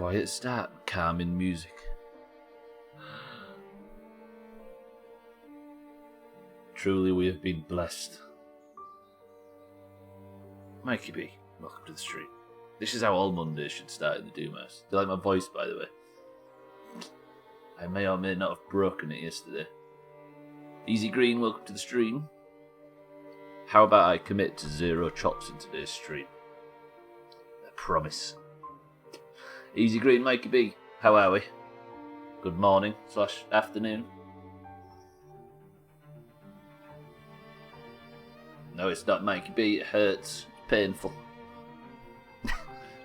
quiet start, calming music. Truly we have been blessed. Mikey B, welcome to the stream. This is how all Mondays should start in the Doomhaus. Do you like my voice, by the way? I may or may not have broken it yesterday. Easy Green, welcome to the stream. How about I commit to 0 chops in today's stream? I promise. Easy Green, Mikey B, how are we? Good morning / afternoon. No, it's not Mikey B, it hurts. It's painful.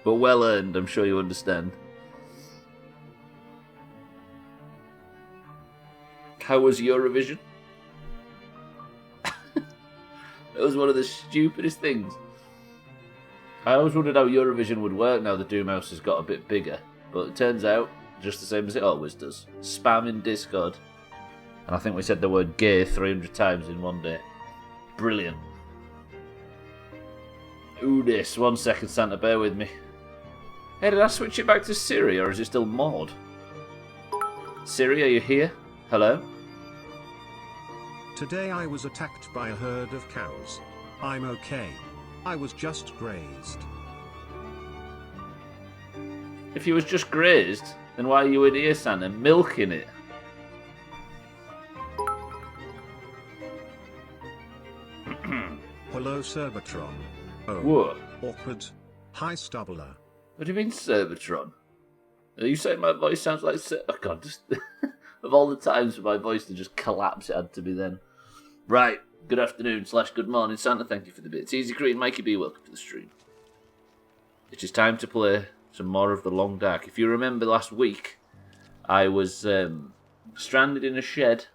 But well earned, I'm sure you understand. How was Eurovision? It was one of the stupidest things. I always wondered how Eurovision would work now the Doomhaus has got a bit bigger. But it turns out, just the same as it always does. Spam in Discord. And I think we said the word gay 300 times in one day. Brilliant. Ooh, this. 1 second, Santa, bear with me. Hey, did I switch it back to Siri, or is it still Maud? Siri, are you here? Hello? Today I was attacked by a herd of cows. I'm okay. I was just grazed. If you was just grazed, then why are you in here, Santa, milking it? Hello, Cerbatron. Oh, Whoa. awkward. Hi, Stubbler. What do you mean, Cerbatron? Are you saying my voice sounds like... Oh, God, just... of all the times for my voice to just collapse, it had to be then. Right, good afternoon / good morning, Santa, thank you for the bits. Easy Green, Mikey B, welcome to the stream. It is time to play some more of The Long Dark. If you remember last week, I was stranded in a shed.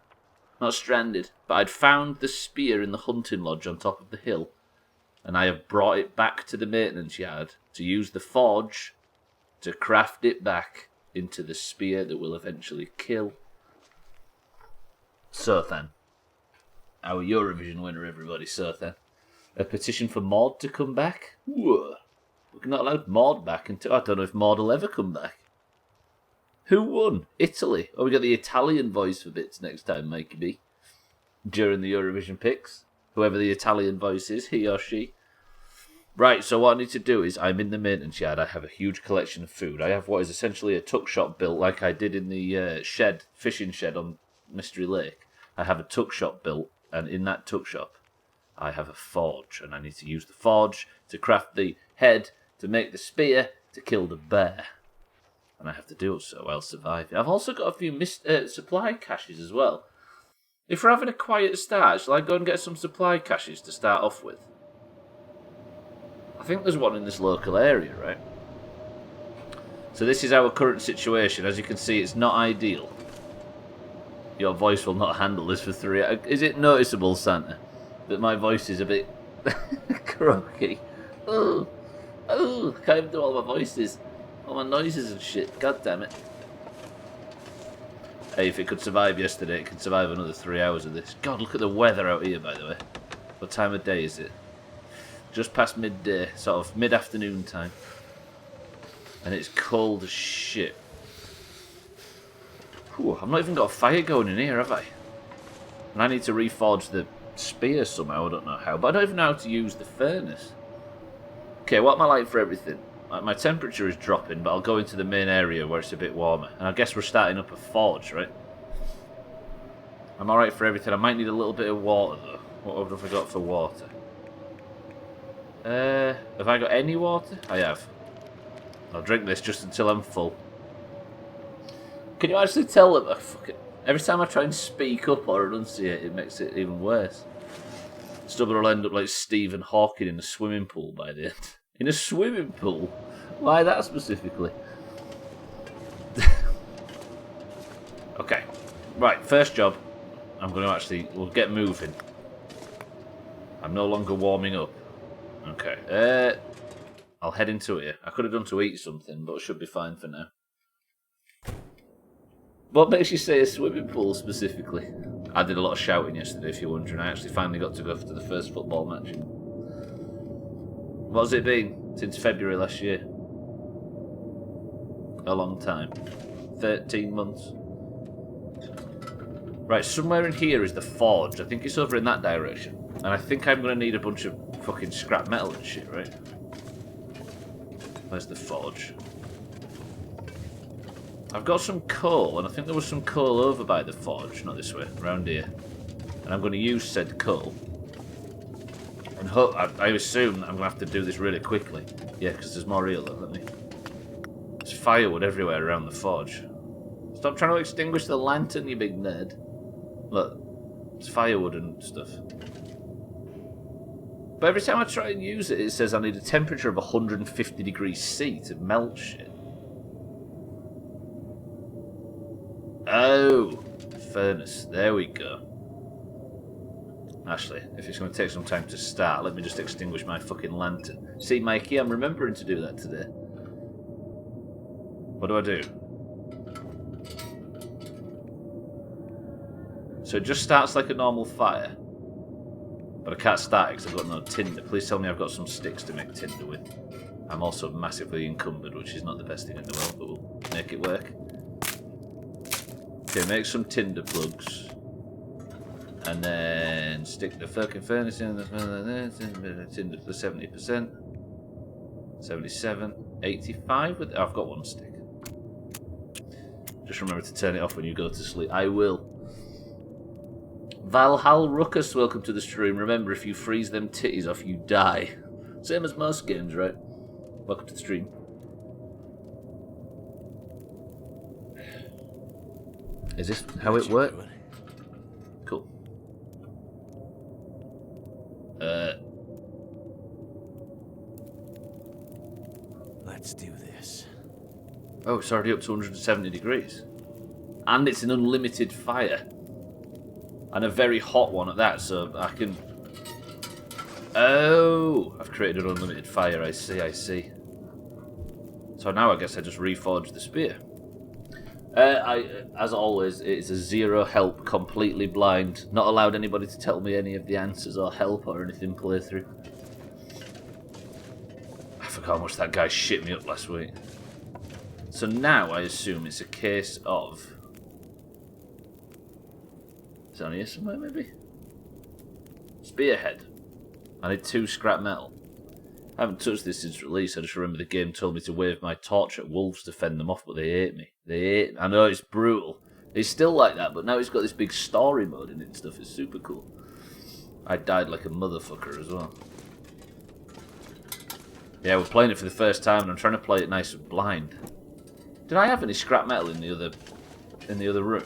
Not stranded, but I'd found the spear in the hunting lodge on top of the hill. And I have brought it back to the maintenance yard to use the forge to craft it back into the spear that will eventually kill. So then, our Eurovision winner, everybody, so then. A petition for Maud to come back? Whoa. We're not allowed Maud back until... I don't know if Maud will ever come back. Who won? Italy. Oh, we got the Italian voice for bits next time, Mikey B. During the Eurovision picks. Whoever the Italian voice is, he or she. Right, so what I need to do is, I'm in the maintenance yard. I have a huge collection of food. I have what is essentially a tuck shop built like I did in the fishing shed on Mystery Lake. I have a tuck shop built, and in that tuck shop, I have a forge. And I need to use the forge to craft the head, to make the spear, to kill the bear. And I have to do it so I'll survive. I've also got a few supply caches as well. If we're having a quiet start, shall I go and get some supply caches to start off with? I think there's one in this local area, right? So this is our current situation. As you can see, it's not ideal. Your voice will not handle this for 3 hours. Is it noticeable, Santa, that my voice is a bit croaky? Oh, I can't even do all my voices. All my noises and shit. God damn it. Hey, if it could survive yesterday, it can survive another 3 hours of this. God, look at the weather out here, by the way. What time of day is it? Just past midday, sort of mid-afternoon time. And it's cold as shit. Whew, I've not even got a fire going in here, have I? And I need to reforge the spear somehow, I don't know how. But I don't even know how to use the furnace. Okay, what am I like for everything? My temperature is dropping, but I'll go into the main area where it's a bit warmer. And I guess we're starting up a forge, right? I'm alright for everything. I might need a little bit of water, though. What have I got for water? Have I got any water? I have. I'll drink this just until I'm full. Can you actually tell that? Every time I try and speak up or enunciate, it makes it even worse. Stubbler will end up like Stephen Hawking in a swimming pool by the end. In a swimming pool? Why that specifically? Okay. Right, first job. I'm going to we'll get moving. I'm no longer warming up. Okay. I'll head into it. I could have done to eat something, but it should be fine for now. What makes you say a swimming pool specifically? I did a lot of shouting yesterday, if you're wondering. I actually finally got to go to the first football match. What has it been since February last year? a long time. 13 months. Right, somewhere in here is the forge. I think it's over in that direction. And I think I'm going to need a bunch of fucking scrap metal and shit, right? Where's the forge? I've got some coal, and I think there was some coal over by the forge. Not this way, around here. And I'm going to use said coal. And I assume I'm going to have to do this really quickly. Yeah, because there's more here, look, let me... There's firewood everywhere around the forge. Stop trying to extinguish the lantern, you big nerd. Look, it's firewood and stuff. But every time I try and use it, it says I need a temperature of 150 degrees C to melt shit. Oh, furnace. There we go. Actually, if it's going to take some time to start, let me just extinguish my fucking lantern. See, Mikey, I'm remembering to do that today. What do I do? So it just starts like a normal fire. But I can't start it because I've got no tinder. Please tell me I've got some sticks to make tinder with. I'm also massively encumbered, which is not the best thing in the world, but we'll make it work. Okay, make some tinder plugs. And then stick the fucking furnace in. Tinder for 70%. 77. 85 with... I've got one stick. Just remember to turn it off when you go to sleep. I will. Valhall Ruckus, welcome to the stream. Remember, if you freeze them titties off, you die. Same as most games, right? Welcome to the stream. Is this how it works? Cool. Let's do this. Oh, it's already up to 170 degrees. And it's an unlimited fire. And a very hot one at that, so I can... Oh! I've created an unlimited fire, I see, I see. So now I guess I just reforge the spear. As always, it's a zero help, completely blind. Not allowed anybody to tell me any of the answers or help or anything playthrough. I forgot how much that guy shit me up last week. So now I assume it's a case of... Is it on here somewhere, maybe? Spearhead. I need 2 scrap metal. I haven't touched this since release. I just remember the game told me to wave my torch at wolves to fend them off, but they ate me. They ate me. I know, it's brutal. It's still like that, but now it's got this big story mode in it and stuff. It's super cool. I died like a motherfucker as well. Yeah, we're playing it for the first time, and I'm trying to play it nice and blind. Did I have any scrap metal in the other room?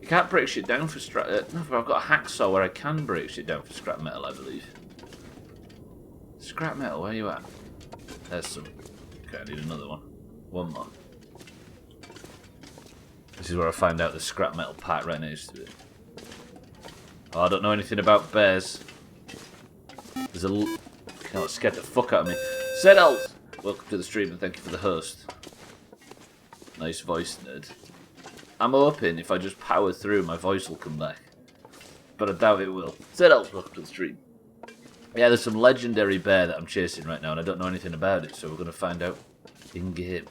You can't break shit down for scrap... no, but I've got a hacksaw where I can break shit down for scrap metal, I believe. Scrap metal, where are you at? There's some. Okay, I need another one. One more. This is where I find out the scrap metal part right next to it. Oh, I don't know anything about bears. There's a... Oh, it scared the fuck out of me. Settles! Welcome to the stream and thank you for the host. Nice voice, nerd. I'm hoping if I just power through, my voice will come back. But I doubt it will. Settles! Welcome to the stream. Yeah, there's some legendary bear that I'm chasing right now, and I don't know anything about it, so we're going to find out in-game.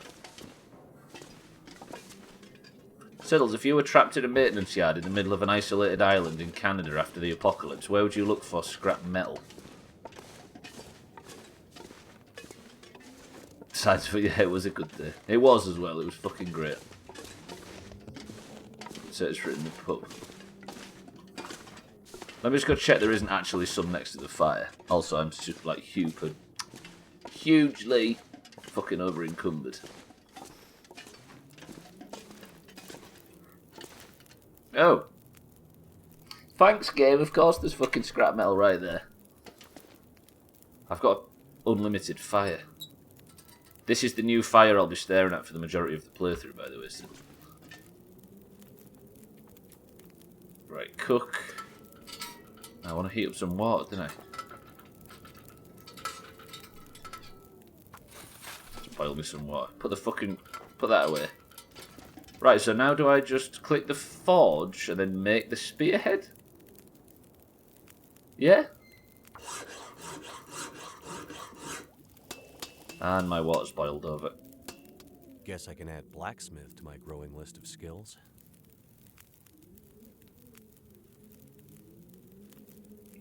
Siddles, if you were trapped in a maintenance yard in the middle of an isolated island in Canada after the apocalypse, where would you look for scrap metal? Besides, for yeah, it was a good day. It was as well, it was fucking great. Search for it in the pub. Let me just go check there isn't actually some next to the fire. Also, I'm just like hugely fucking over encumbered. Oh. Thanks, game. Of course there's fucking scrap metal right there. I've got unlimited fire. This is the new fire I'll be staring at for the majority of the playthrough, by the way. So. Right, cook. I want to heat up some water, don't I? Just boil me some water. Put that away. Right, so now do I just click the forge and then make the spearhead? Yeah? And my water's boiled over. Guess I can add blacksmith to my growing list of skills.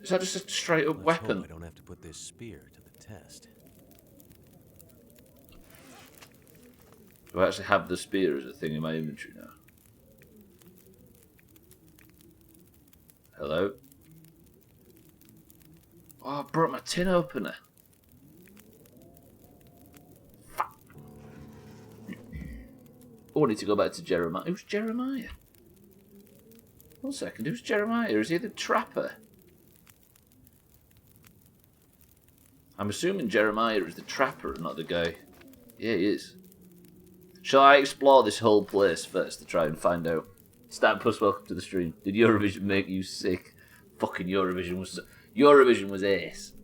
Is that just a straight up Let's weapon? hope I don't have to put this spear to the test. Do I actually have the spear as a thing in my inventory now? Hello? Oh, I brought my tin opener. Fuck. Oh, I need to go back to Jeremiah. Who's Jeremiah? 1 second, who's Jeremiah? Is he the trapper? I'm assuming Jeremiah is the trapper and not the guy. Yeah, he is. Shall I explore this whole place first to try and find out? Stampus, welcome to the stream. Did Eurovision make you sick? Fucking Eurovision was ace.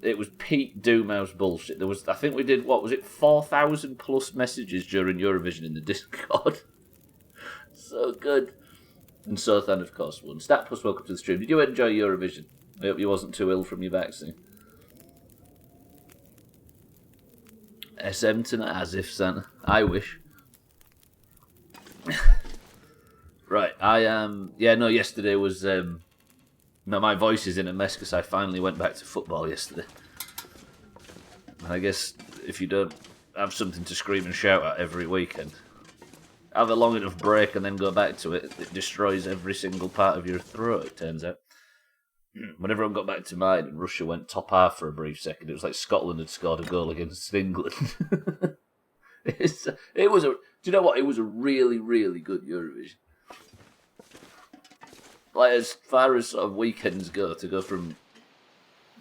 It was peak Doomhaus bullshit. There was, I think we did, what was it, 4,000 plus messages during Eurovision in the Discord. So good. And Sothan, of course, won. Stampus, welcome to the stream. Did you enjoy Eurovision? I hope you wasn't too ill from your vaccine. SM tonight, as if Santa. I wish. Right, yesterday was, my voice is in a mess because I finally went back to football yesterday. And I guess if you don't have something to scream and shout at every weekend, have a long enough break and then go back to it, it destroys every single part of your throat, it turns out. When everyone got back to mine and Russia went top half for a brief second, it was like Scotland had scored a goal against England. Do you know what? It was a really, really good Eurovision. Like, as far as sort of weekends go, to go from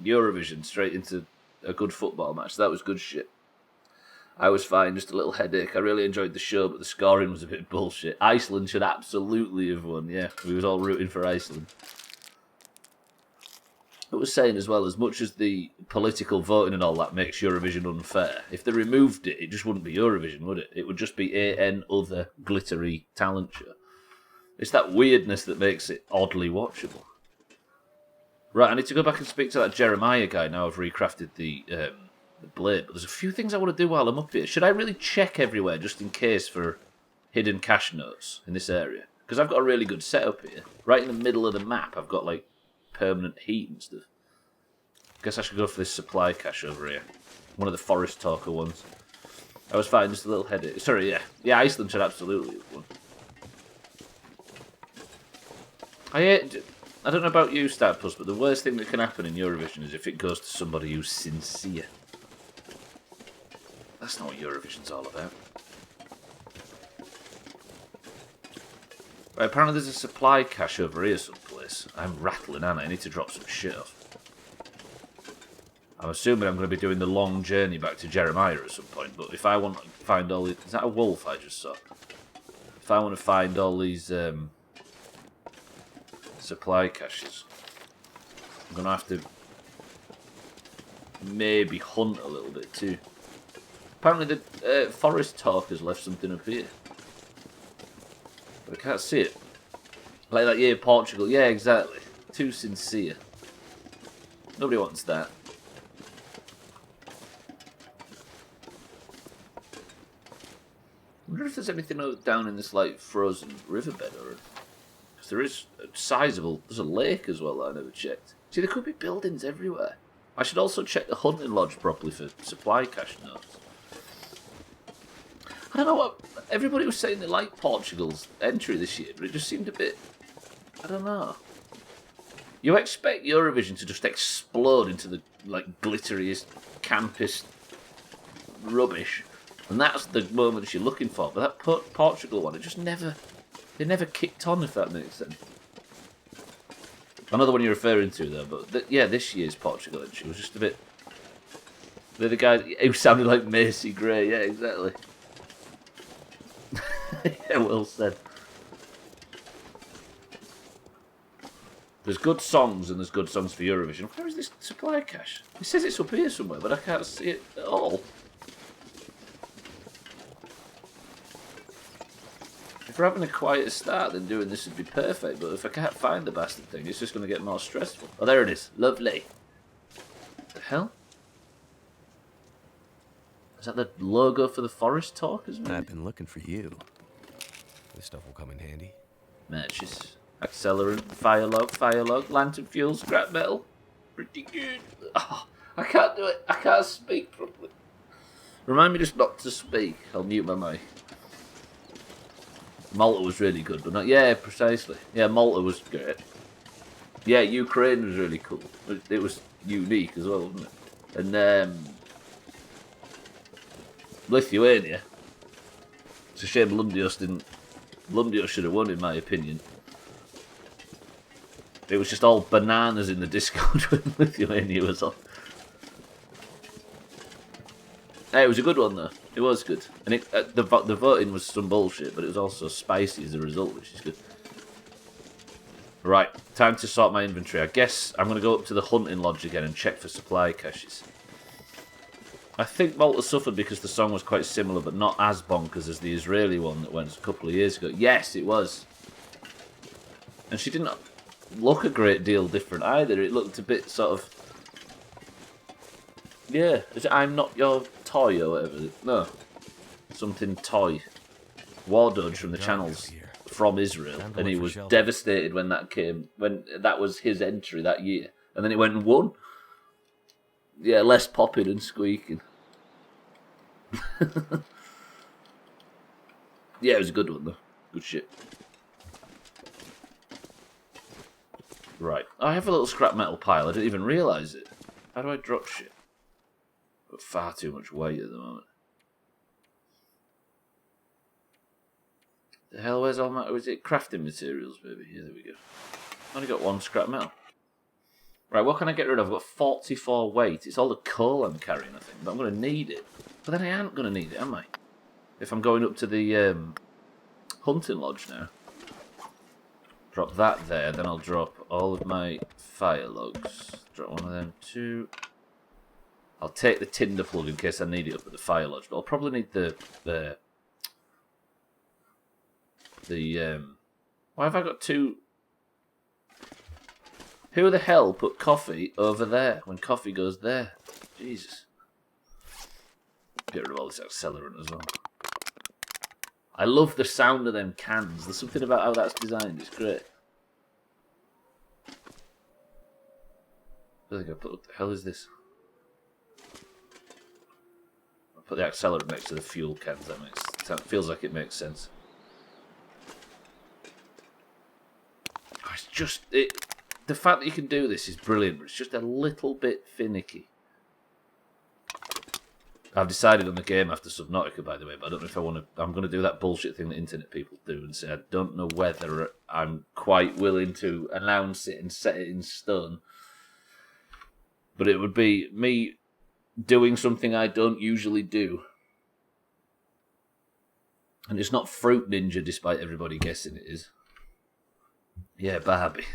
Eurovision straight into a good football match, that was good shit. I was fine, just a little headache. I really enjoyed the show, but the scoring was a bit bullshit. Iceland should absolutely have won, yeah. We was all rooting for Iceland. I was saying as well, as much as the political voting and all that makes Eurovision unfair, if they removed it, it just wouldn't be Eurovision, would it? It would just be an other glittery talent show. It's that weirdness that makes it oddly watchable. Right, I need to go back and speak to that Jeremiah guy now I've recrafted the blade, but there's a few things I want to do while I'm up here. Should I really check everywhere just in case for hidden cache notes in this area? Because I've got a really good setup here. Right in the middle of the map, I've got, like, permanent heat and stuff. Guess I should go for this supply cache over here. One of the Forest Talker ones. I was fine, just a little headache. Sorry, yeah. Yeah, Iceland should absolutely have won. I don't know about you, Starpus, but the worst thing that can happen in Eurovision is if it goes to somebody who's sincere. That's not what Eurovision's all about. Right, apparently there's a supply cache over here someplace. I'm rattling, aren't I? I need to drop some shit off. I'm assuming I'm going to be doing the long journey back to Jeremiah at some point, but if I want to find all these... Is that a wolf I just saw? If I want to find all these supply caches, I'm going to have to maybe hunt a little bit too. Apparently the Forest Talkers left something up here. But I can't see it. Like that year Portugal. Yeah, exactly. Too sincere. Nobody wants that. I wonder if there's anything down in this like frozen riverbed, or because there is a sizable. There's a lake as well that I never checked. See, there could be buildings everywhere. I should also check the hunting lodge properly for supply cache notes. I don't know what everybody was saying. They liked Portugal's entry this year, but it just seemed a bit. I don't know. You expect Eurovision to just explode into the like glitteriest, campest rubbish. And that's the moments you're looking for. But that Portugal one, it just never... They never kicked on, if that makes sense. I know the one you're referring to, though. But, yeah, this year's Portugal entry was just a bit... The guy who sounded like Macy Gray. Yeah, exactly. Yeah, well said. There's good songs, and there's good songs for Eurovision. Where is this supply cache? It says it's up here somewhere, but I can't see it at all. If we're having a quieter start, then doing this would be perfect. But if I can't find the bastard thing, it's just going to get more stressful. Oh, there it is. Lovely. What the hell? Is that the logo for the Forest Talkers? I've been looking for you. This stuff will come in handy. Matches. Accelerant, fire log, lantern fuel, scrap metal. Pretty good. Oh, I can't do it. I can't speak properly. Remind me just not to speak. I'll mute my mic. Malta was really good, but not... Yeah, precisely. Yeah, Malta was great. Yeah, Ukraine was really cool. It was unique as well, wasn't it? And Lithuania. It's a shame Lundios didn't... Lundios should have won, in my opinion. It was just all bananas in the Discord when Lithuania was on. Hey, it was a good one, though. It was good. And the voting was some bullshit, but it was also spicy as a result, which is good. Right, time to sort my inventory. I guess I'm going to go up to the hunting lodge again and check for supply caches. I think Malta suffered because the song was quite similar, but not as bonkers as the Israeli one that went a couple of years ago. Yes, it was. And she didn't look a great deal different either. It looked a bit sort of... Yeah, is it I'm Not Your Toy or whatever? No. Something toy. War Dodge from the channels from Israel. And he was devastated when that came, when that was his entry that year. And then it went and won. Yeah, less popping and squeaking. Yeah, it was a good one though. Good shit. Right. I have a little scrap metal pile. I didn't even realise it. How do I drop shit? I've got far too much weight at the moment. The hell, where's all my... Oh, is it crafting materials, baby? Yeah, there we go. Only got one scrap metal. Right, what can I get rid of? I've got 44 weight. It's all the coal I'm carrying, I think. But I'm going to need it. But then I aren't going to need it, am I? If I'm going up to the hunting lodge now. Drop that there, then I'll drop all of my fire logs. Drop one of them too. I'll take the tinder plug in case I need it up at the fire lodge. But I'll probably need the why have I got two? Who the hell put coffee over there when coffee goes there? Jesus. Get rid of all this accelerant as well. I love the sound of them cans. There's something about how that's designed. It's great. What the hell is this? I'll put the accelerant next to the fuel cans. That feels like it makes sense. Oh, it's just the fact that you can do this is brilliant, but it's just a little bit finicky. I've decided on the game after Subnautica, by the way, but I don't know if I want to... I'm going to do that bullshit thing that internet people do and say I don't know whether I'm quite willing to announce it and set it in stone. But it would be me doing something I don't usually do. And it's not Fruit Ninja, despite everybody guessing it is. Yeah, Barbie.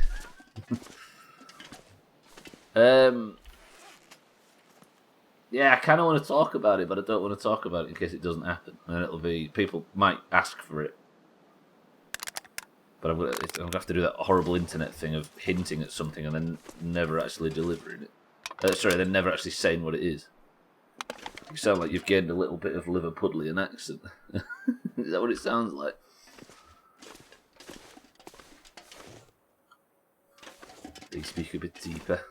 Yeah, I kind of want to talk about it, but I don't want to talk about it in case it doesn't happen. And it'll be... People might ask for it. But I'm going to have to do that horrible internet thing of hinting at something and then never actually delivering it. Sorry, then never actually saying what it is. You sound like you've gained a little bit of Liverpudlian accent. Is that what it sounds like? They speak a bit deeper.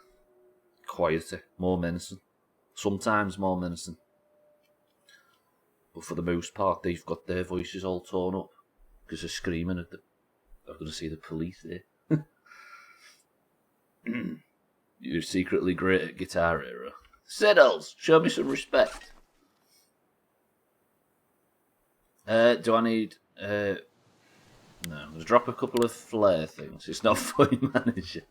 Quieter. More menacing. Sometimes more menacing. But for the most part, they've got their voices all torn up. Because they're screaming at the... I'm going to see the police there. You're secretly great at Guitar Hero. Siddles, show me some respect. Do I need... No, let's drop a couple of flare things. It's not Fine Manager.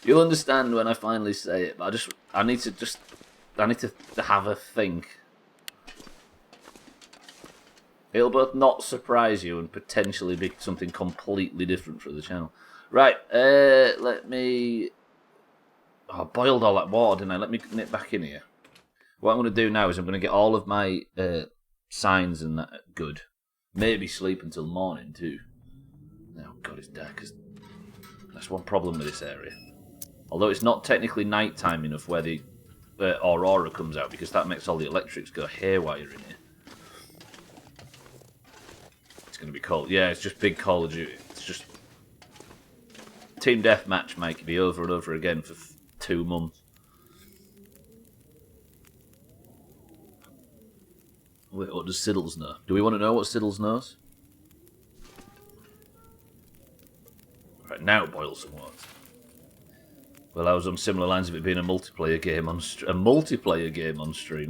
You'll understand when I finally say it, but I need to have a think. It'll both not surprise you and potentially be something completely different for the channel. Right, let me... Oh, I boiled all that water, didn't I? Let me nip back in here. What I'm going to do now is I'm going to get all of my signs and that good. Maybe sleep until morning too. Oh God, it's dark. That's one problem with this area. Although it's not technically nighttime enough where the Aurora comes out, because that makes all the electrics go haywire in here. It's going to be cold. Yeah, it's just big Call of Duty. It's just Team Deathmatch, Mike, be over and over again for 2 months. Wait, what does Siddles know? Do we want to know what Siddles knows? Right, now boil some water. Well, I was on similar lines of it being a multiplayer game on stream.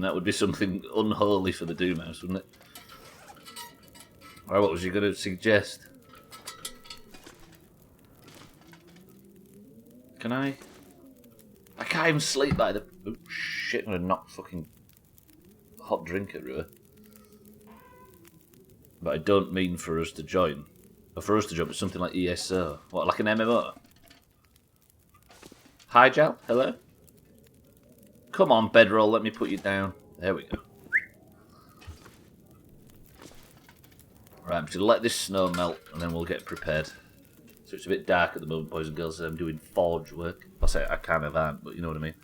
That would be something unholy for the Doomhaus, wouldn't it? Right, what was you going to suggest? Can I? I can't even sleep by the... Oh, shit, I'm going to knock fucking hot drink everywhere. But I don't mean for us to join. Or for us to join, but something like ESO. What, like an MMO? Hi, Jal. Hello? Come on, bedroll, let me put you down. There we go. Right, I'm just going to let this snow melt, and then we'll get prepared. So it's a bit dark at the moment, boys and girls. I'm doing forge work. I say I kind of am, but you know what I mean.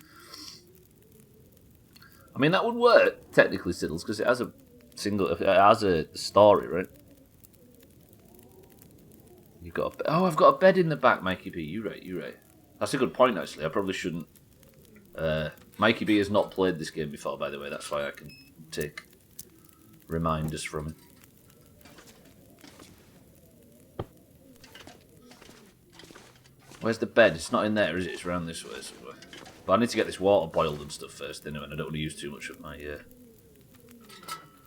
I mean, that would work, technically, Siddles, because it has a story, right? You've got a... Oh, I've got a bed in the back, Mikey B. You're right. That's a good point, actually. I probably shouldn't... Mikey B has not played this game before, by the way. That's why I can take reminders from him. Where's the bed? It's not in there, is it? It's around this way somewhere. But I need to get this water boiled and stuff first, anyway, and I don't want to use too much of my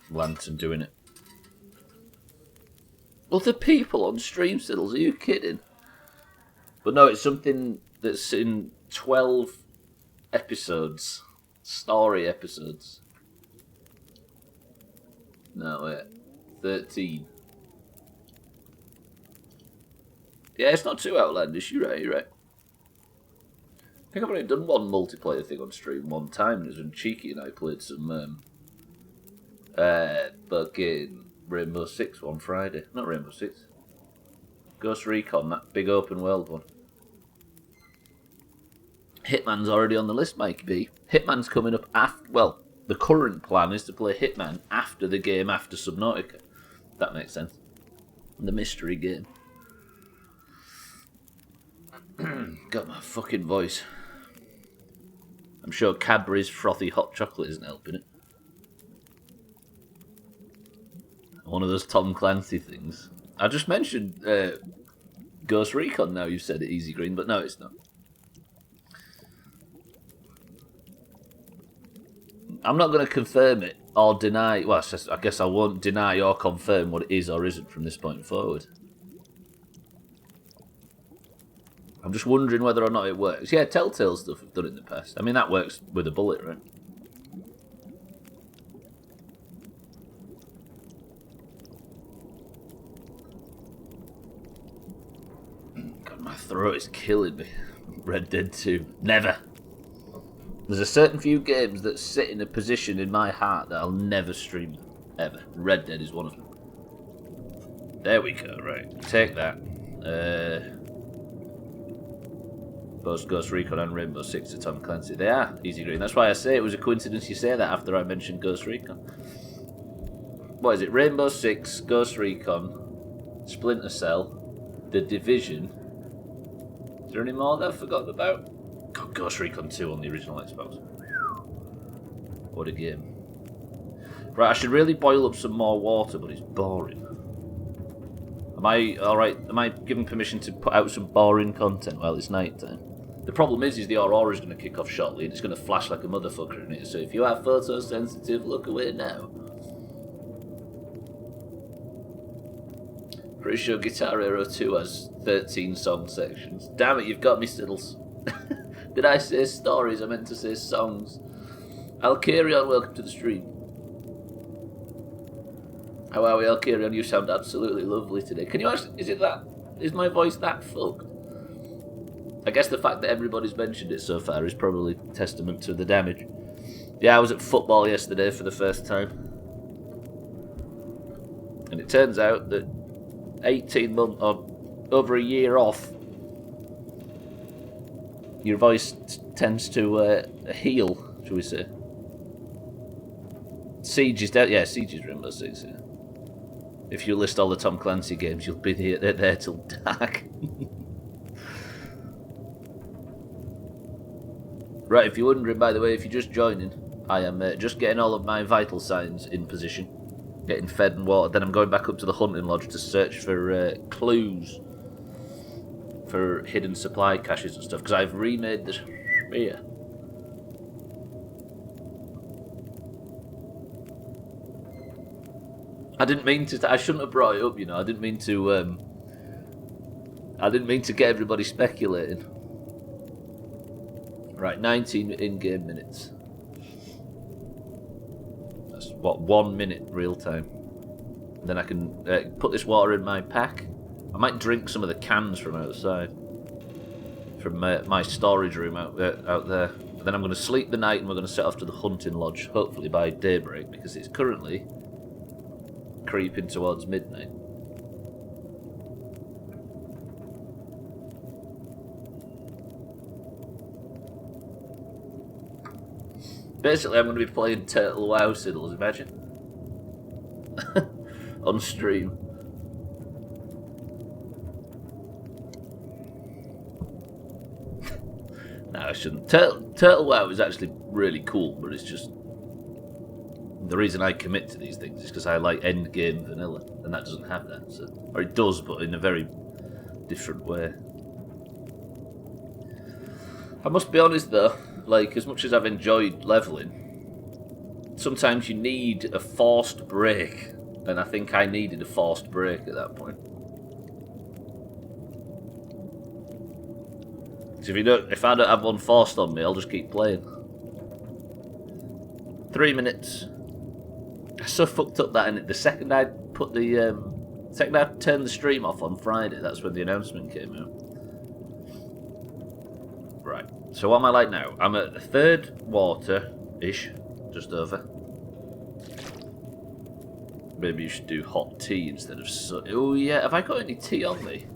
lantern doing it. Other people on stream, Siddles, are you kidding? But no, it's something that's in 12 episodes. Story episodes. No, wait. 13. Yeah, it's not too outlandish, you're right. I think I've only done one multiplayer thing on stream one time, and it was when Cheeky and I played some fucking Rainbow Six one Friday. Not Rainbow Six. Ghost Recon, that big open world one. Hitman's already on the list, Mike B. Hitman's coming up after... Well, the current plan is to play Hitman after the game after Subnautica. If that makes sense. The mystery game. Got my fucking voice. I'm sure Cadbury's frothy hot chocolate isn't helping it. One of those Tom Clancy things. I just mentioned Ghost Recon now, you've said it, Easy Green, but no, it's not. I'm not going to confirm it or deny... Well, I guess I won't deny or confirm what it is or isn't from this point forward. I'm just wondering whether or not it works. Yeah, Telltale stuff have done it in the past. I mean, that works with a bullet, right? God, my throat is killing me. Red Dead 2. Never. There's a certain few games that sit in a position in my heart that I'll never stream. Ever. Red Dead is one of them. There we go, right. Take that. Both Ghost Recon and Rainbow Six are Tom Clancy. They are Easy Green. That's why I say it was a coincidence you say that after I mentioned Ghost Recon. What is it? Rainbow Six, Ghost Recon, Splinter Cell, The Division. Is there any more that I've forgotten about? God, Ghost Recon 2 on the original Xbox. What a game. Right, I should really boil up some more water, but it's boring. Am I alright? Am I given permission to put out some boring content while it's night time? The problem is the Aurora is going to kick off shortly and it's going to flash like a motherfucker in it. So if you are photosensitive, look away now. Pretty sure Guitar Hero 2 has 13 song sections. Damn it, you've got me, Siddles. Did I say stories? I meant to say songs. Alkarion, welcome to the stream. How are we, Alkarion? You sound absolutely lovely today. Can you actually... Is my voice that fucked? I guess the fact that everybody's mentioned it so far is probably testament to the damage. Yeah, I was at football yesterday for the first time. And it turns out that 18 months or over a year off Your voice tends to heal, shall we say. Siege is yeah, Siege is Rainbow Six, yeah. If you list all the Tom Clancy games, you'll be there till dark. Right, if you're wondering, by the way, if you're just joining, I am just getting all of my vital signs in position. Getting fed and water. Then I'm going back up to the hunting lodge to search for clues for hidden supply caches and stuff, because I've remade the spear. I didn't mean to. I shouldn't have brought it up, you know. I didn't mean to. I didn't mean to get everybody speculating. Right, 19 in-game minutes. That's what, 1 minute real time. And then I can put this water in my pack. I might drink some of the cans from outside, from my storage room out there. And then I'm going to sleep the night, and we're going to set off to the hunting lodge, hopefully by daybreak, because it's currently creeping towards midnight. Basically, I'm going to be playing Turtle WoW Siddles, imagine. On stream. No, I shouldn't. Turtle WoW is actually really cool, but it's just... The reason I commit to these things is because I like endgame vanilla, and that doesn't have that. So, or it does, but in a very different way. I must be honest though, like, as much as I've enjoyed leveling, sometimes you need a forced break, and I think I needed a forced break at that point. So if I don't have one forced on me, I'll just keep playing. 3 minutes. I so fucked up that, and the second I put the second I turned the stream off on Friday, that's when the announcement came out. Right. So what am I like now? I'm at the third water-ish, just over. Maybe you should do hot tea instead of oh yeah, have I got any tea on me?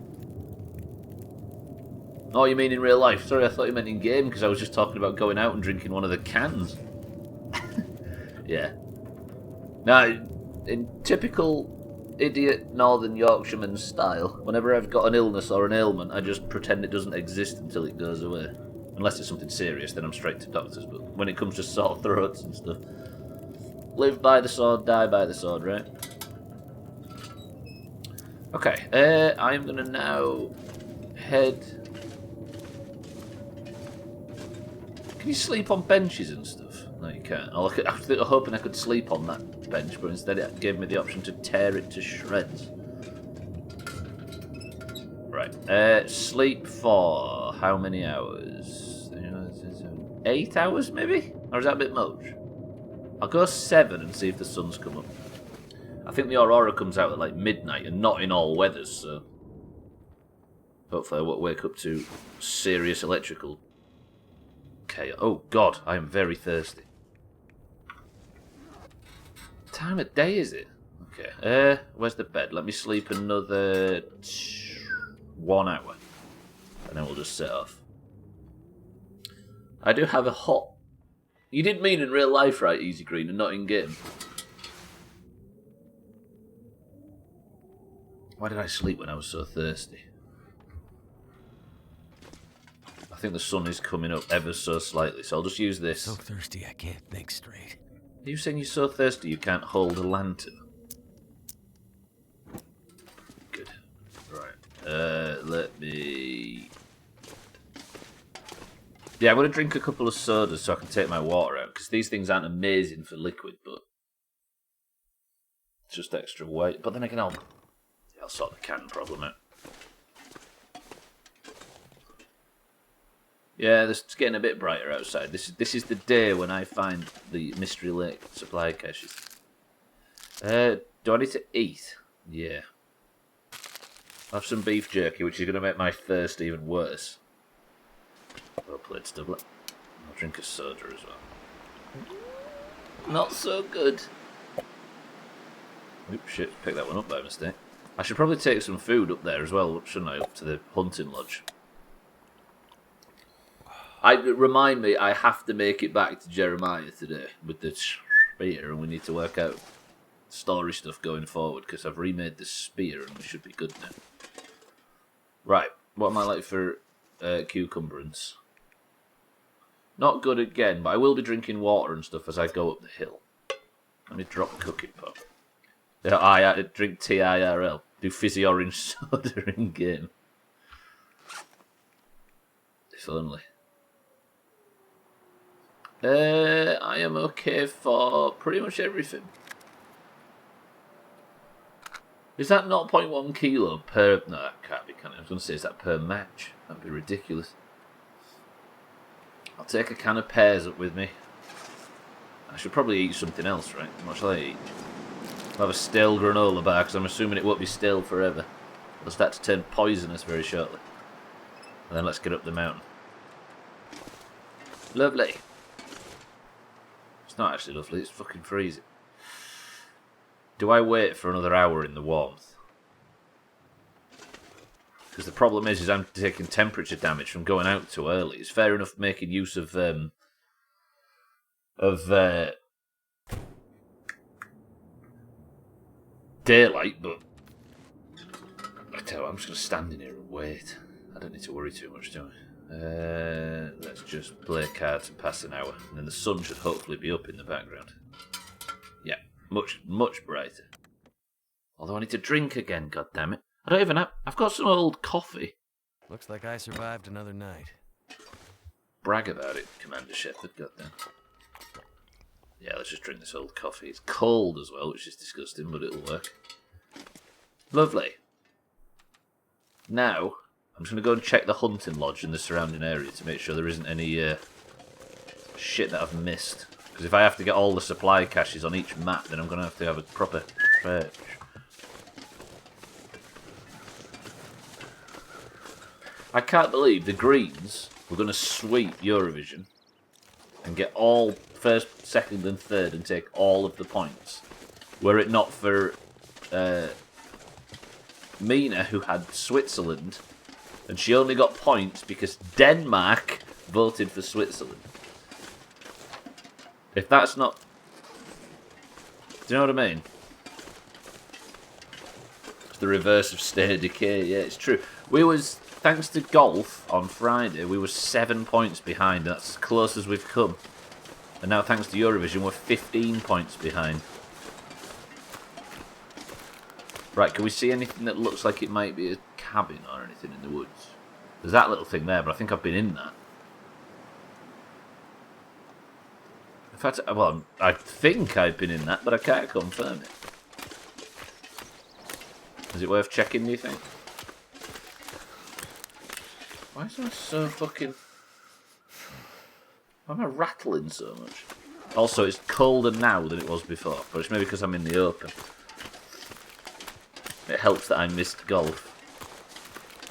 Oh, you mean in real life? Sorry, I thought you meant in game, because I was just talking about going out and drinking one of the cans. Yeah. Now, in typical idiot Northern Yorkshireman style, whenever I've got an illness or an ailment, I just pretend it doesn't exist until it goes away. Unless it's something serious, then I'm straight to doctors, but when it comes to sore throats and stuff, live by the sword, die by the sword, right? Okay, I'm gonna now head... Can you sleep on benches and stuff? No, you can't. I was hoping I could sleep on that bench, but instead it gave me the option to tear it to shreds. Right. Sleep for how many hours? 8 hours, maybe? Or is that a bit much? I'll go 7 and see if the sun's come up. I think the aurora comes out at like midnight, and not in all weathers, so... Hopefully I won't wake up to serious electrical chaos. Oh god, I am very thirsty. What time of day is it? Okay, where's the bed? Let me sleep another 1 hour, and then we'll just set off. I do have a hot... You did mean in real life, right, Easy Green, and not in game? Why did I sleep when I was so thirsty? I think the sun is coming up ever so slightly, so I'll just use this. So thirsty I can't think straight. Are you saying you're so thirsty you can't hold a lantern? Good. Right. Let me... Yeah, I'm going to drink a couple of sodas so I can take my water out, because these things aren't amazing for liquid, but it's just extra weight. But then again, I'll sort the can problem out. Yeah, it's getting a bit brighter outside. This is the day when I find the Mystery Lake supply caches. Do I need to eat? Yeah. I'll have some beef jerky, which is going to make my thirst even worse. Well played, Stubbler. I'll drink a soda as well. Not so good. Oops, shit, picked that one up by mistake. I should probably take some food up there as well, shouldn't I, up to the hunting lodge. Remind me, I have to make it back to Jeremiah today with the spear, and we need to work out story stuff going forward, because I've remade the spear, and we should be good now. Right, what am I like for cucumberance? Not good again, but I will be drinking water and stuff as I go up the hill. Let me drop the cooking pot. I drink TIRL. Do fizzy orange soda in game. If only. I am okay for pretty much everything. Is that 0.1 kilo per... No, that can't be, can it? I was going to say, is that per match? That'd be ridiculous. I'll take a can of pears up with me. I should probably eat something else, right? What shall I eat? I'll have a stale granola bar, because I'm assuming it won't be stale forever. It'll start to turn poisonous very shortly. And then let's get up the mountain. Lovely. It's not actually lovely, it's fucking freezing. Do I wait for another hour in the warmth? Because the problem is I'm taking temperature damage from going out too early. It's fair enough making use of daylight, but I tell you what, I'm just going to stand in here and wait. I don't need to worry too much, do I? Let's just play cards and pass an hour, and then the sun should hopefully be up in the background. Yeah, much brighter. Although I need to drink again, goddammit. I don't even have... I've got some old coffee. Looks like I survived another night. Brag about it, Commander Shepard, goddamn. Yeah, let's just drink this old coffee. It's cold as well, which is disgusting, but it'll work. Lovely. Now, I'm just going to go and check the hunting lodge in the surrounding area to make sure there isn't any shit that I've missed. Because if I have to get all the supply caches on each map, then I'm going to have a proper search. I can't believe the Greens were going to sweep Eurovision and get all first, second and third and take all of the points. Were it not for Mina, who had Switzerland, and she only got points because Denmark voted for Switzerland. If that's not... Do you know what I mean? It's the reverse of state decay, yeah, it's true. We was... Thanks to golf on Friday, we were 7 points behind. That's as close as we've come. And now, thanks to Eurovision, we're 15 points behind. Right, can we see anything that looks like it might be a cabin or anything in the woods? There's that little thing there, but I think I've been in that. In fact, well, I think I've been in that, but I can't confirm it. Is it worth checking, do you think? Why is that so fucking... Why am I rattling so much? Also, it's colder now than it was before, but it's maybe because I'm in the open. It helps that I missed golf.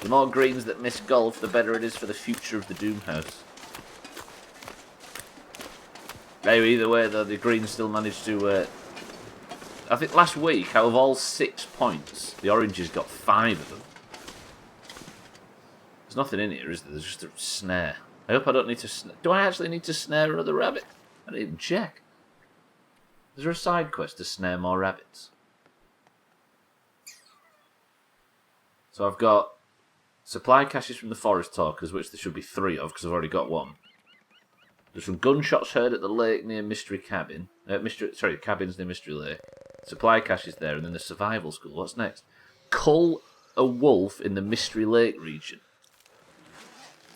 The more Greens that miss golf, the better it is for the future of the Doomhaus. Anyway, either way, though, the Greens still managed to... I think last week, out of all 6 points, the Oranges got 5 of them. There's nothing in here, is there? There's just a snare. I hope I don't need to... Do I actually need to snare another rabbit? I didn't even check. Is there a side quest to snare more rabbits? So I've got supply caches from the forest talkers, which there should be 3 of, because I've already got 1. There's some gunshots heard at the lake near Mystery Cabin. Cabins near Mystery Lake. Supply caches there, and then the survival school. What's next? Cull a wolf in the Mystery Lake region.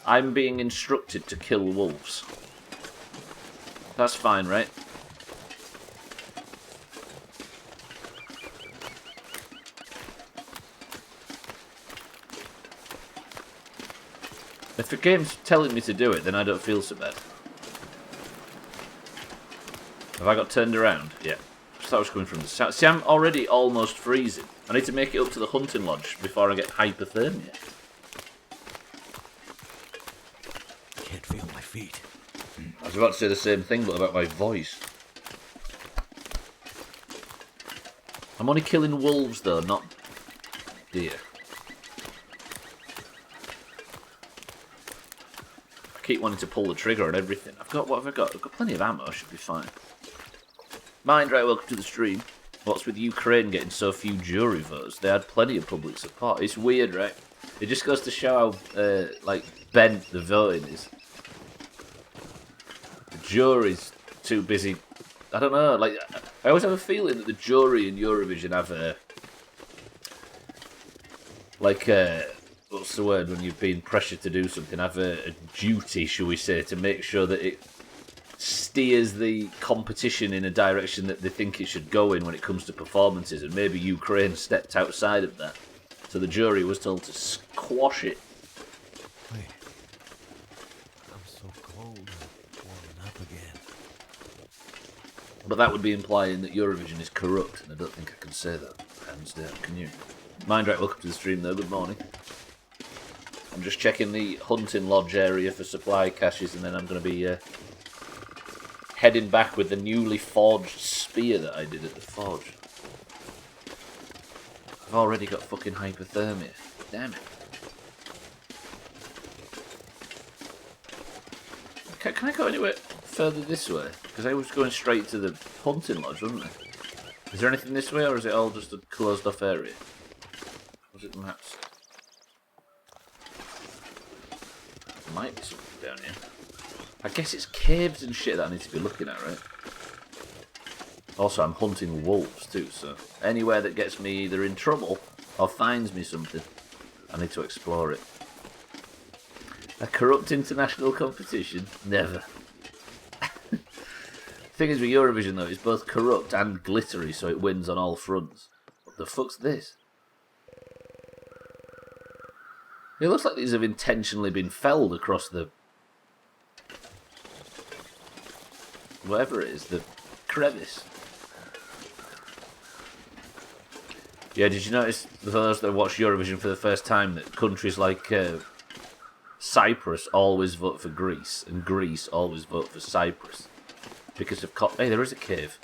I'm being instructed to kill wolves. That's fine, right? If the game's telling me to do it, then I don't feel so bad. Have I got turned around? Yeah. I thought I was coming from the south. See, I'm already almost freezing. I need to make it up to the hunting lodge before I get hypothermia. Can't feel my feet. I was about to say the same thing, but about my voice. I'm only killing wolves, though, not deer. I keep wanting to pull the trigger on everything. What have I got? I've got plenty of ammo, I should be fine. Mind right, welcome to the stream. What's with Ukraine getting so few jury votes? They had plenty of public support. It's weird, right? It just goes to show how, like, bent the voting is. The jury's too busy. I don't know, like, I always have a feeling that the jury in Eurovision have a... like, what's the word when you've been pressured to do something? Have a duty, shall we say, to make sure that it steers the competition in a direction that they think it should go in when it comes to performances, and maybe Ukraine stepped outside of that. So the jury was told to squash it. Wait. I'm so cold and warming up again. But that would be implying that Eurovision is corrupt, and I don't think I can say that. Hands down, can you? Mindrat, welcome to the stream though, good morning. I'm just checking the hunting lodge area for supply caches, and then I'm going to be heading back with the newly forged spear that I did at the forge. I've already got fucking hypothermia. Damn it. Can I go anywhere further this way? Because I was going straight to the hunting lodge, wasn't I? Is there anything this way, or is it all just a closed off area? Was it maps? There might be something down here. I guess it's caves and shit that I need to be looking at, right? Also, I'm hunting wolves too, so anywhere that gets me either in trouble or finds me something, I need to explore it. A corrupt international competition? Never. Thing is with Eurovision though, it's both corrupt and glittery, so it wins on all fronts. What the fuck's this? It looks like these have intentionally been felled across the... whatever it is, the crevice. Yeah, did you notice, for those that watch Eurovision for the first time, that countries like Cyprus always vote for Greece, and Greece always vote for Cyprus? Because of... hey, there is a cave.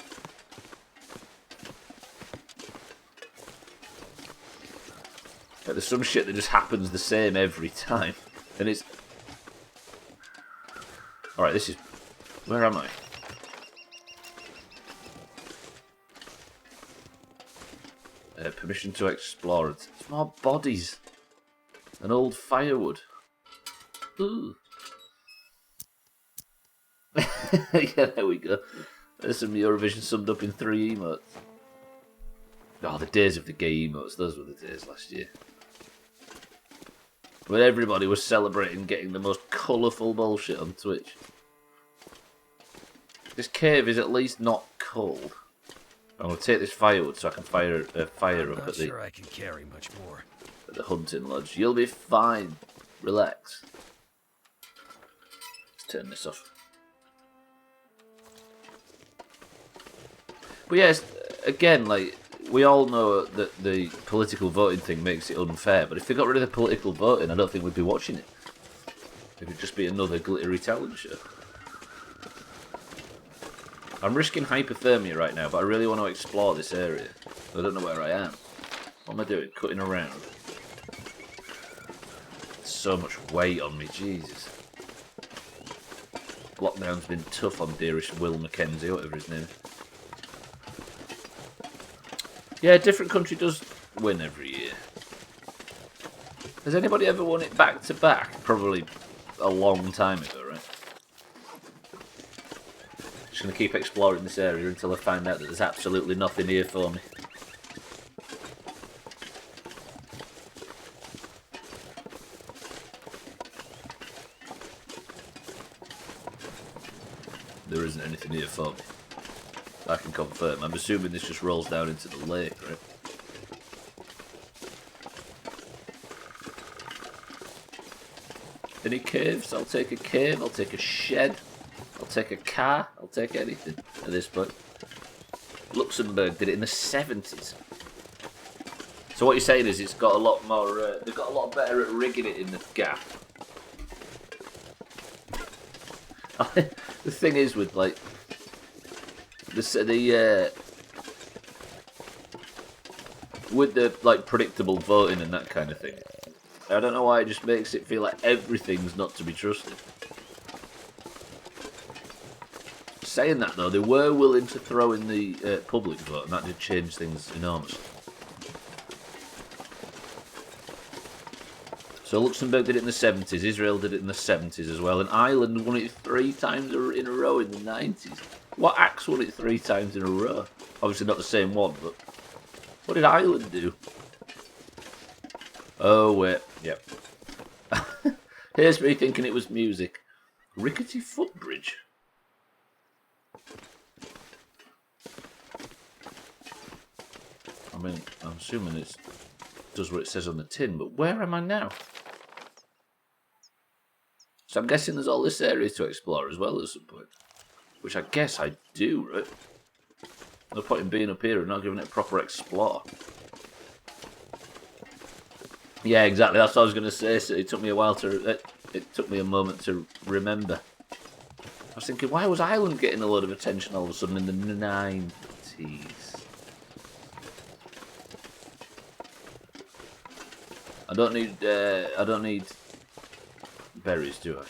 Like, there's some shit that just happens the same every time. And it's... Alright, this is... where am I? Permission to explore it. It's more bodies. And old firewood. Ooh. Yeah, there we go. There's some Eurovision summed up in 3 emotes. Oh, the days of the gay emotes. Those were the days last year. When everybody was celebrating getting the most colourful bullshit on Twitch. This cave is at least not cold. I'm going to take this firewood so I can fire up at the... sure I can carry much more. At the hunting lodge. You'll be fine. Relax. Let's turn this off. But yes, again, like, we all know that the political voting thing makes it unfair, but if they got rid of the political voting, I don't think we'd be watching it. It would just be another glittery talent show. I'm risking hypothermia right now, but I really want to explore this area. I don't know where I am. What am I doing? Cutting around. So much weight on me, Jesus. Lockdown's been tough on dearest Will Mackenzie, whatever his name is. Yeah, a different country does win every year. Has anybody ever won it back to back? Probably a long time ago, right? Just going to keep exploring this area until I find out that there's absolutely nothing here for me. There isn't anything here for me. I can confirm. I'm assuming this just rolls down into the lake, right? Any caves? I'll take a cave, I'll take a shed, I'll take a car, I'll take anything at this point. Luxembourg did it in the 70s. So what you're saying is it's got a lot more, they've got a lot better at rigging it in the gap. The thing is with, like, with the, like, predictable voting and that kind of thing, I don't know why it just makes it feel like everything's not to be trusted. Saying that, though, they were willing to throw in the public vote, and that did change things enormously. So Luxembourg did it in the 70s, Israel did it in the 70s as well, and Ireland won it 3 times in a row in the 90s. What acts won it 3 times in a row? Obviously not the same one, but what did Ireland do? Oh, wait, yep. Here's me thinking it was music. Rickety footbridge. I mean, I'm assuming it does what it says on the tin, but where am I now? So I'm guessing there's all this area to explore as well at some point. Which I guess I do, right? No point in being up here and not giving it a proper explore. Yeah, exactly. That's what I was going to say. So it took me a while to... It took me a moment to remember. I was thinking, why was Ireland getting a lot of attention all of a sudden in the 90s? I don't need berries, do I?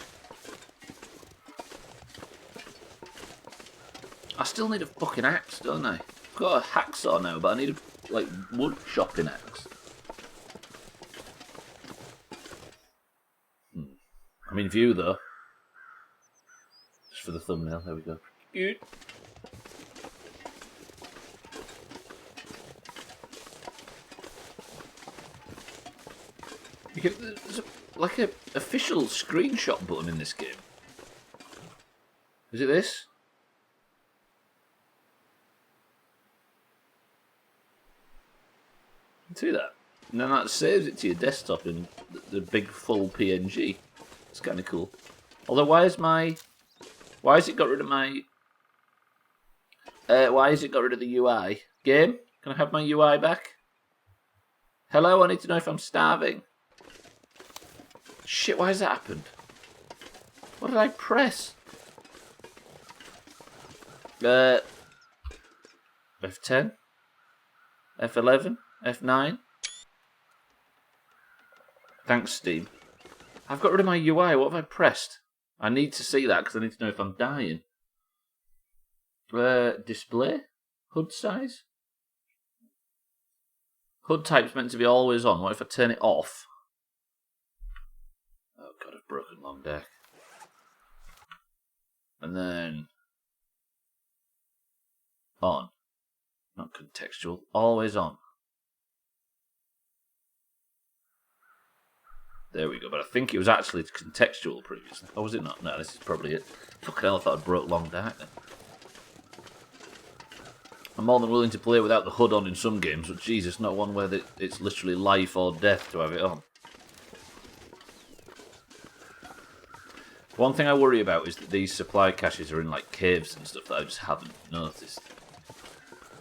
I still need a fucking axe, don't I? I've got a hacksaw now, but I need a, like, wood chopping axe. I mean, view though. Just for the thumbnail, there we go. Good. There's like a official screenshot button in this game. Is it this? You can see that. And then that saves it to your desktop in the big full PNG. It's kind of cool. Although, why has it got rid of my... why has it got rid of the UI? Game? Can I have my UI back? Hello, I need to know if I'm starving. Shit, why has that happened? What did I press? F10? F11? F9? Thanks, Steam. I've got rid of my UI. What have I pressed? I need to see that because I need to know if I'm dying. Display? HUD size? HUD type's meant to be always on. What if I turn it off? Oh god, I've broken long deck. And then... on. Not contextual. Always on. There we go, but I think it was actually contextual previously. Oh, was it not? No, this is probably it. Fucking hell, I thought I'd broke long dark then. I'm more than willing to play without the HUD on in some games, but Jesus, not one where it's literally life or death to have it on. One thing I worry about is that these supply caches are in like caves and stuff that I just haven't noticed.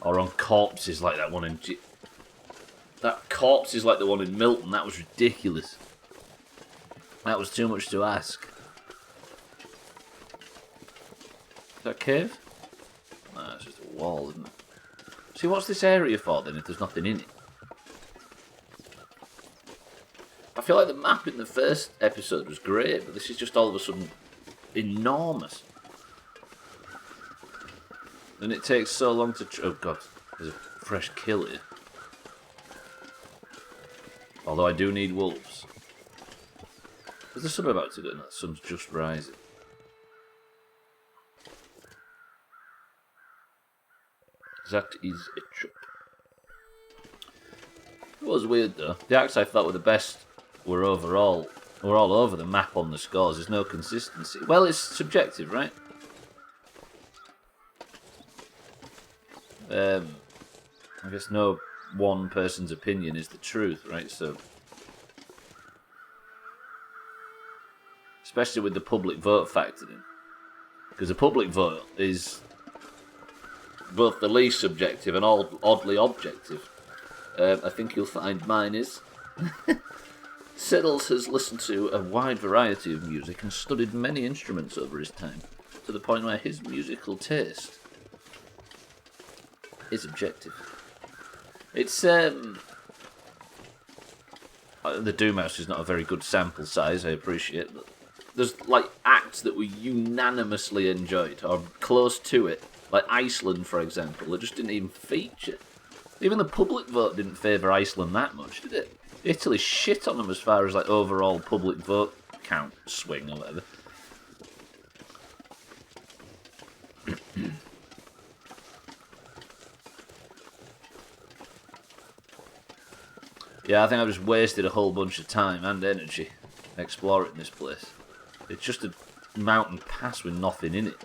Or on corpses like that one in... That corpse is like the one in Milton, that was ridiculous. That was too much to ask. Is that a cave? No, it's just a wall, isn't it? See, what's this area for then if there's nothing in it? I feel like the map in the first episode was great, but this is just all of a sudden enormous. And it takes so long to... Oh god, there's a fresh kill here. Although I do need wolves. Is the sun about to go? No, the sun's just rising. That is a chop. It was weird though. The acts I thought were the best were all over the map on the scores. There's no consistency. Well, it's subjective, right? I guess no one person's opinion is the truth, right? So, especially with the public vote factored in, because the public vote is both the least subjective and oddly objective. I think you'll find mine is. Siddles has listened to a wide variety of music and studied many instruments over his time, to the point where his musical taste is objective. It's the Doomhaus is not a very good sample size, I appreciate, but there's like acts that we unanimously enjoyed, or close to it, like Iceland, for example, it just didn't even feature. Even the public vote didn't favour Iceland that much, did it? Italy shit on them as far as like overall public vote count swing or whatever. Yeah, I think I've just wasted a whole bunch of time and energy exploring this place. It's just a mountain pass with nothing in it.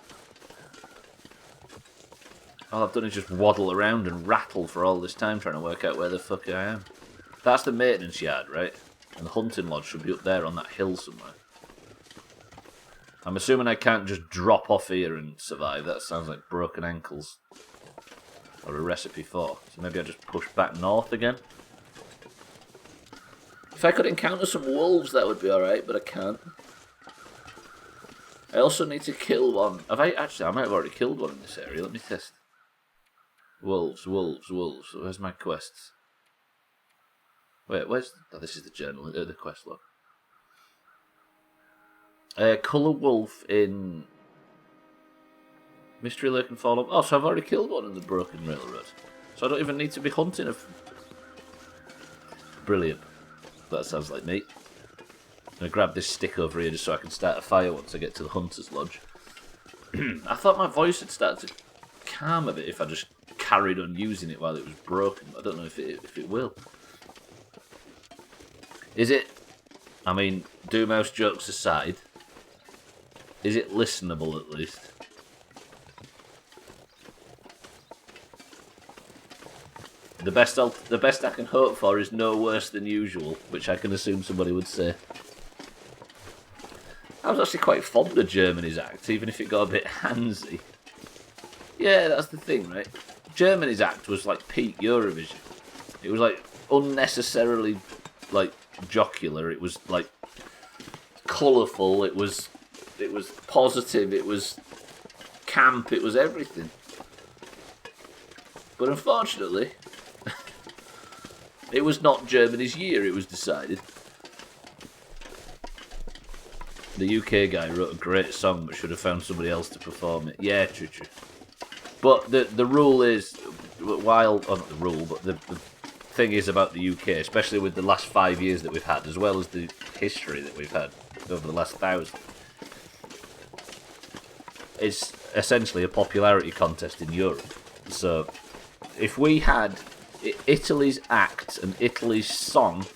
All I've done is just waddle around and rattle for all this time trying to work out where the fuck I am. That's the maintenance yard, right? And the hunting lodge should be up there on that hill somewhere. I'm assuming I can't just drop off here and survive. That sounds like broken ankles. Or a recipe for. So maybe I just push back north again. If I could encounter some wolves, that would be alright, but I can't. I also need to kill one. Have I? Actually, I might have already killed one in this area. Let me test. Wolves, wolves, wolves. Where's my quests? Wait, where's... Oh, this is the journal, the quest log. Colour wolf in... Mystery Lake and Fallen. Oh, so I've already killed one in the Broken Railroad. So I don't even need to be hunting. Brilliant. That sounds like me. I'm going to grab this stick over here just so I can start a fire once I get to the Hunter's Lodge. I thought my voice had started to calm a bit if I just carried on using it while it was broken. I don't know if it will. Is it... I mean, Doomhaus jokes aside, is it listenable at least? The best I can hope for is no worse than usual, which I can assume somebody would say. I was actually quite fond of Germany's act, even if it got a bit handsy. Yeah, that's the thing, right? Germany's act was like peak Eurovision. It was like unnecessarily like jocular. It was like colourful. It was positive. It was camp. It was everything. But unfortunately, it was not Germany's year, it was decided. The UK guy wrote a great song but should have found somebody else to perform it. Yeah, true. But the rule is, while... Oh, not the rule, but the thing is about the UK, especially with the last 5 years that we've had, as well as the history that we've had over the last 1,000. It's essentially a popularity contest in Europe. So, if we had Italy's act and Italy's song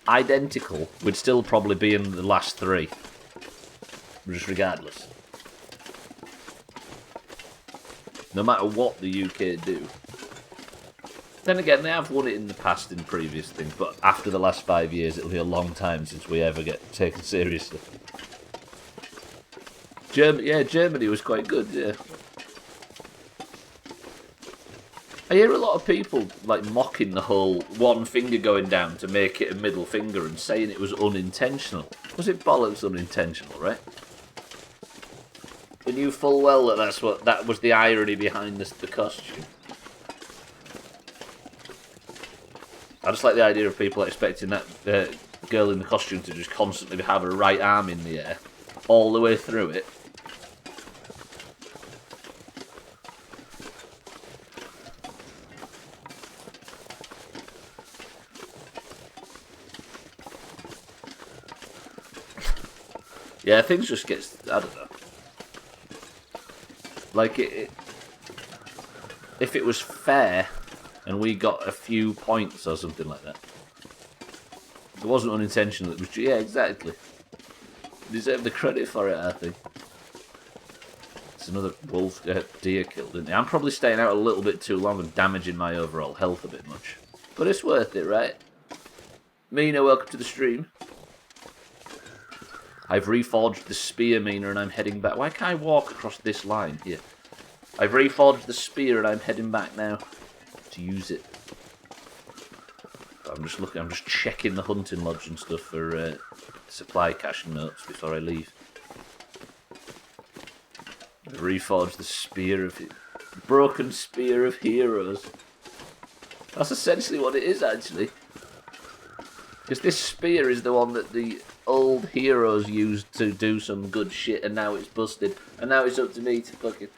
identical, we'd still probably be in the last 3. Just regardless. No matter what the UK do. Then again, they have won it in the past in previous things, but after the last 5 years, it'll be a long time since we ever get taken seriously. Germany was quite good, yeah. I hear a lot of people like mocking the whole one finger going down to make it a middle finger and saying it was unintentional. Was it bollocks unintentional, right? We knew full well that that was the irony behind the costume. I just like the idea of people expecting that girl in the costume to just constantly have her right arm in the air all the way through it. Yeah, things just get... I don't know. Like, if it was fair and we got a few points or something like that. It wasn't unintentional, it was... Yeah, exactly. Deserve the credit for it, I think. It's another wolf deer killed, isn't it? I'm probably staying out a little bit too long and damaging my overall health a bit much. But it's worth it, right? Mina, welcome to the stream. I've reforged the spear, Mina, and I'm heading back. Why can't I walk across this line here? I've reforged the spear and I'm heading back now to use it. I'm just looking. I'm just checking the hunting lodge and stuff for supply cache notes before I leave. I've reforged the spear of broken spear of heroes. That's essentially what it is, actually. Because this spear is the one that the old heroes used to do some good shit, and now it's busted, and now it's up to me to fucking...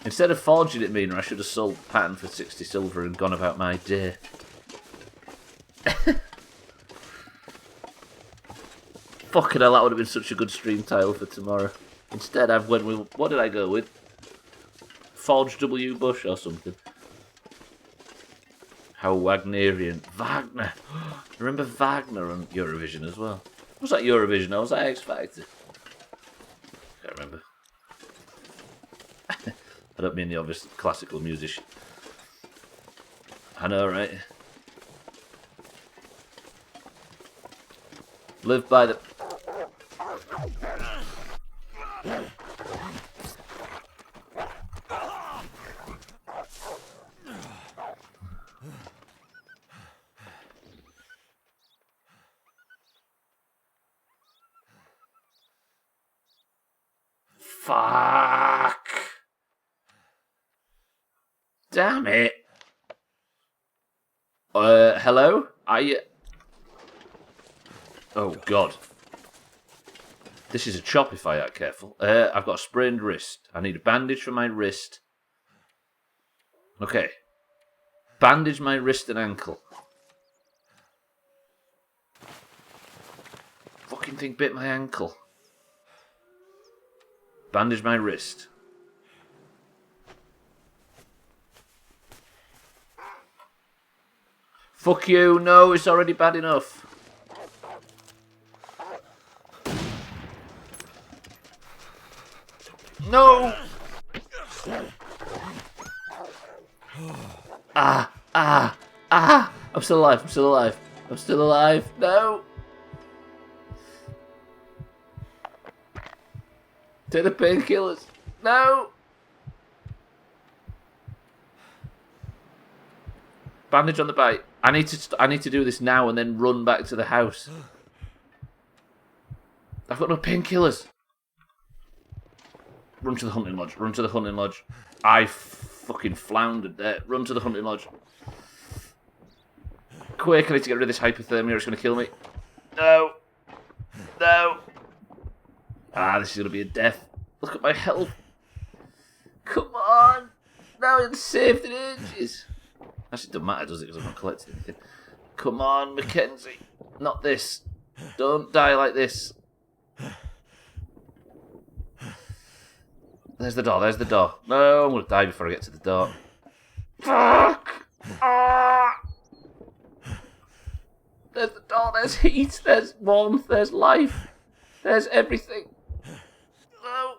Instead of forging it, meaner, I should have sold the pattern for 60 silver and gone about my day. Fucking hell, that would have been such a good stream title for tomorrow. Instead, I've went with... What did I go with? Forge W. Bush or something. How Wagnerian. Wagner. Remember Wagner on Eurovision as well? Was that Eurovision or was that X Factor? Can't remember. I don't mean the obvious classical musician. I know, right? Live by the... Fuck! Damn it! Hello? Oh God. This is a chop if I act careful. I've got a sprained wrist. I need a bandage for my wrist. Okay. Bandage my wrist and ankle. Fucking thing bit my ankle. Bandage my wrist. Fuck you, no, it's already bad enough. No! I'm still alive, I'm still alive. I'm still alive, no! Take the painkillers. No! Bandage on the bite. I need to do this now and then run back to the house. I've got no painkillers. Run to the hunting lodge. Run to the hunting lodge. I fucking floundered there. Run to the hunting lodge. Quick, I need to get rid of this hypothermia or it's going to kill me. No. No. Ah, this is going to be a death. Look at my health. Come on. Now it's saved in ages. Actually, it doesn't matter, does it? Because I've not collected anything. Come on, Mackenzie. Not this. Don't die like this. There's the door, there's the door. No, I'm going to die before I get to the door. Fuck! Ah! There's the door, there's heat, there's warmth, there's life. There's everything. No.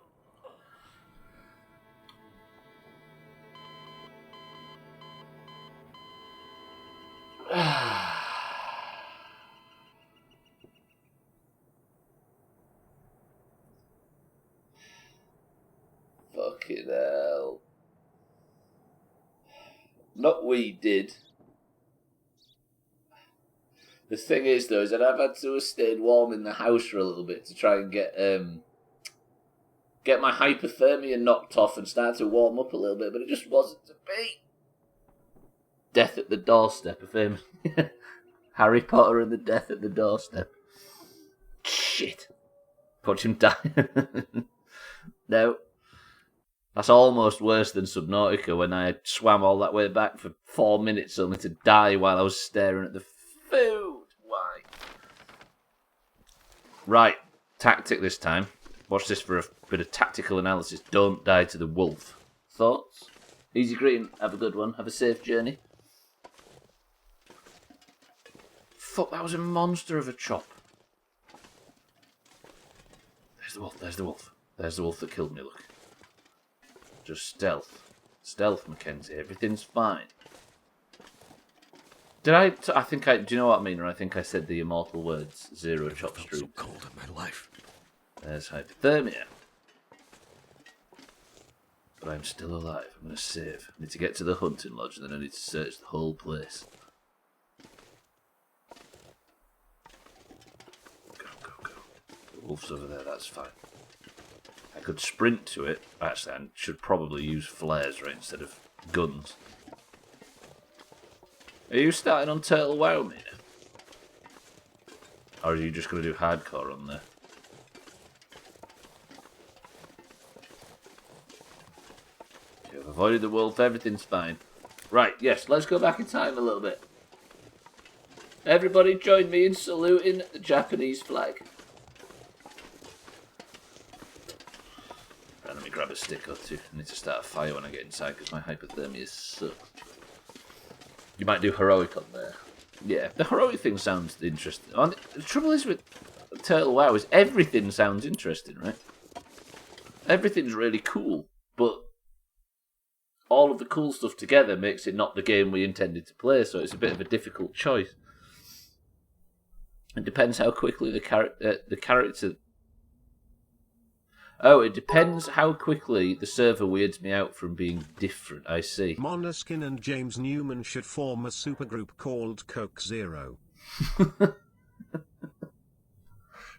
Fucking hell. Not we did. The thing is, though, is that I've had to have stayed warm in the house for a little bit to try and get my hypothermia knocked off and start to warm up a little bit, but it just wasn't to be. Death at the doorstep of him. Harry Potter and the death at the doorstep. Shit. Watch him die. No. That's almost worse than Subnautica when I swam all that way back for 4 minutes only to die while I was staring at the food. Why? Right. Tactic this time. Watch this for a bit of tactical analysis. Don't die to the wolf. Thoughts? Easy greeting. Have a good one. Have a safe journey. Fuck, that was a monster of a chop. There's the wolf. There's the wolf. There's the wolf that killed me, look. Just stealth. Stealth, Mackenzie. Everything's fine. Did I think I... Do you know what I mean? Or I think I said the immortal words. Zero chop street. So cold in my life. There's hypothermia. But I'm still alive. I'm going to save. I need to get to the hunting lodge and then I need to search the whole place. Go, go, go. The wolf's over there, that's fine. I could sprint to it. Actually, I should probably use flares, right, instead of guns. Are you starting on Turtle WoW, Mina? Or are you just going to do hardcore on there? You've avoided the wolf, everything's fine. Right, yes, let's go back in time a little bit. Everybody join me in saluting the Japanese flag. Right, let me grab a stick or two. I need to start a fire when I get inside because my hypothermia sucks. You might do heroic on there. Yeah, the heroic thing sounds interesting. The trouble is with Turtle WoW is everything sounds interesting, right? Everything's really cool, but all of the cool stuff together makes it not the game we intended to play, so it's a bit of a difficult choice. It depends how quickly the character... Oh, it depends how quickly the server weirds me out from being different, I see. Monoskin and James Newman should form a supergroup called Coke Zero.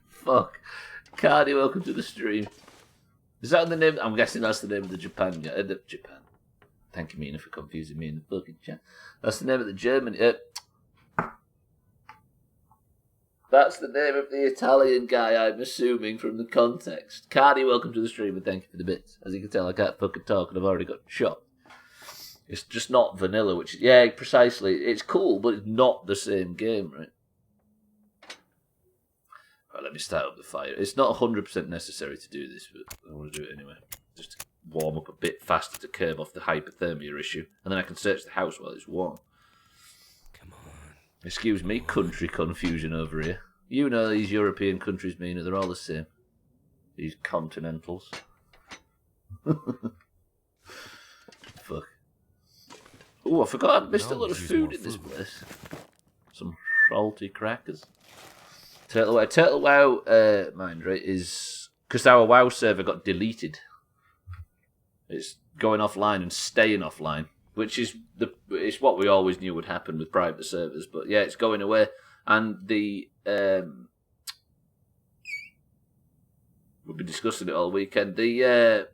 Fuck. Cardi, welcome to the stream. Is that the name? I'm guessing that's the name of the Japan guy. Japan. Thank you, Mina, for confusing me in the fucking chat. That's the name of the German... That's the name of the Italian guy, I'm assuming, from the context. Cardi, welcome to the stream, and thank you for the bits. As you can tell, I can't fucking talk, and I've already got shot. It's just not vanilla, which is... Yeah, precisely. It's cool, but it's not the same game, right? Right, let me start up the fire. It's not 100% necessary to do this, but I want to do it anyway. Just to warm up a bit faster to curb off the hypothermia issue, and then I can search the house while it's warm. Come on. Excuse me, country confusion over here. You know these European countries, Mina, they're all the same. These continentals. Fuck. Oh, I forgot I missed a lot of food in this place. Some salty crackers. Turtle WoW, mind, right, is... Because our WoW server got deleted. It's going offline and staying offline. Which is it's what we always knew would happen with private servers, but yeah, it's going away, and the we'll be discussing it all weekend. The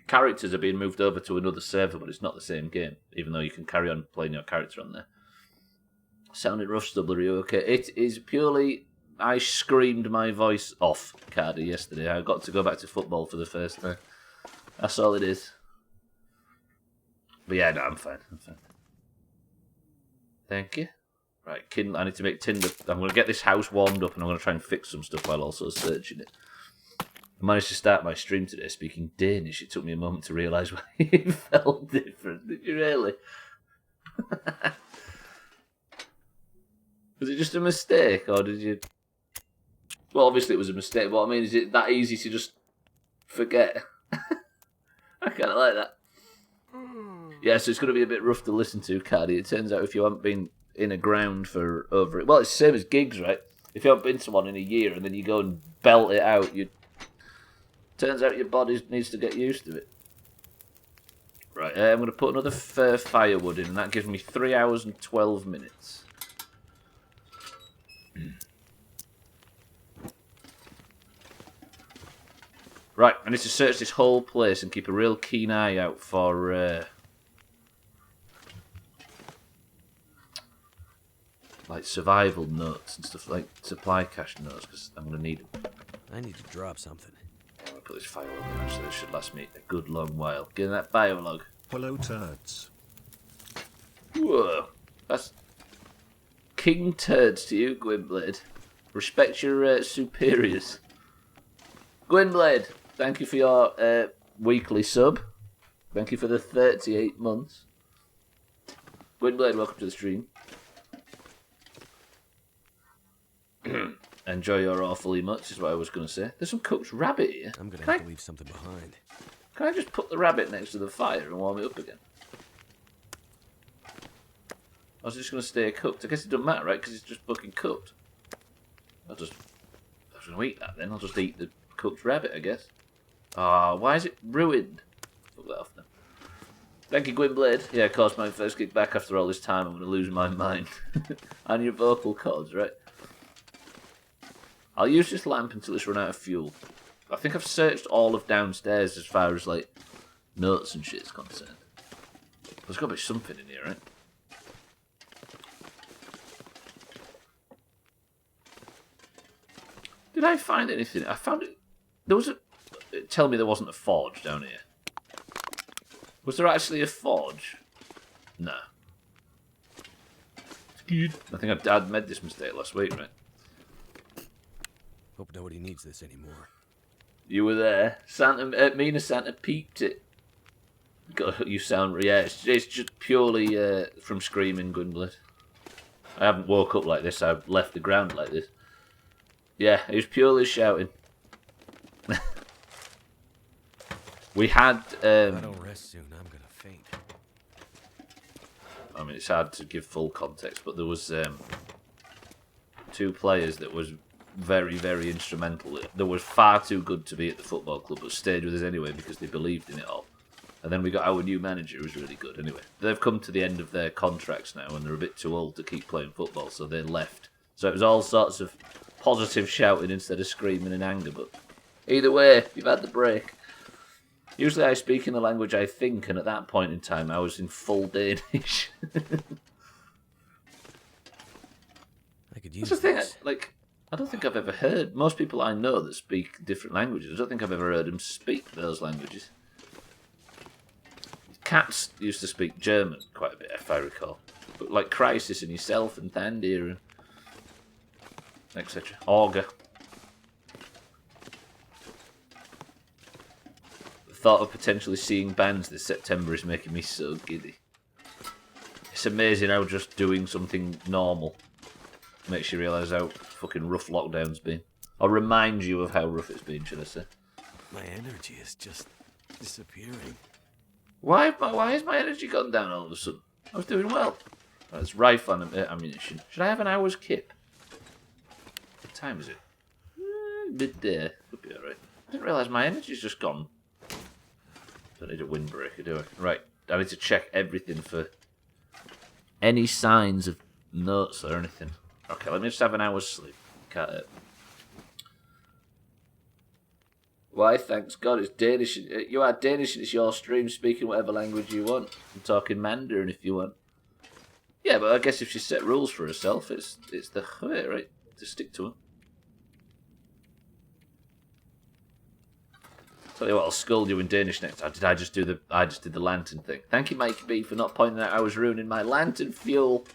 characters are being moved over to another server, but it's not the same game, even though you can carry on playing your character on there. Sounded rough, Stubbler, are you okay? It is purely I screamed my voice off, Cardi, yesterday. I got to go back to football for the first time. That's all it is. But yeah, no, I'm fine. Thank you. Right, I need to make tinder. I'm going to get this house warmed up and I'm going to try and fix some stuff while also searching it. I managed to start my stream today speaking Danish. It took me a moment to realise why it felt different. Did you really? Was it just a mistake or did you... Well, obviously it was a mistake, but I mean, is it that easy to just forget? I kind of like that. Yeah, so it's going to be a bit rough to listen to, Cardi. It turns out if you haven't been in a ground for over it... Well, it's the same as gigs, right? If you haven't been to one in a year and then you go and belt it out, turns out your body needs to get used to it. Right, I'm going to put another firewood in, and that gives me 3 hours and 12 minutes. Right, I need to search this whole place and keep a real keen eye out for... like survival notes and stuff, like supply cache notes, because I'm going to need them. I need to drop something. I'm going to put this firelog in, actually. This should last me a good long while. Get in that biolog. Hello, turds. Whoa. That's king turds to you, Gwynblade. Respect your superiors. Gwynblade, thank you for your weekly sub. Thank you for the 38 months. Gwynblade, welcome to the stream. Enjoy your awfully much, is what I was going to say. There's some cooked rabbit here. I'm going to have to leave something behind. Can I just put the rabbit next to the fire and warm it up again? I was just going to stay cooked. I guess it doesn't matter, right? Because it's just fucking cooked. I was going to eat that then. I'll just eat the cooked rabbit, I guess. Ah, why is it ruined? Fuck that off then. Thank you, Gwynblade. Yeah, of course, my first kick back after all this time. I'm going to lose my mind. And your vocal cords, right? I'll use this lamp until it's run out of fuel. I think I've searched all of downstairs as far as, like, notes and shit is concerned. There's got to be something in here, right? Did I find anything? I found it. There was a. Tell me there wasn't a forge down here. Was there actually a forge? No. Good. I think I'd made this mistake last week, right? Hope nobody needs this anymore. You were there. Santa, me and Santa peeped it. God, you sound... Yeah, it's just purely from screaming, Gwynblood. I haven't woke up like this. I've left the ground like this. Yeah, it was purely shouting. We had... If I don't rest soon, I'm gonna faint. I mean, it's hard to give full context, but there was 2 players that was very, very instrumental. They were far too good to be at the football club, but stayed with us anyway because they believed in it all. And then we got our new manager, who was really good. Anyway, they've come to the end of their contracts now, and they're a bit too old to keep playing football, so they left. So it was all sorts of positive shouting instead of screaming in anger. But either way, you've had the break. Usually I speak in the language I think, and at that point in time I was in full Danish. I could use That's the thing, this. I don't think I've ever heard... Most people I know that speak different languages, I don't think I've ever heard them speak those languages. Cats used to speak German quite a bit, if I recall. But like Crisis and yourself and Thandir and etc. Auger. The thought of potentially seeing bands this September is making me so giddy. It's amazing how just doing something normal makes you realise how fucking rough lockdown's been. Or remind you of how rough it's been, should I say. My energy is just disappearing. Why has my energy gone down all of a sudden? I was doing well. It's rife on ammunition. Should I have an hour's kip? What time is it? Midday. Could be alright. I didn't realise my energy's just gone. Don't need a windbreaker, do I? Right. I need to check everything for any signs of notes or anything. Okay, let me just have an hour's sleep. Can't hurt. Why, thanks God, it's Danish. You are Danish and it's your stream, speaking whatever language you want. I'm talking Mandarin if you want. Yeah, but I guess if she set rules for herself, it's the way, right? To stick to them. Tell you what, I'll scold you in Danish next time. I just did the lantern thing. Thank you, Mikey B, for not pointing out I was ruining my lantern fuel.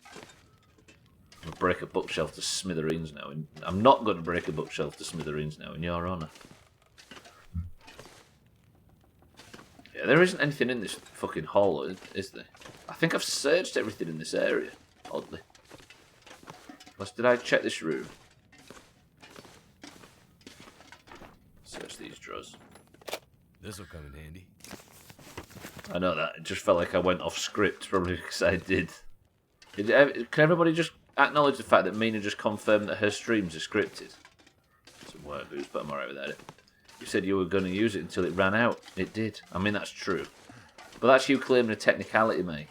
I'm gonna break a bookshelf to smithereens now. And I'm not going to break a bookshelf to smithereens now, in your honour. Yeah, there isn't anything in this fucking hall, is there? I think I've searched everything in this area, oddly. Unless, did I check this room? Search these drawers. This'll come in handy. I know that. It just felt like I went off script, probably because I did. Can everybody just acknowledge the fact that Mina just confirmed that her streams are scripted? Some word boost, but I'm alright without it. You said you were going to use it until it ran out. It did. I mean, that's true. But that's you claiming a technicality, mate.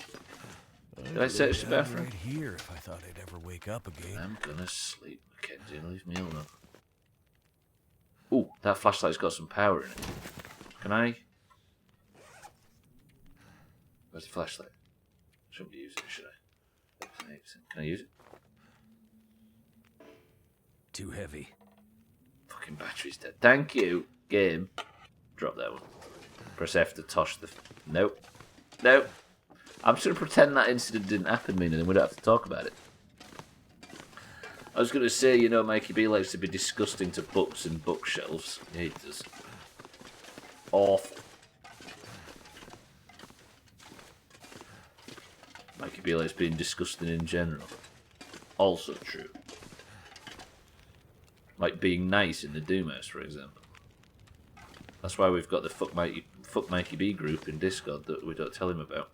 Did I search the bathroom? Right here if I thought I'd ever wake up again. I'm gonna sleep, Mackenzie. Leave me alone. Ooh, that flashlight's got some power in it. Can I... Where's the flashlight? Shouldn't be using it, should I? Can I use it? Too heavy. Fucking battery's dead. Thank you, game. Drop that one. Press F to tosh the... Nope. Nope. I'm just going to pretend that incident didn't happen, Mina, then we don't have to talk about it. I was going to say, you know, Mikey B likes to be disgusting to books and bookshelves. Yeah, he does. Awful. Mikey B likes being disgusting in general. Also true. Like being nice in the Doomhaus, for example. That's why we've got the Fuck Mikey B group in Discord that we don't tell him about.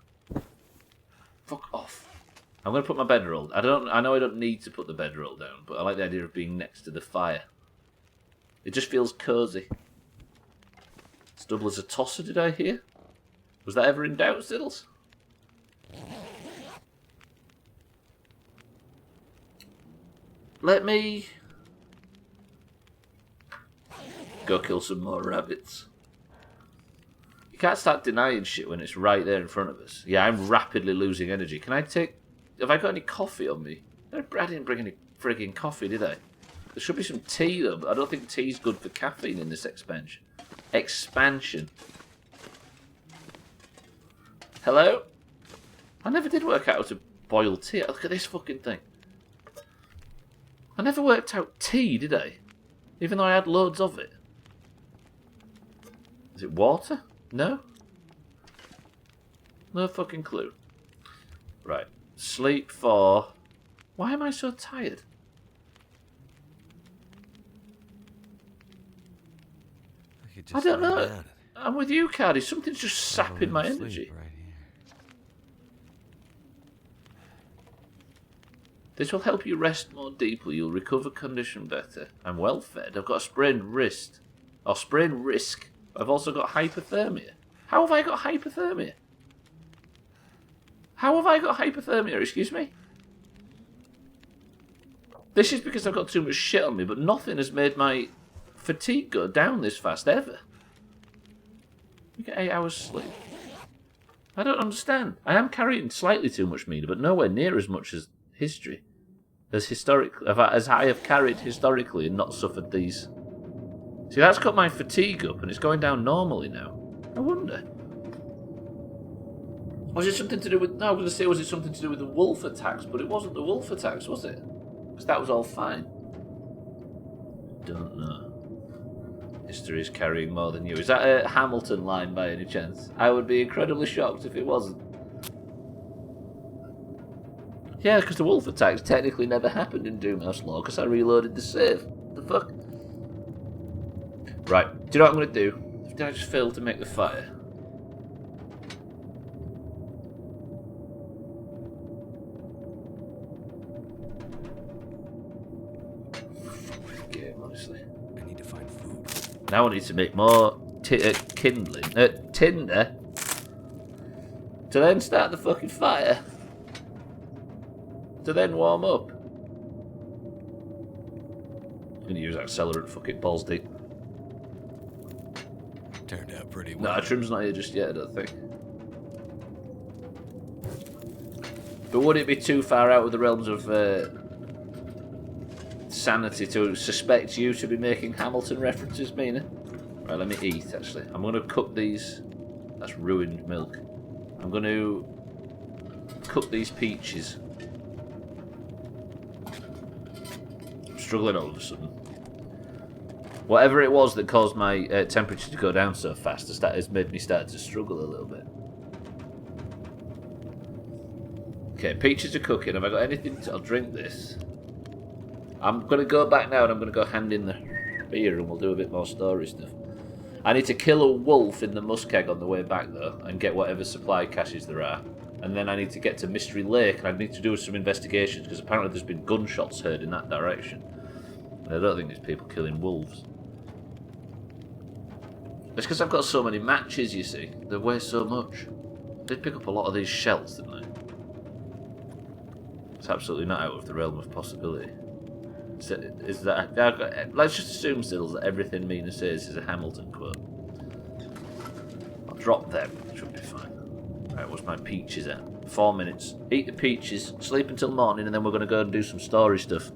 Fuck off. I'm going to put my bedroll. I know I don't need to put the bedroll down, but I like the idea of being next to the fire. It just feels cosy. Stubbler's a tosser, did I hear? Was that ever in doubt, Siddles? Let me go kill some more rabbits. You can't start denying shit when it's right there in front of us. Yeah, I'm rapidly losing energy. Can I take... Have I got any coffee on me? I didn't bring any frigging coffee, did I? There should be some tea, though, but I don't think tea's good for caffeine in this expansion. Hello? I never did work out how to boil tea. Look at this fucking thing. I never worked out tea, did I? Even though I had loads of it. Is it water? No? No fucking clue. Right. Sleep for... Why am I so tired? I don't know. I'm with you, Cardi. Something's just sapping my energy. Right here. This will help you rest more deeply. You'll recover condition better. I'm well fed. I've got a sprained wrist. Or sprained wrist. I've also got hypothermia. How have I got hypothermia? How have I got hypothermia? Excuse me? This is because I've got too much shit on me, but nothing has made my fatigue go down this fast ever. You get 8 hours sleep. I don't understand. I am carrying slightly too much meaner, but nowhere near as much as history. As I have carried historically and not suffered these. See, that's got my fatigue up and it's going down normally now. I wonder. Was it something to do with... No, I was going to say, was it something to do with the wolf attacks? But it wasn't the wolf attacks, was it? Because that was all fine. Don't know. History is carrying more than you. Is that a Hamilton line by any chance? I would be incredibly shocked if it wasn't. Yeah, because the wolf attacks technically never happened in Doomhaus lore because I reloaded the save. The fuck? Right, do you know what I'm going to do? Did I just fail to make the fire? Game, honestly. I need to find food. Now I need to make more kindling. Tinder. To then start the fucking fire. To then warm up. I'm going to use accelerant, fuck it, balls deep. Turned out pretty well. Nah, Trim's not here just yet, I don't think. But would it be too far out of the realms of sanity to suspect you to be making Hamilton references, Mina? Right, let me eat, actually. I'm going to cook these... That's ruined milk. I'm going to cook these peaches. I'm struggling all of a sudden. Whatever it was that caused my temperature to go down so fast has made me start to struggle a little bit. Okay, peaches are cooking. Have I got anything? I'll drink this. I'm going to go back now and I'm going to go hand in the beer and we'll do a bit more story stuff. I need to kill a wolf in the muskeg on the way back though and get whatever supply caches there are. And then I need to get to Mystery Lake and I need to do some investigations because apparently there's been gunshots heard in that direction. And I don't think there's people killing wolves. It's because I've got so many matches, you see. They weigh so much. They pick up a lot of these shells, didn't they? It's absolutely not out of the realm of possibility. Is that? Let's just assume, Sills, that everything Mina says is a Hamilton quote. I'll drop them. Should be fine. Right, what's my peaches at? 4 minutes. Eat the peaches, sleep until morning, and then we're going to go and do some story stuff.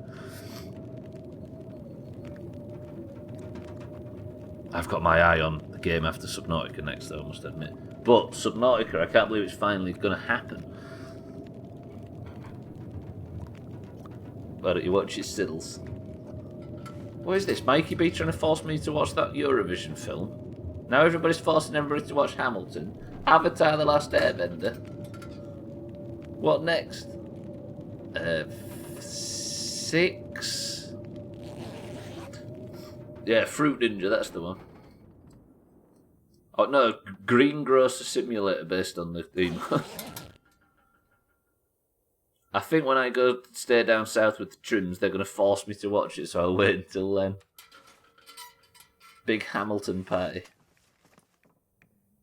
I've got my eye on the game after Subnautica next, though, I must admit. But Subnautica, I can't believe it's finally going to happen. Why don't you watch your Siddles? What is this? Mikey B trying to force me to watch that Eurovision film? Now everybody's forcing everybody to watch Hamilton. Avatar: The Last Airbender. What next? 6. Yeah, Fruit Ninja, that's the one. Oh no, Greengrocer Simulator based on the theme. I think when I go stay down south with the Trims, they're going to force me to watch it, so I'll wait until then. Big Hamilton party.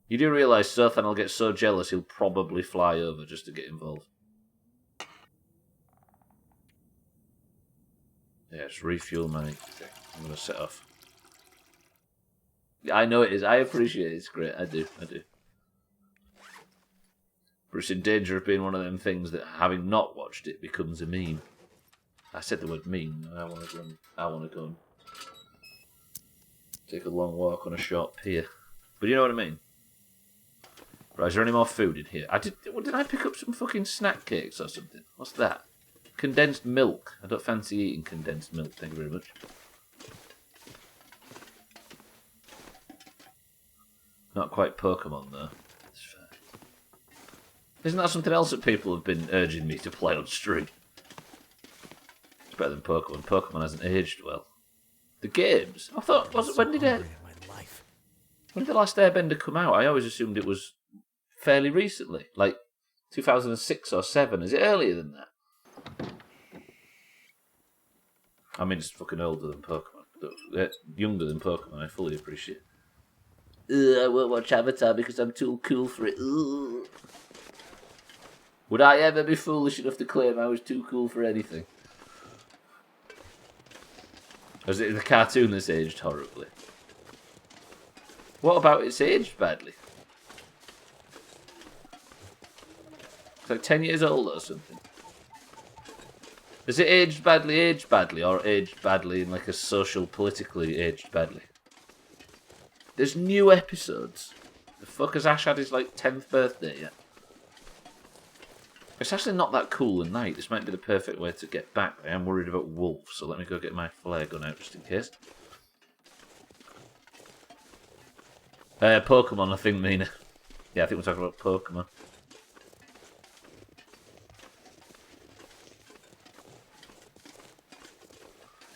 You do realise Sothan will get so jealous he'll probably fly over just to get involved. Yeah, just refuel my thing. I'm going to set off. I know it is. I appreciate it. It's great. I do. But it's in danger of being one of them things that, having not watched it, becomes a meme. I said the word mean. I want to go and take a long walk on a short pier. But you know what I mean? Right, is there any more food in here? Did I pick up some fucking snack cakes or something? What's that? Condensed milk. I don't fancy eating condensed milk, thank you very much. Not quite Pokemon, though. It's fair. Isn't that something else that people have been urging me to play on stream? It's better than Pokemon. Pokemon hasn't aged well. The games? I thought, when did the last Airbender come out? I always assumed it was fairly recently, like 2006 or 7. Is it earlier than that? I mean, it's fucking older than Pokemon. Younger than Pokemon, I fully appreciate. I won't watch Avatar because I'm too cool for it. Ugh. Would I ever be foolish enough to claim I was too cool for anything? Or is it the cartoon that's aged horribly? What about it's aged badly? It's like 10 years old or something. Is it aged badly, or aged badly in like a social, politically aged badly? There's new episodes. The fuck has Ash had his like 10th birthday yet? It's actually not that cool a night. This might be the perfect way to get back. I am worried about wolves, so let me go get my flare gun out just in case. Pokemon, I think, Mina. Yeah, I think we're talking about Pokemon.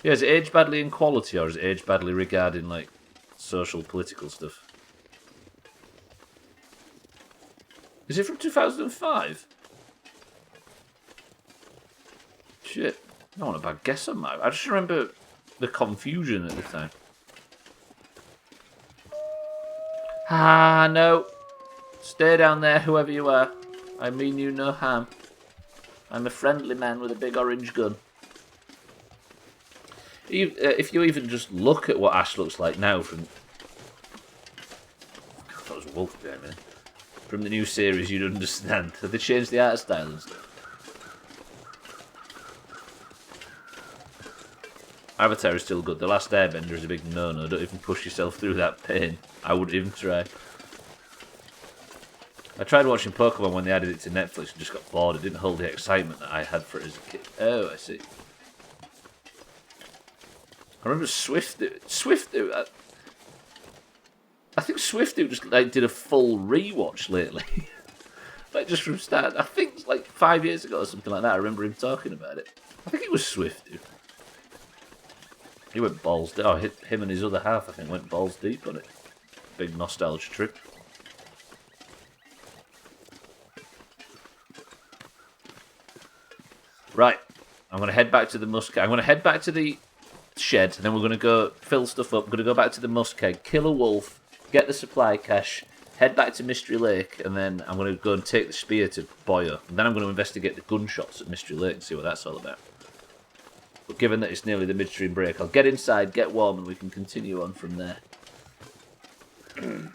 Yeah, is it aged badly in quality, or is it aged badly regarding, like, social, political stuff? Is it from 2005? Shit. I don't want a bad guess on that. I just remember the confusion at the time. Ah, no. Stay down there, whoever you are. I mean you no harm. I'm a friendly man with a big orange gun. If you even just look at what Ash looks like now from... God, that was a wolf behind me. From the new series, you'd understand. Have they changed the art style and stuff? Avatar is still good. The Last Airbender is a big no-no. Don't even push yourself through that pain. I wouldn't even try. I tried watching Pokemon when they added it to Netflix and just got bored. It didn't hold the excitement that I had for it as a kid. Oh, I see. I remember Swiftu. I think Swiftu just like did a full rewatch lately. Like just from start. I think like 5 years ago or something like that. I remember him talking about it. I think it was Swiftu. He went balls deep. Oh, him and his other half, I think, went balls deep on it. Big nostalgia trip. Right, I'm going to head back to the musk. I'm going to head back to the shed, and then we're going to go fill stuff up. I'm going to go back to the musk keg, kill a wolf, get the supply cache, head back to Mystery Lake, and then I'm going to go and take the spear to Boyo. And then I'm going to investigate the gunshots at Mystery Lake and see what that's all about. But given that it's nearly the midstream break, I'll get inside, get warm, and we can continue on from there. M.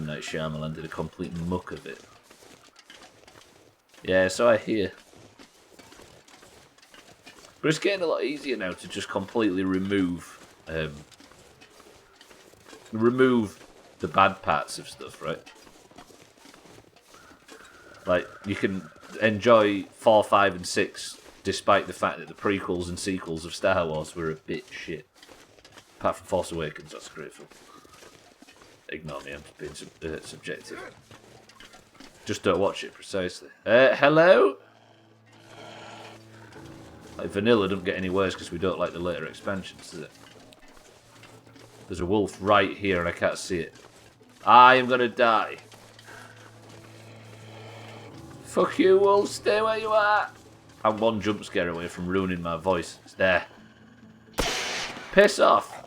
Night Shyamalan did a complete muck of it. Yeah, so I hear. But it's getting a lot easier now to just completely remove the bad parts of stuff, right? Like, you can enjoy 4, 5, and 6 despite the fact that the prequels and sequels of Star Wars were a bit shit. Apart from Force Awakens, that's a great film. Ignore me, I'm being subjective. Just don't watch it, precisely. Hello? Like, vanilla doesn't get any worse because we don't like the later expansions, does it? There's a wolf right here and I can't see it. I am gonna die. Fuck you, wolf, stay where you are. I'm one jump scare away from ruining my voice. It's there. Piss off.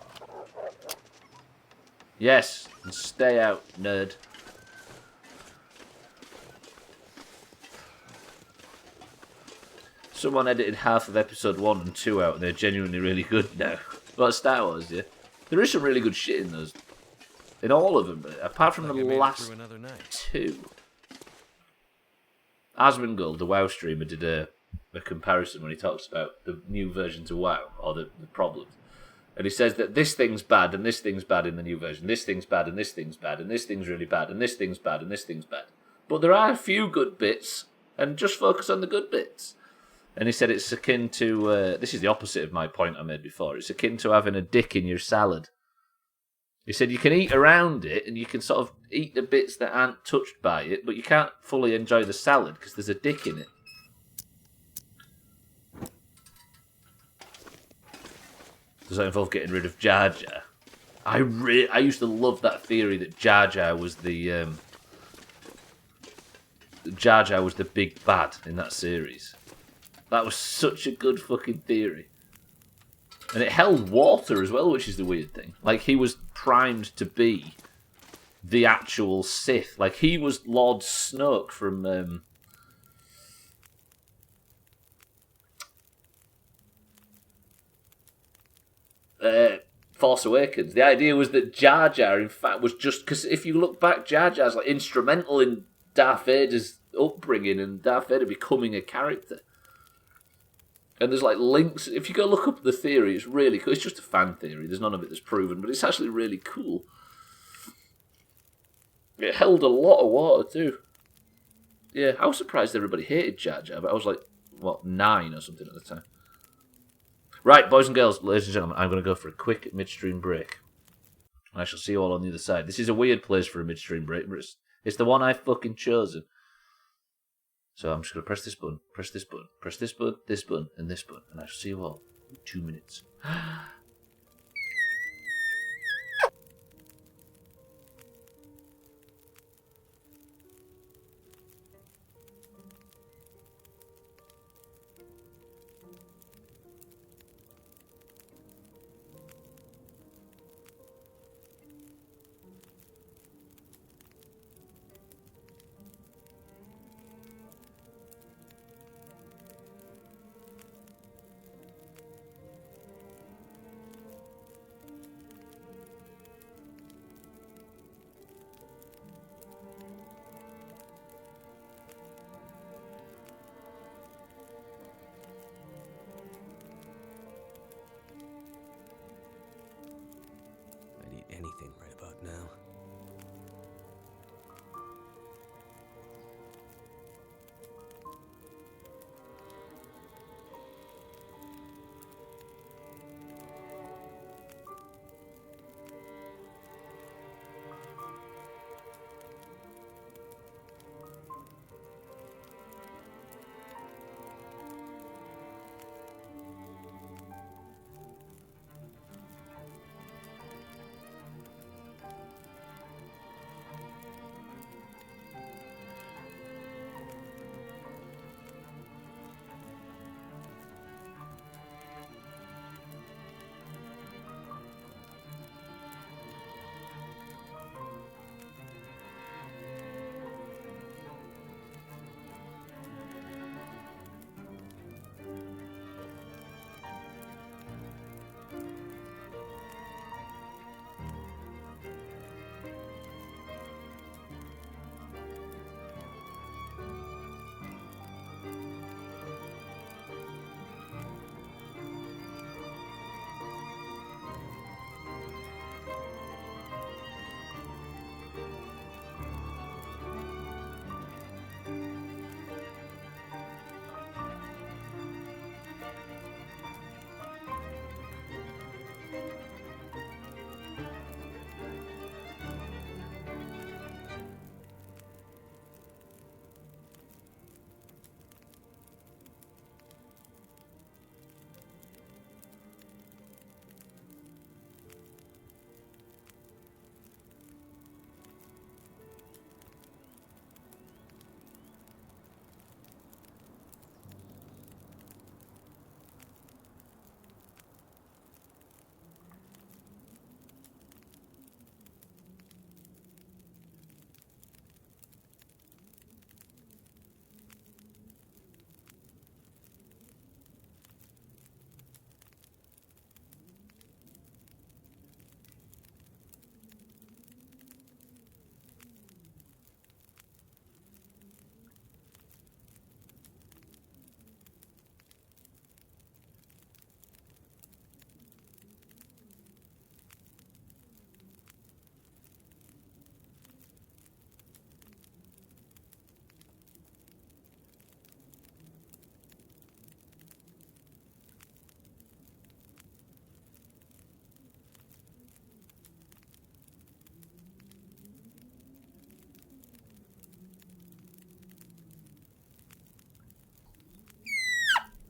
Yes, and stay out, nerd. Someone edited half of episode 1 and 2 out and they're genuinely really good now. Well, Star Wars, yeah. There is some really good shit in those. In all of them, apart from the last 2. Asmongold, the WoW streamer, did a a comparison when he talks about the new versions of WoW or the problems. And he says that this thing's bad and this thing's bad in the new version. This thing's bad and this thing's bad and this thing's really bad and this thing's bad and this thing's bad. But there are a few good bits, and just focus on the good bits. And he said it's akin to... this is the opposite of my point I made before. It's akin to having a dick in your salad. He said you can eat around it and you can sort of eat the bits that aren't touched by it, but you can't fully enjoy the salad because there's a dick in it. Does that involve getting rid of Jar Jar? I used to love that theory that Jar Jar was the big bad in that series. That was such a good fucking theory. And it held water as well, which is the weird thing. Like, he was primed to be the actual Sith. Like, he was Lord Snoke from... Force Awakens. The idea was that Jar Jar, in fact, was just... Because if you look back, Jar Jar's like instrumental in Darth Vader's upbringing and Darth Vader becoming a character. And there's like links. If you go look up the theory, it's really cool. It's just a fan theory. There's none of it that's proven, but it's actually really cool. It held a lot of water too. Yeah, I was surprised everybody hated Jar Jar, but I was like, what, 9 or something at the time. Right, boys and girls, ladies and gentlemen, I'm going to go for a quick midstream break. I shall see you all on the other side. This is a weird place for a midstream break, but it's the one I've fucking chosen. So I'm just going to press this button, press this button, press this button, this button, and this button. And I shall see you all in 2 minutes.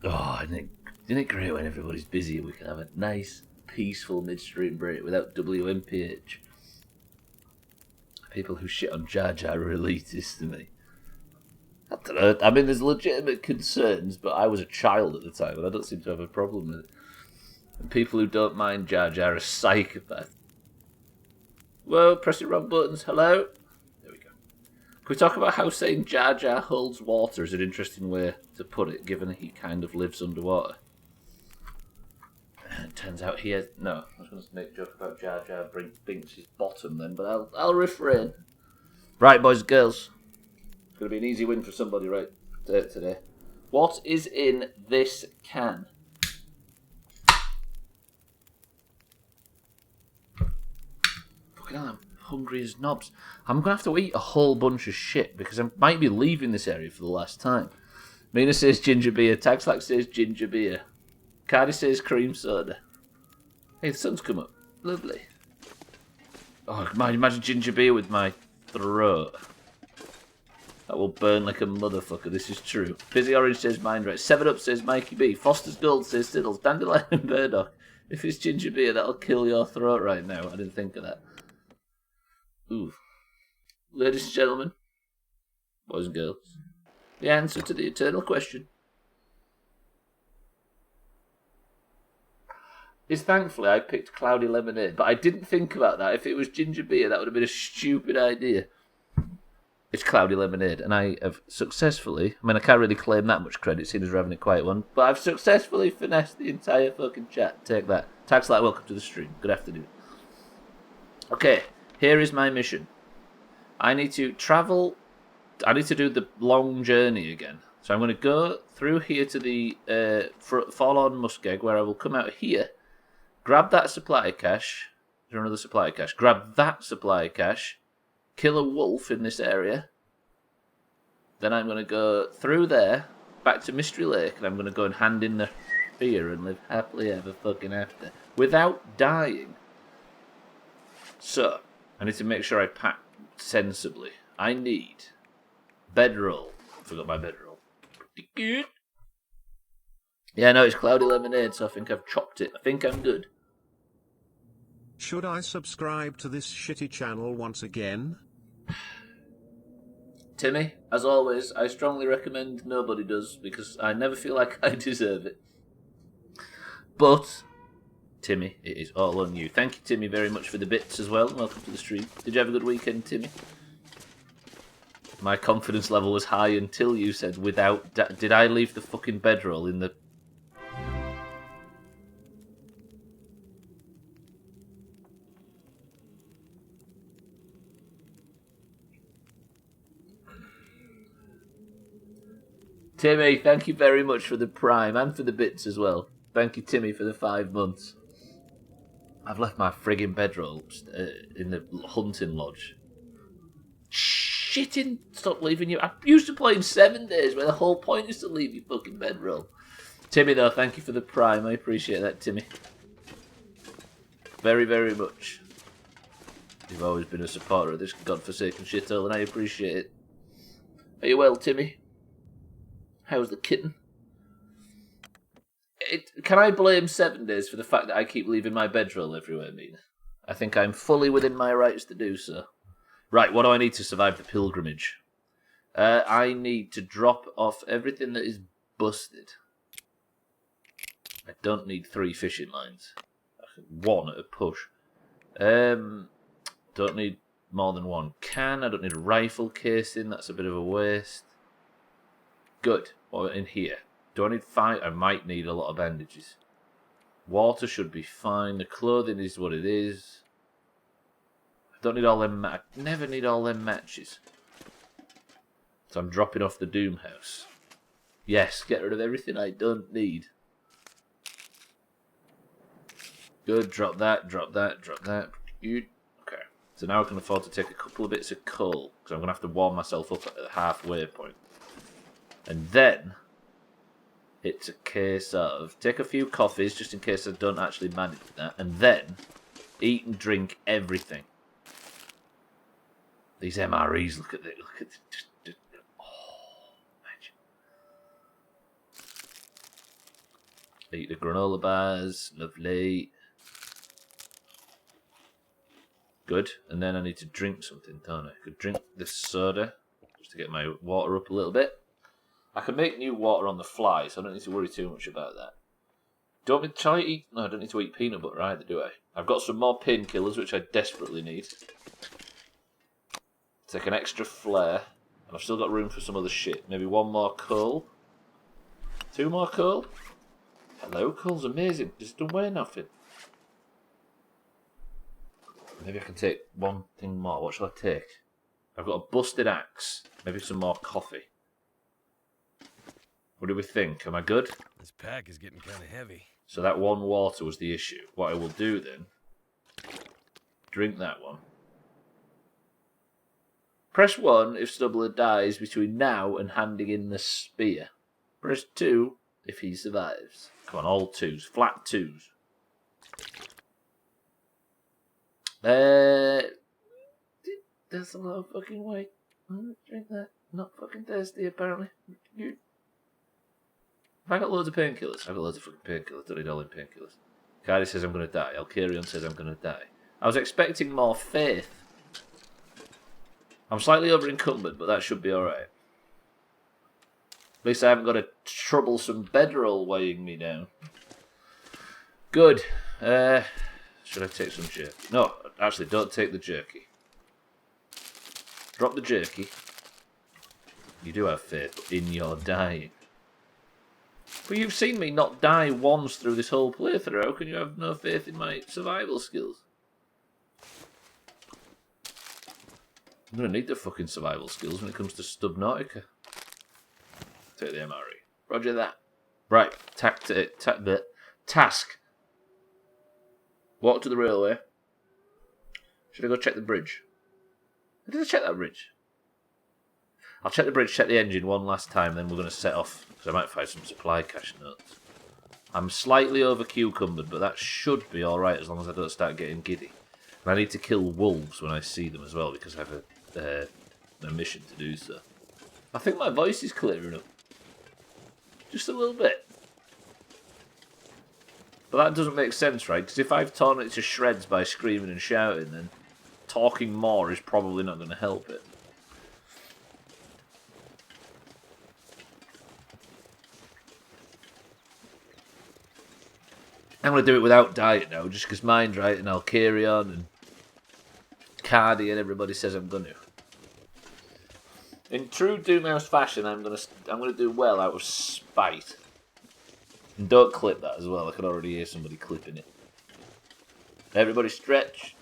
Oh, isn't it great when everybody's busy and we can have a nice, peaceful midstream break without WMPH? People who shit on Jar Jar are elitist to me. I don't know. I mean, there's legitimate concerns, but I was a child at the time and I don't seem to have a problem with it. And people who don't mind Jar Jar are psychopaths. Whoa, pressing wrong buttons. Hello? There we go. Can we talk about how saying Jar Jar holds water is an interesting way to put it, given that he kind of lives underwater? And it turns out he has... No, I was going to make a joke about Jar Jar Binks' his bottom then, but I'll refrain. Right, boys and girls. It's going to be an easy win for somebody right today. What is in this can? Fucking hell, I'm hungry as knobs. I'm going to have to eat a whole bunch of shit because I might be leaving this area for the last time. Mina says ginger beer. Tagslack says ginger beer. Cardi says cream soda. Hey, the sun's come up. Lovely. Oh, man, imagine ginger beer with my throat. That will burn like a motherfucker. This is true. Busy Orange says mind right. 7-Up says Mikey B. Foster's Gold says Siddles. Dandelion and Burdock. If it's ginger beer, that'll kill your throat right now. I didn't think of that. Ooh. Ladies and gentlemen, boys and girls, the answer to the eternal question is thankfully I picked cloudy lemonade, but I didn't think about that. If it was ginger beer, that would have been a stupid idea. It's cloudy lemonade, and I have successfully, I mean, I can't really claim that much credit, seeing as we're having a quiet one, but I've successfully finessed the entire fucking chat. Take that. Tags like welcome to the stream. Good afternoon. Okay, here is my mission. I need to travel, I need to do the long journey again. So I'm going to go through here to the Forlorn Muskeg, where I will come out here, grab that supply cache. Is there another supply cache? Grab that supply cache, kill a wolf in this area. Then I'm going to go through there, back to Mystery Lake, and I'm going to go and hand in the beer and live happily ever fucking after, without dying. So, I need to make sure I pack sensibly. I need bedroll. I forgot my bedroll. Pretty good. Yeah, no, it's cloudy lemonade, so I think I've chopped it. I think I'm good. Should I subscribe to this shitty channel once again? Timmy, as always, I strongly recommend nobody does, because I never feel like I deserve it. But, Timmy, it is all on you. Thank you, Timmy, very much for the bits as well. Welcome to the stream. Did you have a good weekend, Timmy? My confidence level was high until you said without... Did I leave the fucking bedroll in the... Timmy, thank you very much for the prime and for the bits as well. Thank you, Timmy, for the 5 months. I've left my friggin' bedroll in the hunting lodge. Shitting! Stop leaving you. I'm used to playing 7 days where the whole point is to leave your fucking bedroll. Timmy, though, thank you for the prime. I appreciate that, Timmy. Very, very much. You've always been a supporter of this godforsaken shithole, and I appreciate it. Are you well, Timmy? How's the kitten? Can I blame 7 days for the fact that I keep leaving my bedroll everywhere, Mina? I think I'm fully within my rights to do so. Right, what do I need to survive the pilgrimage? I need to drop off everything that is busted. I don't need 3 fishing lines. 1 at a push. Don't need more than 1 can. I don't need a rifle casing. That's a bit of a waste. Good. What in here? Do I need 5? I might need a lot of bandages. Water should be fine. The clothing is what it is. I don't need all them. I never need all them matches. So I'm dropping off the Doomhaus. Yes, get rid of everything I don't need. Good. Drop that. Drop that. Drop that. Good. Okay. So now I can afford to take a couple of bits of coal because I'm going to have to warm myself up at the halfway point. And then it's a case of take a few coffees just in case I don't actually manage that, and then eat and drink everything. These MREs, look at it, oh, imagine. Eat the granola bars. Lovely. Good. And then I need to drink something, don't I? I could drink this soda just to get my water up a little bit. I can make new water on the fly, so I don't need to worry too much about that. Shall I eat? No, I don't need to eat peanut butter either, do I? I've got some more painkillers, which I desperately need. Take an extra flare. And I've still got room for some other shit. Maybe one more coal. 2 more coal. Hello, coal's amazing. Just don't weigh nothing. Maybe I can take one thing more. What shall I take? I've got a busted axe. Maybe some more coffee. What do we think? Am I good? This pack is getting kind of heavy. So that one water was the issue. What I will do then, drink that one. Press 1 if Stubbler dies between now and handing in the spear. Press 2 if he survives. Come on, all 2s. Flat 2s. There's a lot of fucking weight. Drink that. Not fucking thirsty, apparently. Have I got loads of painkillers? I've got loads of fucking painkillers. Don't need all in painkillers. Cardi says I'm going to die. Alkarion says I'm going to die. I was expecting more faith. I'm slightly over encumbered, but that should be alright. At least I haven't got a troublesome bedroll weighing me down. Good. Should I take some jerky? No, actually, don't take the jerky. Drop the jerky. You do have faith, but in your dying. But you've seen me not die once through this whole playthrough. How can you have no faith in my survival skills? I'm going to need the fucking survival skills when it comes to Subnautica. Take the MRE. Roger that. Right, task. Walk to the railway. Should I go check the bridge? Did I check that bridge? I'll check the bridge, check the engine one last time, then we're going to set off, because I might find some supply cache notes. I'm slightly over cucumbered, but that should be alright as long as I don't start getting giddy. And I need to kill wolves when I see them as well, because I have a mission to do so. I think my voice is clearing up. Just a little bit. But that doesn't make sense, right? Because if I've torn it to shreds by screaming and shouting, then talking more is probably not going to help it. I'm going to do it without diet now, just because Mind Right and Alkarion and Cardi and everybody says I'm going to. In true Doomhaus fashion, I'm going to do well out of spite. And don't clip that as well. I can already hear somebody clipping it. Everybody stretch.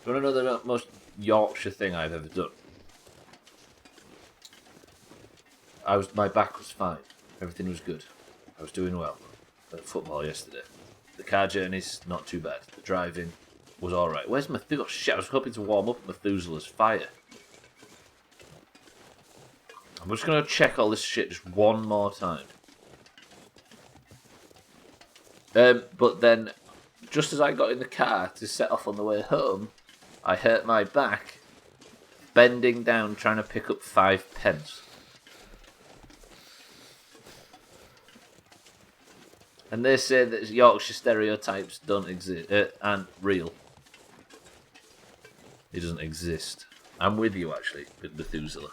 Do you want to know the most Yorkshire thing I've ever done? My back was fine. Everything was good. I was doing well. At football yesterday. The car journey's not too bad. The driving was alright. Where's Methuselah? Oh shit, I was hoping to warm up Methuselah's fire. I'm just going to check all this shit just one more time. But then, just as I got in the car to set off on the way home, I hurt my back bending down trying to pick up 5 pence. And they say that Yorkshire stereotypes don't exist, aren't real. It doesn't exist. I'm with you, actually, with Methuselah.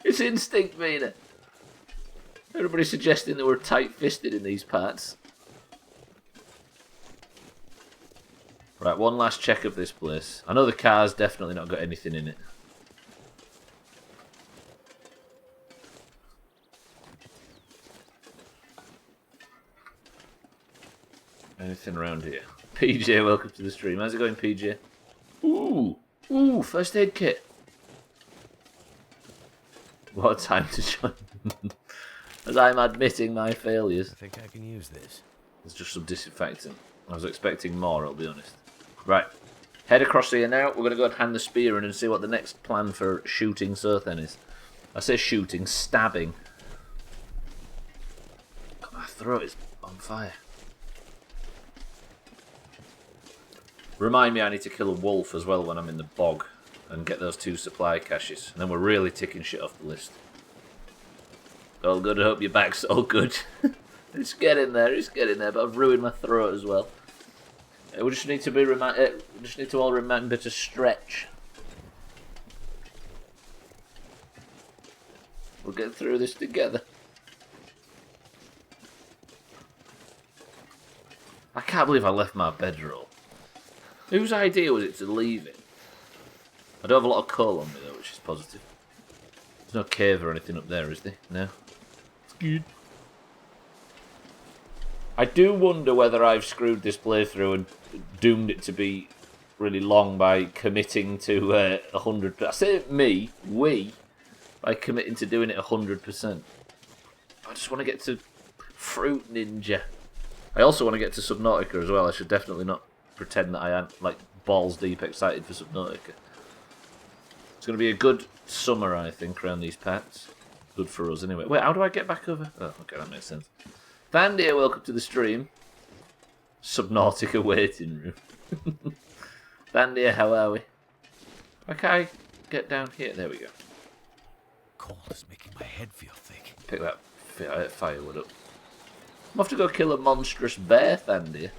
It's instinct, Mina. Everybody's suggesting they were tight-fisted in these parts. Right, one last check of this place. I know the car's definitely not got anything in it. Anything around here? PJ, welcome to the stream. How's it going, PJ? Ooh, first aid kit. What a time to join. As I'm admitting my failures. I think I can use this. There's just some disinfectant. I was expecting more, I'll be honest. Right, head across here now. We're going to go and hand the spear in and see what the next plan for shooting Sothen is. I say shooting, stabbing. God, my throat is on fire. Remind me I need to kill a wolf as well when I'm in the bog. and get those 2 supply caches. And then we're really ticking shit off the list. All good, I hope your back's all good. It's getting there, but I've ruined my throat as well. We just need to all remember to stretch. We'll get through this together. I can't believe I left my bedroll. Whose idea was it to leave it? I don't have a lot of coal on me though, which is positive. There's no cave or anything up there, is there? No. It's good. I do wonder whether I've screwed this playthrough and doomed it to be really long by committing to 100%. I say we, by committing to doing it 100%. I just want to get to Fruit Ninja. I also want to get to Subnautica as well. I should definitely not pretend that I am like balls deep excited for Subnautica. It's going to be a good summer, I think, around these parts. Good for us anyway. Wait, how do I get back over? Oh, okay, that makes sense. Vandia, welcome to the stream. Subnautica waiting room. Vandia, how are we? Okay, I get down here. There we go. Cold is making my head feel thick. Pick that firewood up. I'm off to go kill a monstrous bear, Vandia.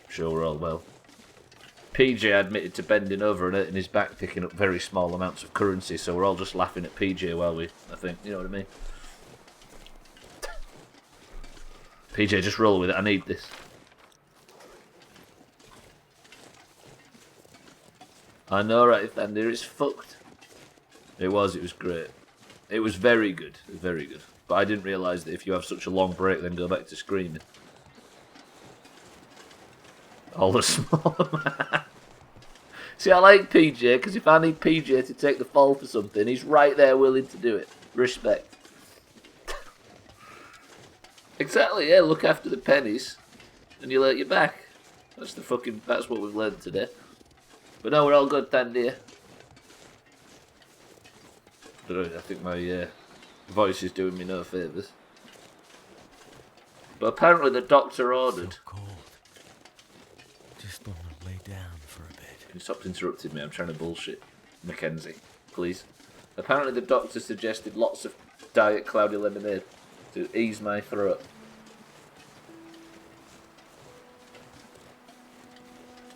Sure, we're all well. PJ admitted to bending over and hurting his back, picking up very small amounts of currency, so we're all just laughing at PJ while we, I think, you know what I mean? PJ, just roll with it, I need this. I know, right, Thunder, it's fucked. It was great. It was very good, very good. But I didn't realise that if you have such a long break, then go back to screaming. All the small... See, I like PJ, because if I need PJ to take the fall for something, he's right there willing to do it. Respect. Exactly, yeah, look after the pennies, and you'll hurt your back. That's what we've learned today. But no, we're all good, Tandia. I think my voice is doing me no favours. But apparently the doctor ordered... So cold. Just want to lay down for a bit. Can you stop interrupting me? I'm trying to bullshit. Mackenzie, please. Apparently the doctor suggested lots of Diet Cloudy Lemonade to ease my throat.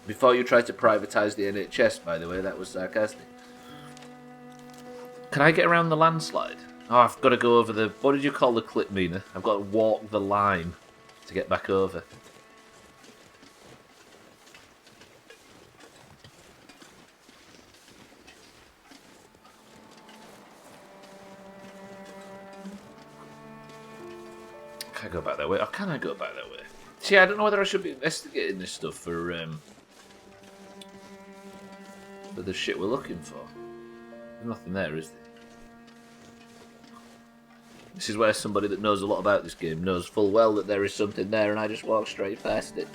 Before you try to privatise the NHS, by the way, that was sarcastic. Can I get around the landslide? Oh, I've got to go over the... What did you call the clip, Mina? I've got to walk the line to get back over. Can I go back that way? Or can I go back that way? See, I don't know whether I should be investigating this stuff for the shit we're looking for. There's nothing there, is there? This is where somebody that knows a lot about this game knows full well that there is something there, and I just walk straight past it.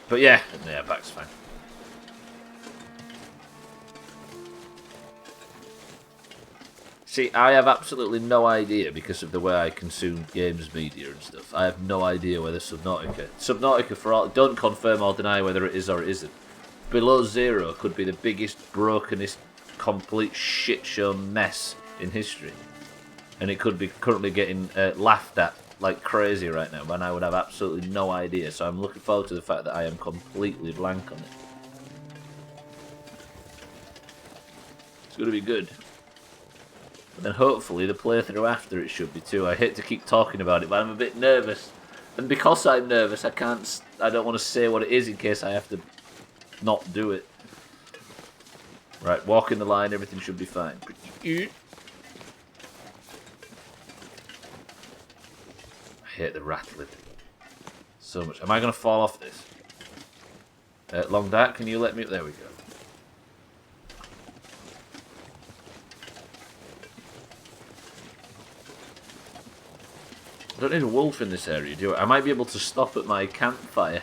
But yeah, back's fine. See, I have absolutely no idea, because of the way I consume games media and stuff. I have no idea whether Subnautica, for all, don't confirm or deny whether it is or it isn't. Below Zero could be the biggest, brokenest, complete shit show mess in history. And it could be currently getting laughed at like crazy right now, and I would have absolutely no idea. So I'm looking forward to the fact that I am completely blank on it. It's going to be good. And then hopefully the playthrough after it should be too. I hate to keep talking about it, but I'm a bit nervous. And because I'm nervous, I don't want to say what it is in case I have to not do it. Right, walking the line, everything should be fine. I hate the rattling so much. Am I going to fall off this? Long Dark, can you let me... There we go. I don't need a wolf in this area, do I? I might be able to stop at my campfire.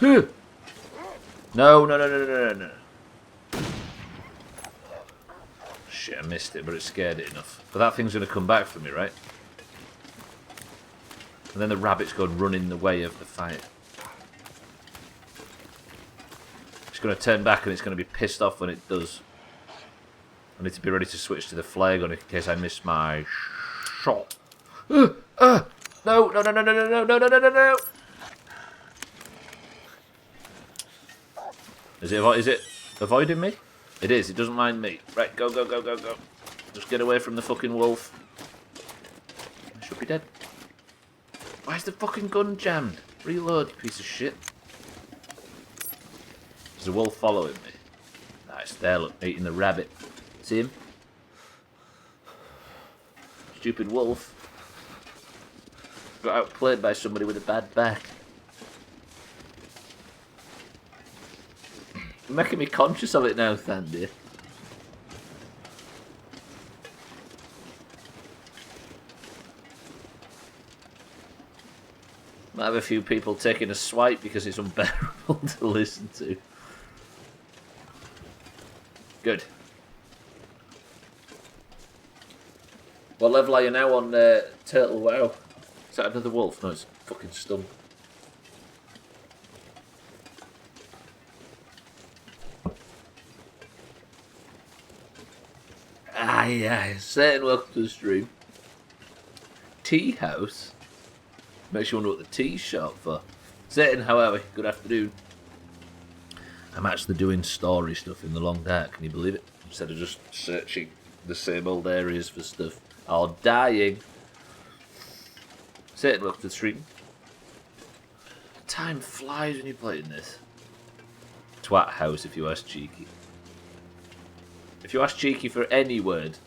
No. Shit, I missed it, but it scared it enough. But that thing's going to come back for me, right? And then the rabbit's going to run in the way of the fire. It's going to turn back and it's going to be pissed off when it does. I need to be ready to switch to the flare gun in case I miss my shot. No, no, no, no, no, no, no, no, no, no, no, no. Is it avoiding me? It is. It doesn't mind me. Right, go, go, go, go, go. Just get away from the fucking wolf. I should be dead. Why is the fucking gun jammed? Reload, you piece of shit. There's a wolf following me. Nice, there, look, eating the rabbit. See him? Stupid wolf. Got outplayed by somebody with a bad back. You're making me conscious of it now, Thandy. Might have a few people taking a swipe because it's unbearable to listen to. Good. What level are you now on Turtle WoW? Is that another wolf? No, it's fucking stump. Aye, Satan, welcome to the stream. Tea house? Makes you wonder what the tea's short for. Satan, however, good afternoon. I'm actually doing story stuff in the long dark, can you believe it? Instead of just searching the same old areas for stuff. Or dying. Satan, welcome to the stream. Time flies when you're playing this. Twat house, if you ask Cheeky. If you ask Cheeky for any word,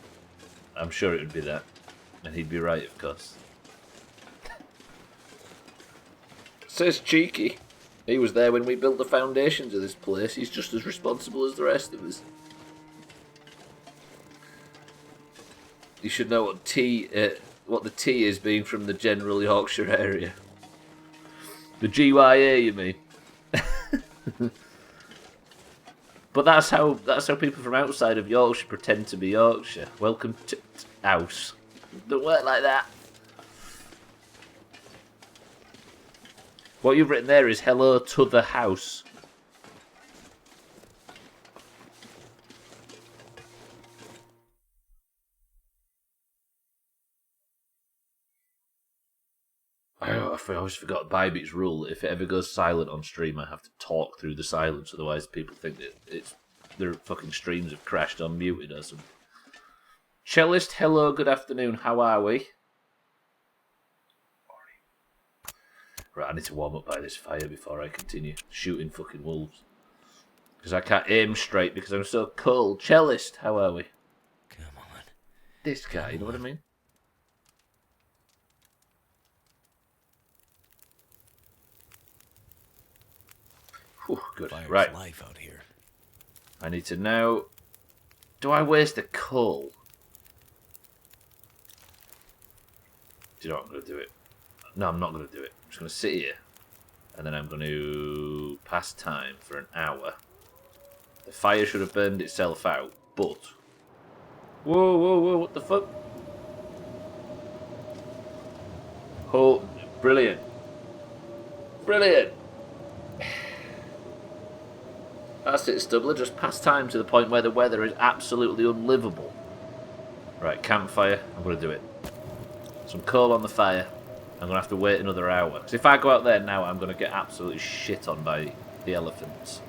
I'm sure it would be that. And he'd be right, of course. Says Cheeky. He was there when we built the foundations of this place. He's just as responsible as the rest of us. You should know what the T is, being from the general Yorkshire area. The GYA, you mean? But that's how people from outside of Yorkshire pretend to be Yorkshire. Welcome to house. Don't work like that. What you've written there is hello to the house. I always forgot Bybeat's rule. If it ever goes silent on stream, I have to talk through the silence. Otherwise, people think that their fucking streams have crashed or muted or something. Cellist, hello, good afternoon. How are we? Right, I need to warm up by this fire before I continue shooting fucking wolves. Because I can't aim straight because I'm so cold. Cellist, how are we? Come on. This guy, you know what I mean? Whew, good. Fire's Right. life out here. I need to know... Do I waste a coal? Do you know what? I'm going to do it. No, I'm not going to do it. I'm just going to sit here. And then I'm going to pass time for an hour. The fire should have burned itself out, but... Whoa, whoa, whoa, what the fuck? Oh, brilliant. Brilliant. That's it, Stubbler. Just pass time to the point where the weather is absolutely unlivable. Right, campfire. I'm going to do it. Some coal on the fire. I'm going to have to wait another hour. Because if I go out there now, I'm going to get absolutely shit on by the elephants.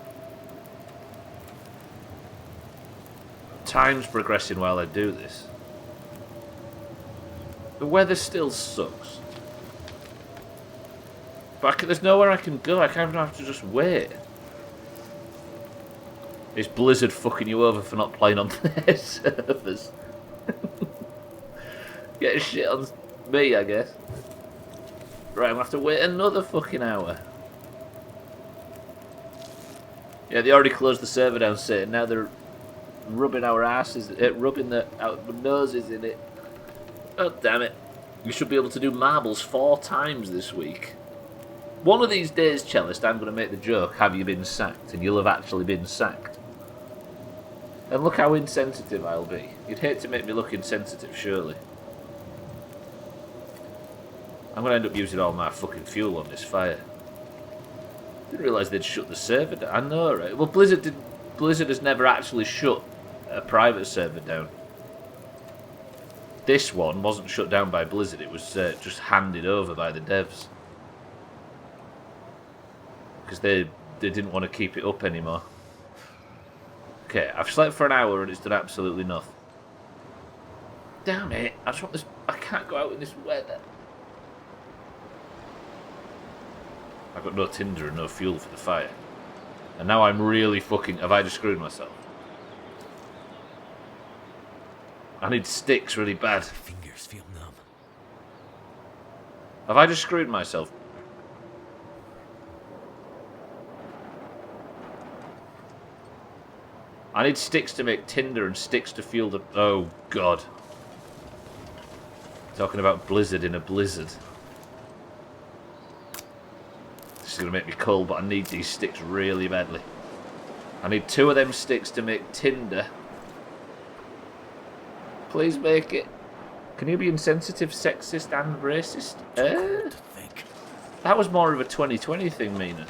Time's progressing while I do this. The weather still sucks. But there's nowhere I can go. I kind of have to just wait. Is Blizzard fucking you over for not playing on their servers? Get shit on me, I guess. Right, I'm going to have to wait another fucking hour. Yeah, they already closed the server down, Satan. Now they're rubbing our asses, rubbing our noses in it. Oh, damn it. You should be able to do marbles 4 times this week. One of these days, Cellist, I'm going to make the joke, have you been sacked? And you'll have actually been sacked. And look how insensitive I'll be. You'd hate to make me look insensitive, surely. I'm gonna end up using all my fucking fuel on this fire. Didn't realise they'd shut the server down. I know, right? Well, Blizzard has never actually shut a private server down. This one wasn't shut down by Blizzard. It was just handed over by the devs because they didn't want to keep it up anymore. Okay, I've slept for an hour and it's done absolutely nothing. Damn it! I just want this. I can't go out in this weather. I've got no tinder and no fuel for the fire. And now I'm really fucking... Have I just screwed myself? I need sticks really bad. My fingers feel numb. Have I just screwed myself? I need sticks to make tinder and sticks to fuel the... Oh, God. Talking about Blizzard in a blizzard. This is going to make me cold, but I need these sticks really badly. I need 2 of them sticks to make tinder. Please make it. Can you be insensitive, sexist, and racist? That was more of a 2020 thing, Mina.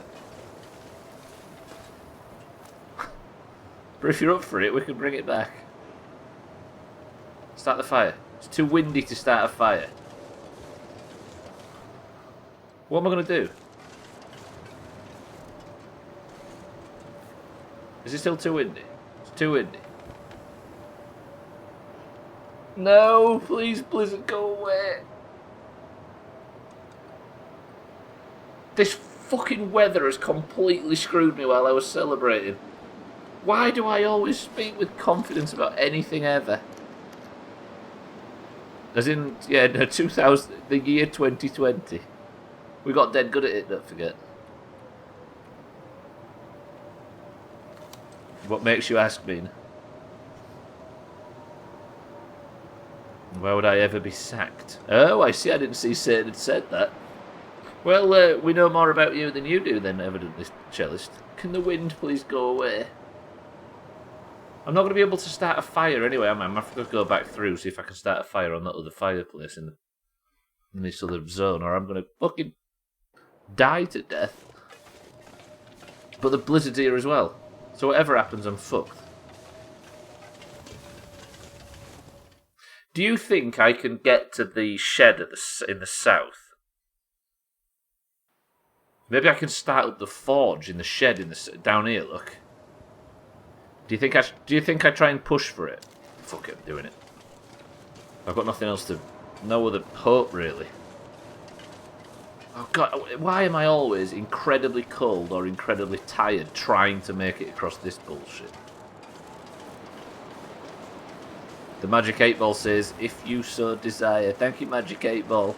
But if you're up for it, we can bring it back. Start the fire. It's too windy to start a fire. What am I going to do? Is it still too windy? It's too windy. No, please, Blizzard, go away. This fucking weather has completely screwed me while I was celebrating. Why do I always speak with confidence about anything ever? As in, yeah, no, the year 2020. We got dead good at it, don't forget. What makes you ask, Bean? Why would I ever be sacked? Oh, I see. I didn't see Satan had said that. Well, we know more about you than you do then, evidently, Cellist. Can the wind please go away? I'm not going to be able to start a fire anyway, am I? I'm going to have to go back through, see if I can start a fire on that other fireplace in this other zone, or I'm going to fucking die to death. But the blizzard's here as well. So whatever happens, I'm fucked. Do you think I can get to the shed in the south? Maybe I can start up the forge in the shed down here. Look. Do you think I try and push for it? Fuck it, I'm doing it. I've got nothing else to... No other hope, really. Oh, God, why am I always incredibly cold or incredibly tired trying to make it across this bullshit? The Magic 8 Ball says, if you so desire. Thank you, Magic 8 Ball.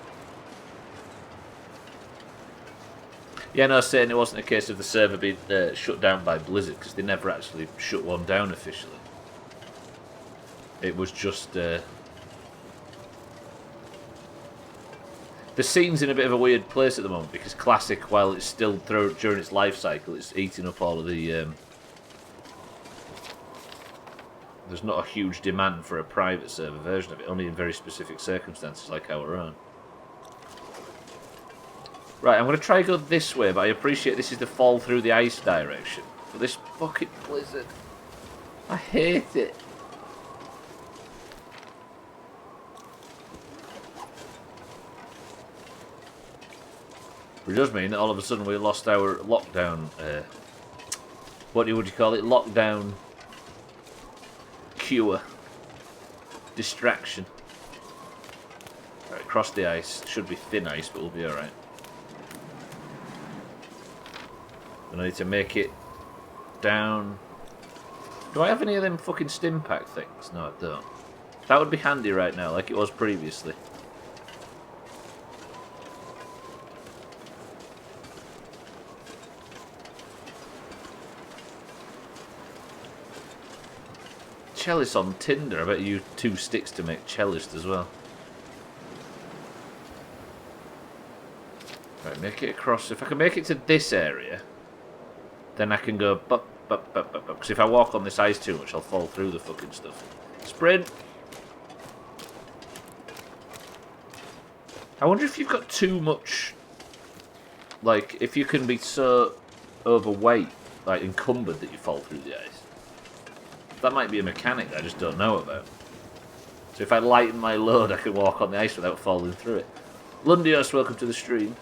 Yeah, no, saying it wasn't a case of the server being shut down by Blizzard, because they never actually shut one down officially. It was just... the scene's in a bit of a weird place at the moment, because Classic, while it's still during its life cycle, it's eating up all of the... There's not a huge demand for a private server version of it, only in very specific circumstances like our own. Right, I'm going to try and go this way, but I appreciate this is the fall through the ice direction. But this fucking blizzard, I hate it. Which does mean that all of a sudden we lost our lockdown, what would you call it? Lockdown cure. Distraction. Right, cross the ice. Should be thin ice, but we'll be alright. And I need to make it down. Do I have any of them fucking stim pack things? No, I don't. That would be handy right now, like it was previously. Cellist on Tinder. I bet you 2 sticks to make cellist as well. Right, make it across. If I can make it to this area, then I can go bup, bup, bup, bup, bup. Because if I walk on this ice too much, I'll fall through the fucking stuff. Sprint! I wonder if you've got too much... Like, if you can be so overweight, like encumbered, that you fall through the ice. That might be a mechanic that I just don't know about. So if I lighten my load, I can walk on the ice without falling through it. Lundios, welcome to the stream.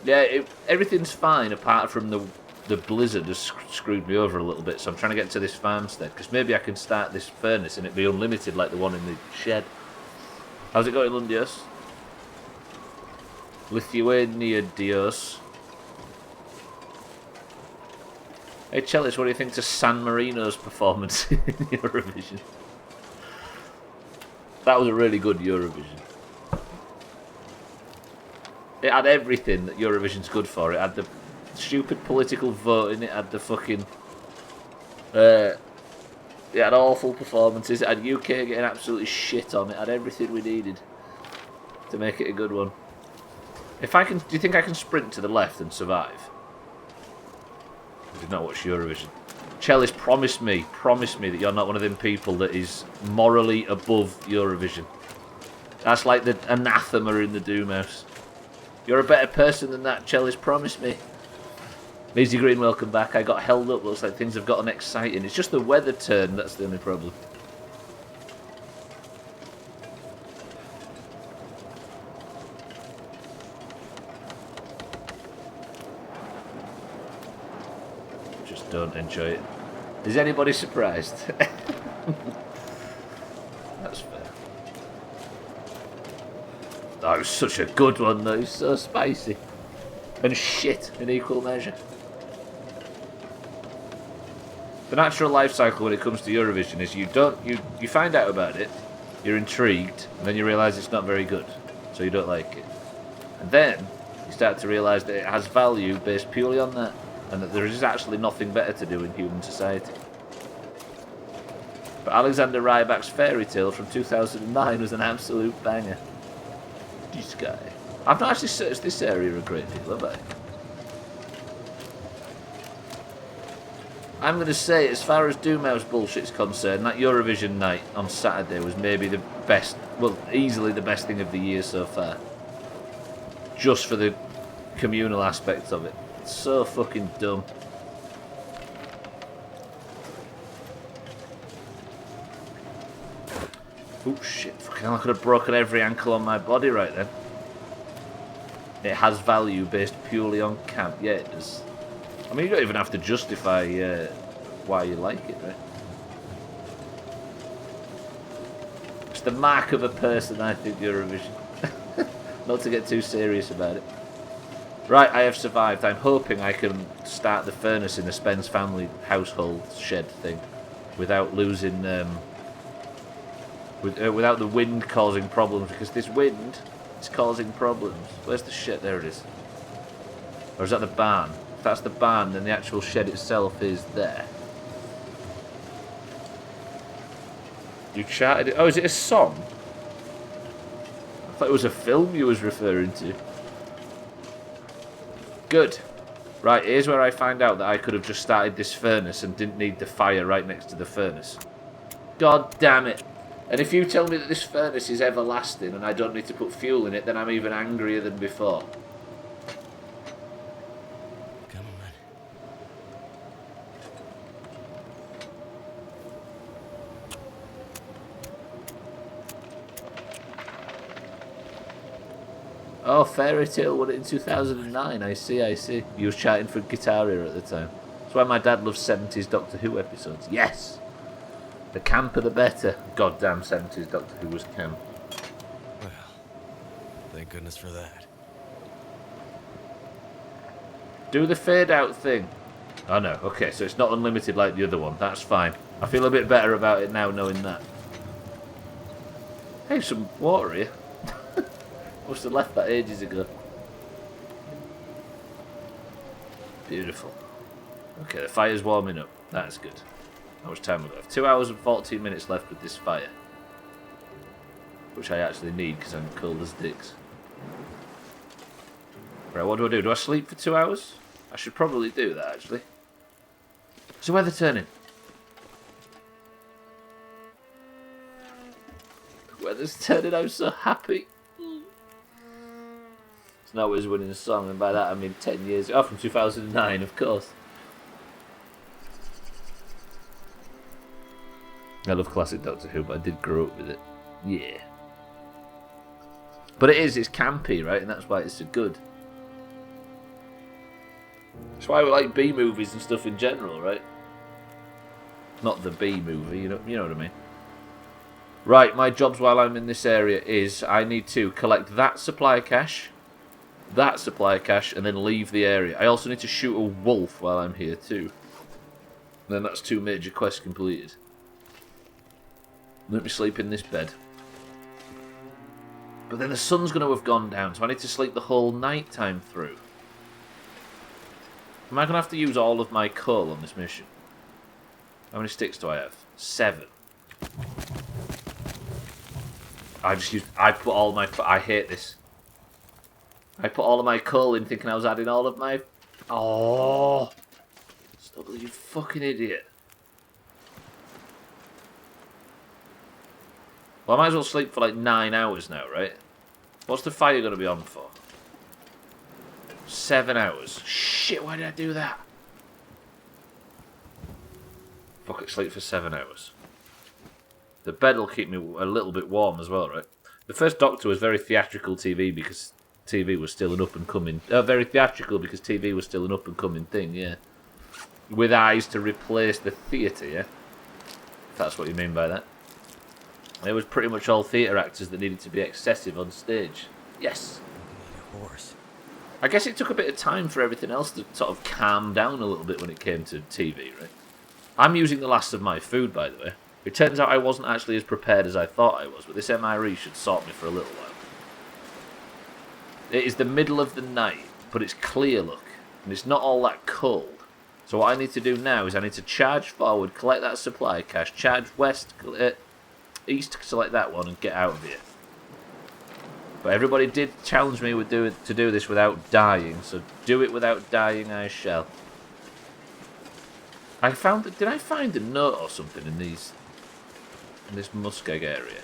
Yeah, everything's fine apart from the blizzard has screwed me over a little bit, so I'm trying to get to this farmstead, because maybe I can start this furnace and it'd be unlimited like the one in the shed. How's it going, Lundios? Lithuania Dios. Hey Chelis, what do you think to San Marino's performance in Eurovision? That was a really good Eurovision. It had everything that Eurovision's good for. It had the stupid political voting, it had the fucking... it had awful performances, it had UK getting absolutely shit on, it had everything we needed to make it a good one. If I can... Do you think I can sprint to the left and survive? I did not watch Eurovision. Chelis, promise me that you're not one of them people that is morally above Eurovision. That's like the anathema in the Doomhaus. You're a better person than that, Chelis, promise me. Measy Green, welcome back. I got held up, looks like things have gotten exciting. It's just the weather turn, that's the only problem. Just don't enjoy it. Is anybody surprised? That's fair. That was such a good one though, it's so spicy. And shit in equal measure. The natural life cycle when it comes to Eurovision is you find out about it, you're intrigued, and then you realise it's not very good, so you don't like it. And then you start to realise that it has value based purely on that, and that there is actually nothing better to do in human society. But Alexander Rybak's fairy tale from 2009 was an absolute banger. This guy. I've not actually searched this area a great deal, have I? I'm going to say, as far as Doomhaus bullshit's concerned, that Eurovision night on Saturday was maybe the best, well, easily the best thing of the year so far. Just for the communal aspect of it. It's so fucking dumb. Oh shit, fucking hell, I could have broken every ankle on my body right then. It has value based purely on camp. Yeah, it does. I mean, you don't even have to justify why you like it, right? It's the mark of a person, I think, Eurovision. Not to get too serious about it. Right, I have survived. I'm hoping I can start the furnace in the Spence family household shed thing without losing... without the wind causing problems, because this wind is causing problems. Where's the shed? There it is. Or is that the barn? If that's the barn, then the actual shed itself is there. You charted it. Oh, is it a song? I thought it was a film you was referring to. Good. Right, here's where I find out that I could have just started this furnace and didn't need the fire right next to the furnace. God damn it. And if you tell me that this furnace is everlasting and I don't need to put fuel in it, then I'm even angrier than before. Come on. Oh, Fairy Tale won it in 2009. I see. You was chatting for Guitar Hero at the time. That's why my dad loves 70s Doctor Who episodes. Yes! The camper the better. Goddamn 70s Doctor Who was camp. Well, thank goodness for that. Do the fade out thing. Oh no, okay, so it's not unlimited like the other one. That's fine. I feel a bit better about it now knowing that. Hey, some water here. Must have left that ages ago. Beautiful. Okay, the fire's warming up. That's good. How much time have I got? 2 hours and 14 minutes left with this fire. Which I actually need because I'm cold as dicks. Right, what do? Do I sleep for 2 hours? I should probably do that, actually. Is the weather turning? The weather's turning, I'm so happy. Snow is winning a song, and by that I mean 10 years. Oh, from 2009, of course. I love classic Doctor Who, but I did grow up with it. Yeah. But it's campy, right? And that's why it's so good. That's why we like B movies and stuff in general, right? Not the B movie, you know what I mean. Right, my jobs while I'm in this area is I need to collect that supply cache, and then leave the area. I also need to shoot a wolf while I'm here too. And then that's 2 major quests completed. Let me sleep in this bed. But then the sun's going to have gone down, so I need to sleep the whole night time through. Am I going to have to use all of my coal on this mission? How many sticks do I have? 7. I put all my... I hate this. I put all of my coal in thinking I was adding all of my... Oh! Stubbler, you fucking idiot. Well, I might as well sleep for like 9 hours now, right? What's the fire going to be on for? 7 hours. Shit, why did I do that? Fuck it, sleep for 7 hours. The bed will keep me a little bit warm as well, right? The first Doctor was very theatrical TV because TV was still an up-and-coming... very theatrical because TV was still an up-and-coming thing, yeah. With eyes to replace the theatre, yeah? If that's what you mean by that. It was pretty much all theatre actors that needed to be excessive on stage. Yes. I need a horse. I guess it took a bit of time for everything else to sort of calm down a little bit when it came to TV, right? I'm using the last of my food, by the way. It turns out I wasn't actually as prepared as I thought I was, but this MRE should sort me for a little while. It is the middle of the night, but it's clear, look, and it's not all that cold. So what I need to do now is I need to charge forward, collect that supply cache, charge west, east, select that one, and get out of here. But everybody did challenge me to do this without dying, so do it without dying I shall. Did I find a note or something in this muskeg area?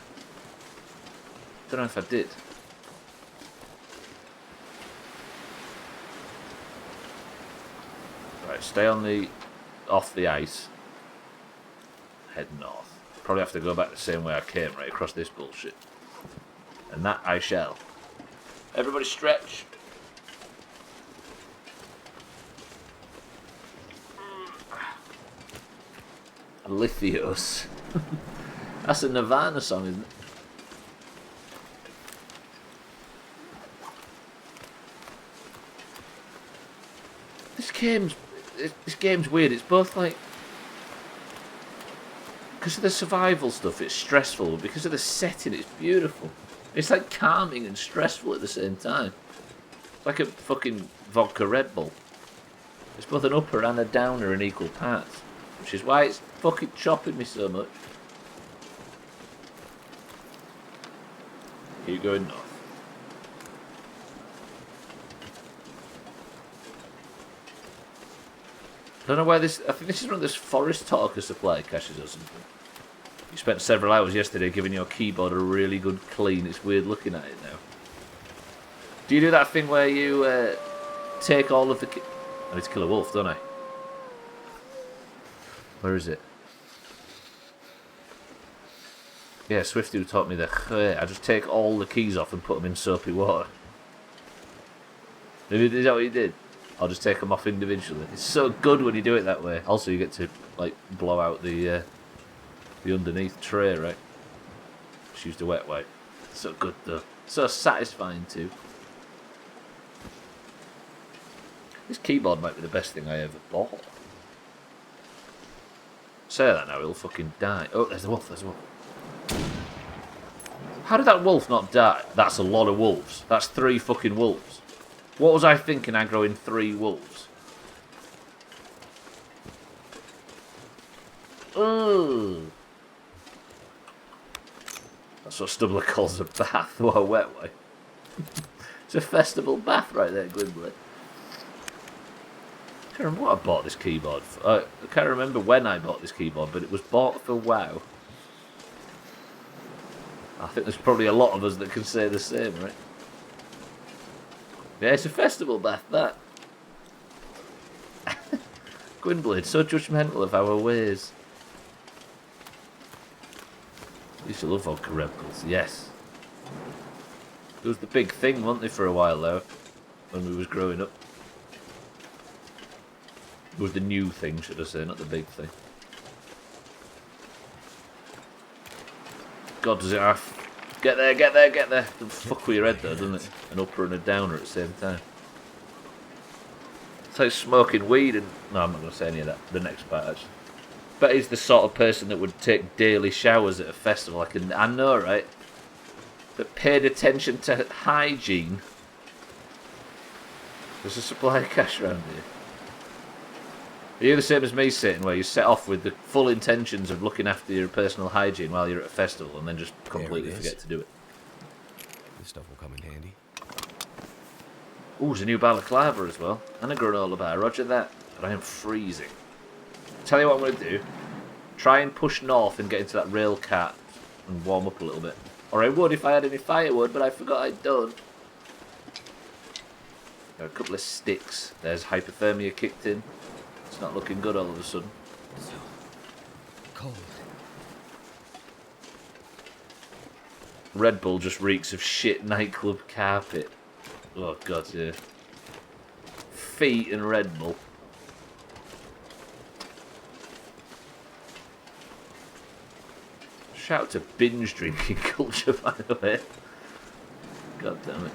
Don't know if I did. Right, stay off the ice. Head north. Probably have to go back the same way I came, right across this bullshit. And that I shall. Everybody stretch. Lithios. That's a Nirvana song, isn't it? This game's weird. It's both like, because of the survival stuff, it's stressful. Because of the setting, it's beautiful. It's like calming and stressful at the same time. It's like a fucking vodka Red Bull. It's both an upper and a downer in equal parts, which is why it's fucking chopping me so much. Keep going north. I don't know where this... I think this is one of those Forest Talker supply caches or something. You spent several hours yesterday giving your keyboard a really good clean. It's weird looking at it now. Do you do that thing where you take all of the... I need to kill a wolf, don't I? Where is it? Yeah, Swifty taught me that. I just take all the keys off and put them in soapy water. Is that what you did? I'll just take them off individually. It's so good when you do it that way. Also, you get to like blow out the underneath tray, right? Just used a wet wipe. So good though. So satisfying too. This keyboard might be the best thing I ever bought. Say that now, he'll fucking die. Oh, there's the wolf, there's the wolf. How did that wolf not die? That's a lot of wolves. That's 3 fucking wolves. What was I thinking aggroing 3 wolves? Ugh. That's what Stubbler calls a bath or a wet wipe. It's a festival bath right there, Gwynblade. I can't remember what I bought this keyboard for. I can't remember when I bought this keyboard, but it was bought for WoW. I think there's probably a lot of us that can say the same, right? Yeah, it's a festival bath, that. Gwynblade, so judgmental of our ways. Used to love vodka Red Bulls, yes. It was the big thing, wasn't they, for a while though, when we was growing up. It was the new thing, should I say, not the big thing. God, does it have... Get there, get there, get there. Doesn't fuck with your head though, doesn't it? An upper and a downer at the same time. It's like smoking weed and... No, I'm not going to say any of that. The next part, actually. But he's the sort of person that would take daily showers at a festival. I know, right? That paid attention to hygiene. There's a supply of cash around here. Are you the same as me, Satan, where you set off with the full intentions of looking after your personal hygiene while you're at a festival and then just completely forget to do it? This stuff will come in handy. Ooh, there's a new balaclava as well. And a granola bar, roger that. But I am freezing. Tell you what I'm going to do. Try and push north and get into that rail cart and warm up a little bit. Or I would if I had any firewood, but I forgot I don't. Got a couple of sticks. There's hypothermia kicked in. It's not looking good all of a sudden. So cold. Red Bull just reeks of shit nightclub carpet. Oh god, yeah. Feet and Red Bull. Shout out to binge drinking culture, by the way. God damn it.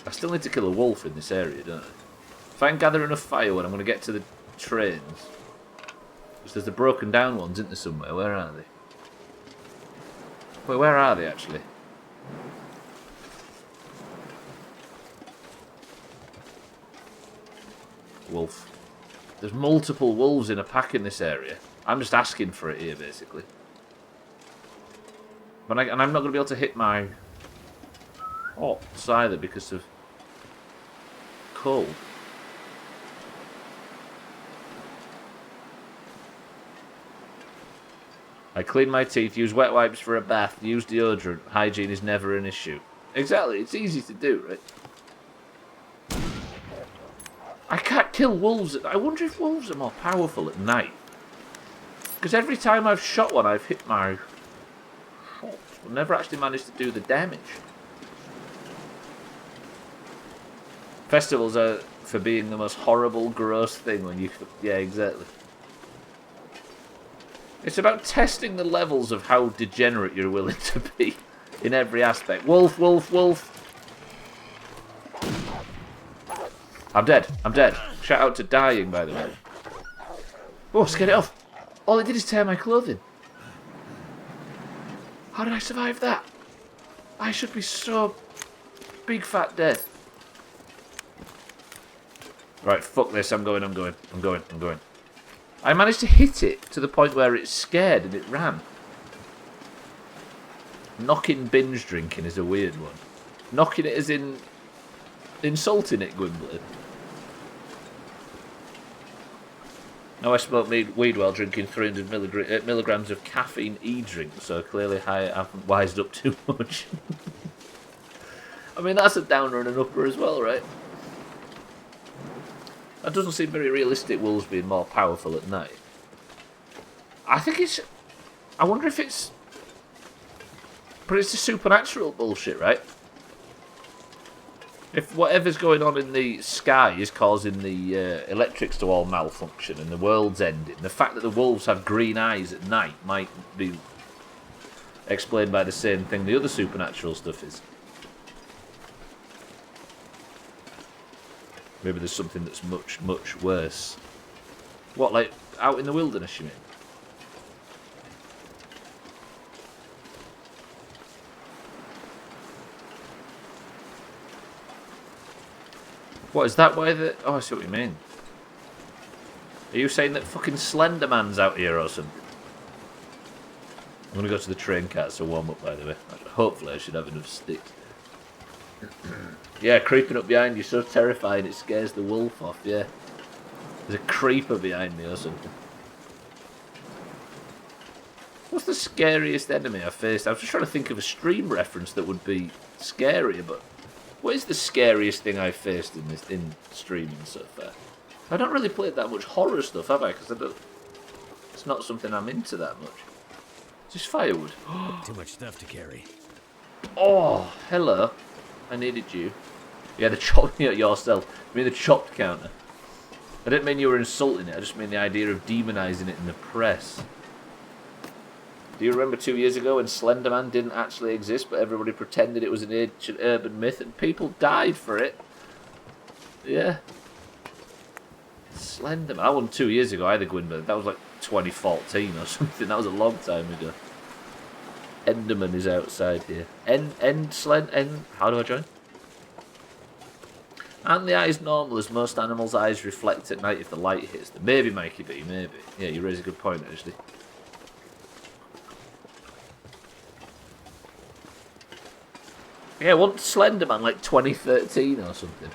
I still need to kill a wolf in this area, don't I? If I can gather enough firewood, I'm going to get to the trains. Because there's the broken down ones, isn't there, somewhere? Where are they? Wait, where are they, actually? Wolf. There's multiple wolves in a pack in this area. I'm just asking for it here, basically. But and I'm not going to be able to hit my pots either because of cold. I clean my teeth, use wet wipes for a bath, use deodorant. Hygiene is never an issue. Exactly, it's easy to do, right? I can't kill wolves. I wonder if wolves are more powerful at night. Because every time I've shot one, I've hit my shots, but never actually managed to do the damage. Festivals are for being the most horrible, gross thing when you... Yeah, exactly. It's about testing the levels of how degenerate you're willing to be in every aspect. Wolf, wolf, wolf. I'm dead. I'm dead. Shout out to dying, by the way. Oh, let's get it off. All it did is tear my clothing. How did I survive that? I should be so big fat dead. Right, fuck this. I'm going. I managed to hit it to the point where it's scared and it ran. Knocking binge drinking is a weird one. Knocking it as in insulting it, Gwynblade. Now I smoke weed while drinking 300 milligrams of caffeine e-drink, so clearly I haven't wised up too much. I mean, that's a downer and an upper as well, right? That doesn't seem very realistic, wolves being more powerful at night. I think it's... I wonder if it's... But it's the supernatural bullshit, right? If whatever's going on in the sky is causing the electrics to all malfunction and the world's ending, the fact that the wolves have green eyes at night might be explained by the same thing the other supernatural stuff is. Maybe there's something that's much, much worse. What, like out in the wilderness, you mean? What, is that why the... Oh, I see what you mean. Are you saying that fucking Slenderman's out here or something? I'm going to go to the train cars to warm up, by the way. Hopefully I should have enough sticks. Yeah, creeping up behind you, so terrifying it scares the wolf off, yeah. There's a creeper behind me or something. What's the scariest enemy I've faced? I was just trying to think of a stream reference that would be scarier, but What is the scariest thing I've faced in streaming so far? I don't really play that much horror stuff, have I? Because it's not something I'm into that much. Just firewood. Too much stuff to carry. Oh, hello. I needed you. Yeah, the chopped yourself. I mean the chopped counter. I didn't mean you were insulting it. I just mean the idea of demonising it in the press. Do you remember 2 years ago when Slenderman didn't actually exist, but everybody pretended it was an ancient urban myth, and people died for it? Yeah. Slenderman. I wasn't 2 years ago either, Gwynberg. That was like 2014 or something. That was a long time ago. Enderman is outside here. How do I join? Aren't the eyes normal as most animals' eyes reflect at night if the light hits them? Maybe, Mikey B, maybe. Yeah, you raise a good point, actually. Yeah, wasn't Slenderman like 2013 or something?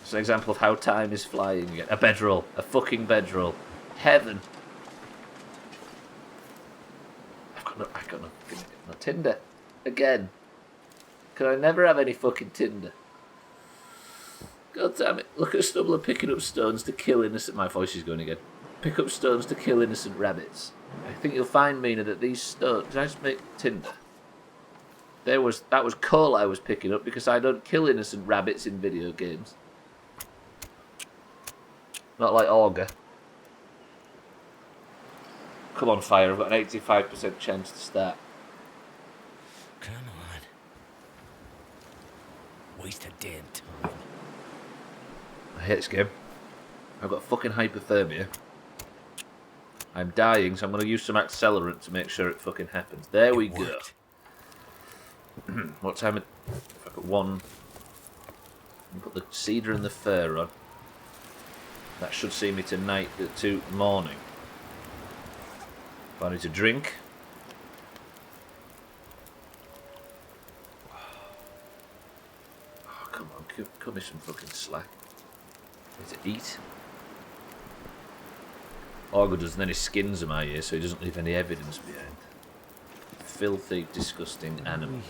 It's an example of how time is flying again. A bedroll. A fucking bedroll. Heaven. I've got no Tinder. Again. Can I never have any fucking Tinder? God damn it. Look at Stubbler picking up stones to kill innocent... My voice is going again. Pick up stones to kill innocent rabbits. I think you'll find, Mina, that these stones... Did I just make Tinder? That was coal I was picking up because I don't kill innocent rabbits in video games. Not like Augur. Come on, Fire. I've got an 85% chance to start. Come on. Waste a damn time. I hate this game. I've got fucking hypothermia. I'm dying, so I'm going to use some accelerant to make sure it fucking happens. There we go. What time? If I put one... Put the cedar and the fir on. That should see me tonight to morning. If I need to drink. Oh, come on, cut me some fucking slack. I need to eat. Augur does, and then he skins them out here so he doesn't leave any evidence behind. Filthy, disgusting animal.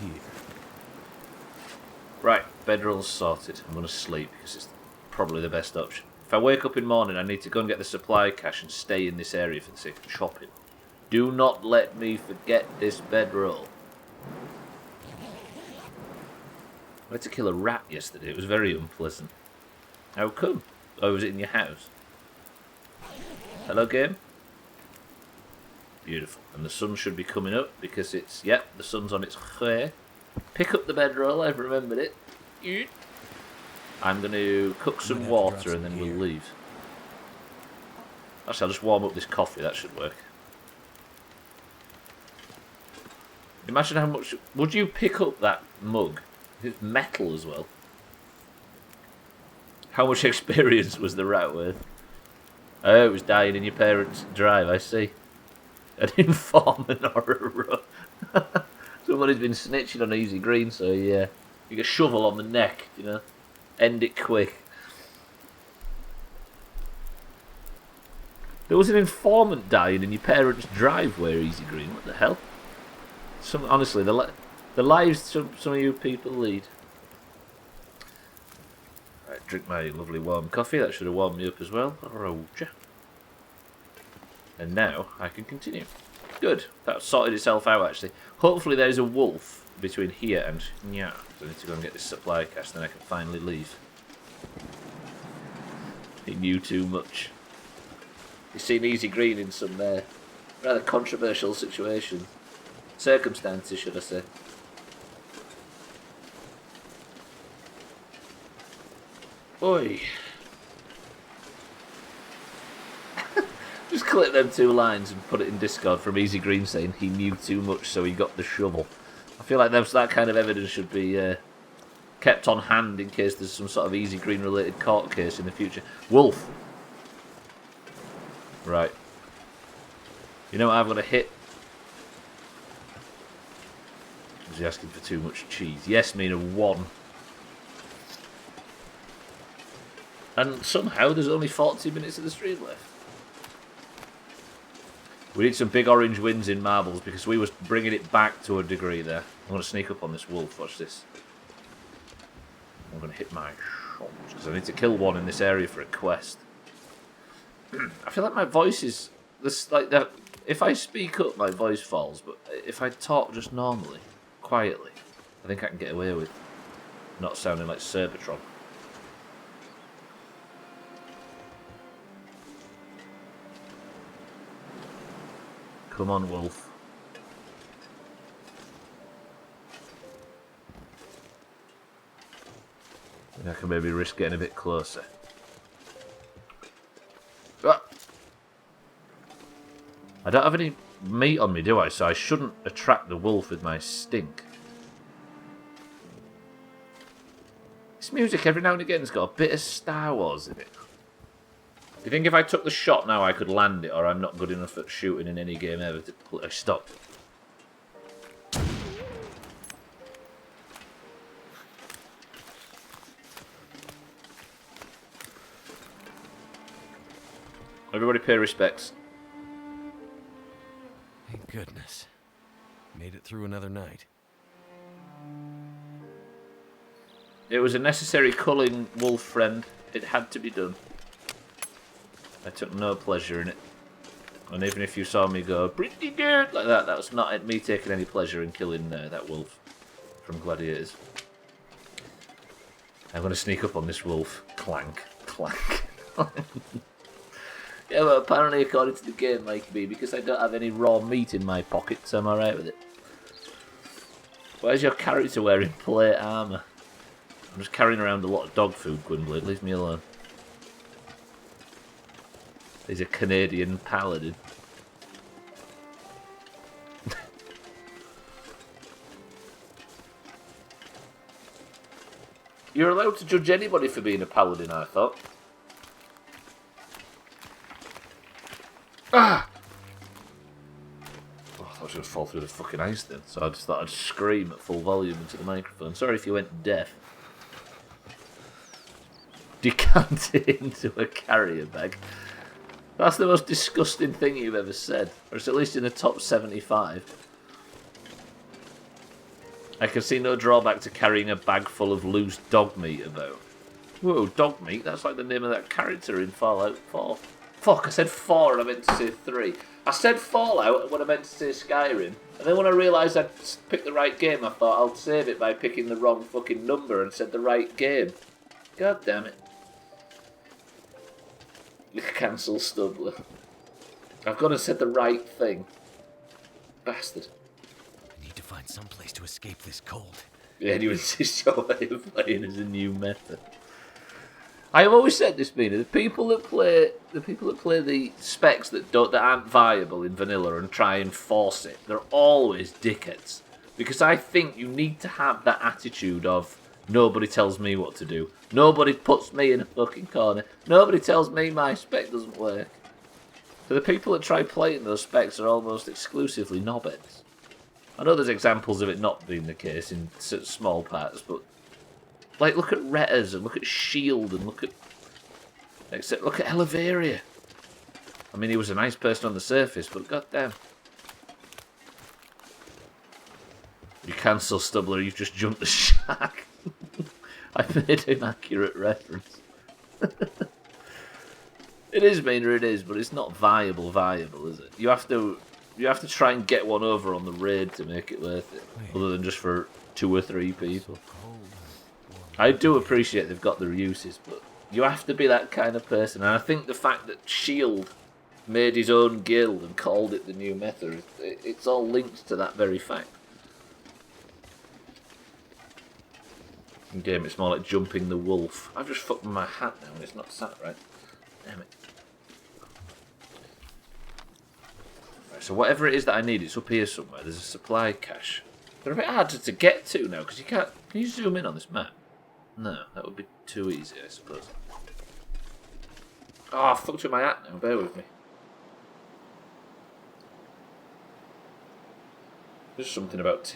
Right, bedroll's sorted. I'm going to sleep because it's probably the best option. If I wake up in the morning, I need to go and get the supply cache and stay in this area for the sake of chopping. Do not let me forget this bedroll. I had to kill a rat yesterday. It was very unpleasant. How come? Oh, was it in your house? Hello, game? Beautiful. And the sun should be coming up because it's... Yep, the sun's on its way. Pick up the bedroll. I've remembered it. I'm going to cook some water and then we'll leave. Actually, I'll just warm up this coffee. That should work. Imagine how much... Would you pick up that mug? It's metal as well. How much experience was the rat worth? Oh, it was dying in your parents' drive, I see. An informant or a run. Somebody's been snitching on Easy Green, so yeah. You get a shovel on the neck, you know. End it quick. There was an informant dying in your parents' driveway, Easy Green. What the hell? Honestly, the lives some of you people lead. Right, drink my lovely warm coffee. That should have warmed me up as well. Roger. And now I can continue. Good. That sorted itself out, actually. Hopefully there's a wolf between here and... Yeah. So I need to go and get this supply cache, then I can finally leave. He knew too much. You've seen Easy Green in some rather controversial situation. Circumstances, should I say. Oi. Just clip them 2 lines and put it in Discord from Easy Green saying he knew too much so he got the shovel. I feel like that kind of evidence should be kept on hand in case there's some sort of Easy Green related court case in the future. Wolf! Right. You know what I've got to hit? Is he asking for too much cheese? Yes, Mina, 1. And somehow there's only 40 minutes of the stream left. We need some big orange wins in marbles because we was bringing it back to a degree there. I'm going to sneak up on this wolf. Watch this. I'm going to hit my shots because I need to kill one in this area for a quest. I feel like my voice is this like that. If I speak up, my voice falls. But if I talk just normally, quietly, I think I can get away with not sounding like Serpatron. Come on, wolf. I can maybe risk getting a bit closer. Ah! I don't have any meat on me, do I? So I shouldn't attract the wolf with my stink. This music every now and again has got a bit of Star Wars in it. Do you think if I took the shot now I could land it, or I'm not good enough at shooting in any game ever to stop? Everybody pay respects. Thank goodness. Made it through another night. It was a necessary culling, wolf friend. It had to be done. I took no pleasure in it. And even if you saw me go, pretty good, like that, that was not me taking any pleasure in killing that wolf from Gladiators. I'm going to sneak up on this wolf. Clank, clank. Yeah, but apparently according to the game, like me, because I don't have any raw meat in my pockets, I'm alright with it. Where's your character wearing plate armour? I'm just carrying around a lot of dog food, Gwynblade. Leave me alone. He's a Canadian paladin. You're allowed to judge anybody for being a paladin, I thought. Ah! Oh, I thought I was going to fall through the fucking ice then, so I just thought I'd scream at full volume into the microphone. Sorry if you went deaf. Decant it into a carrier bag. That's the most disgusting thing you've ever said. Or it's at least in the top 75. I can see no drawback to carrying a bag full of loose dog meat about. Whoa, dog meat? That's like the name of that character in Fallout 4. Fuck, I said 4 and I meant to say 3. I said Fallout when I meant to say Skyrim. And then when I realised I'd picked the right game, I thought I'll save it by picking the wrong fucking number and said the right game. God damn it. Cancel Stubbler. I've got to say the right thing. Bastard. I need to find some place to escape this cold. Yeah, you insist your way of playing as a new method. I have always said this, Mina. The people that play the specs that aren't viable in vanilla and try and force it, they're always dickheads. Because I think you need to have that attitude of nobody tells me what to do. Nobody puts me in a fucking corner. Nobody tells me my spec doesn't work. So the people that try playing those specs are almost exclusively knobheads. I know there's examples of it not being the case in small parts, but like look at Retters and look at Shield and look at Elevaria. I mean, he was a nice person on the surface, but goddamn. You cancel Stubbler, you've just jumped the shark. I made an accurate reference. It is, Mina, it is, but it's not viable, is it? You have to try and get one over on the raid to make it worth it, other than just for 2 or 3 people. I do appreciate they've got their uses, but you have to be that kind of person, and I think the fact that Shield made his own guild and called it the new meta, it's all linked to that very fact. In game, it's more like jumping the wolf. I've just fucked with my hat now and it's not sat right. Damn it. Right, so whatever it is that I need, it's up here somewhere. There's a supply cache. They're a bit harder to get to now because you can't. Can you zoom in on this map? No, that would be too easy, I suppose. Oh, I fucked with my hat now. Bear with me. There's something about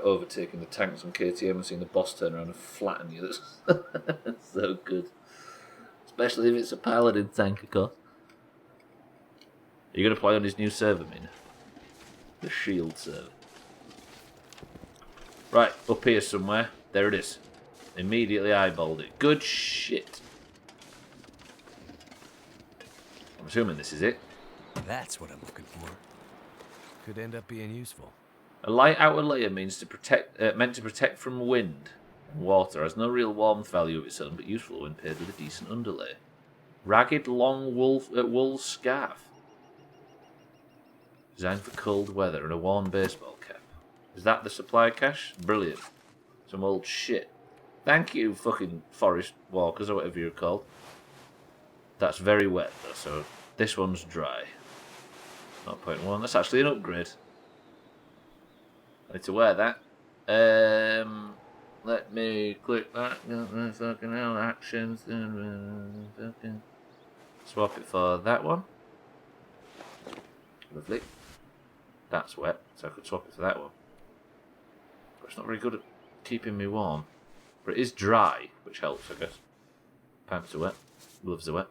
overtaking the tanks on KTM and seeing the boss turn around and flatten you. That's so good. Especially if it's a paladin tank, of course. you going to play on his new server, Mina? The Shield server. Right, up here somewhere. There it is. Immediately eyeballed it. Good shit. I'm assuming this is it. That's what I'm looking for. Could end up being useful. A light outer layer means to protect, meant to protect from wind and water. Has no real warmth value of its own, but useful when paired with a decent underlay. Ragged long wool scarf. Designed for cold weather and a worn baseball cap. Is that the supply cache? Brilliant. Some old shit. Thank you, fucking forest walkers, or whatever you're called. That's very wet, though, so this one's dry. 0.1. That's actually an upgrade. I need to wear that. Let me click that. Fucking hell, actions. Swap it for that one. Lovely. That's wet, so I could swap it for that one. But it's not very good at keeping me warm. But it is dry, which helps, I guess. Pants are wet. Gloves are wet.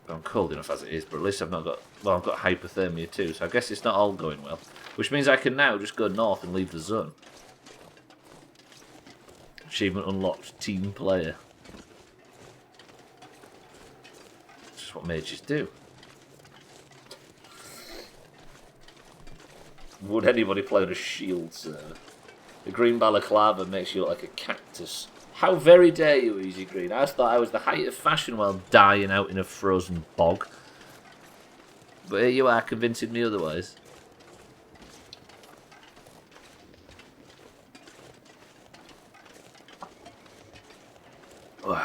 I'm cold enough as it is, but at least I've not got... Well, I've got hypothermia too, so I guess it's not all going well. Which means I can now just go north and leave the zone. Achievement unlocked. Team player. That's just what mages do. Would anybody play on a shield server? The green balaclava makes you look like a cactus. How very dare you, Easy Green? I thought I was the height of fashion while dying out in a frozen bog. But here you are, convincing me otherwise. I'm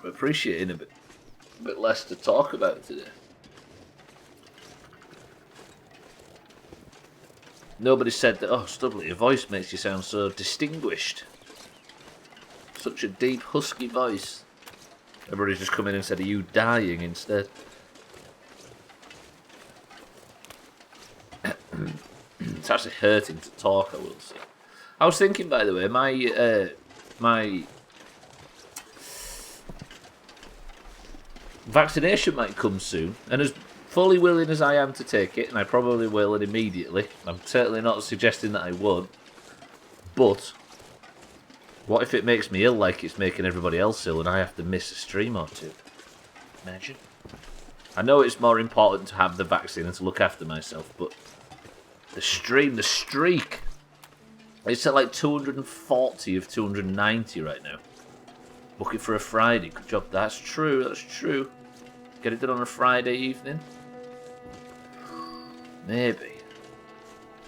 appreciating a bit less to talk about today. Nobody said that, oh, Stubbler, your voice makes you sound so distinguished. Such a deep, husky voice. Everybody's just come in and said, are you dying instead? It's actually hurting to talk, I will say. I was thinking, by the way, my vaccination might come soon, and as fully willing as I am to take it, and I probably will, and immediately. I'm certainly not suggesting that I won't. But what if it makes me ill like it's making everybody else ill and I have to miss a stream or two? Imagine. I know it's more important to have the vaccine and to look after myself, but the streak. It's at like 240 of 290 right now. Book it for a Friday. Good job. That's true. That's true. Get it done on a Friday evening. Maybe.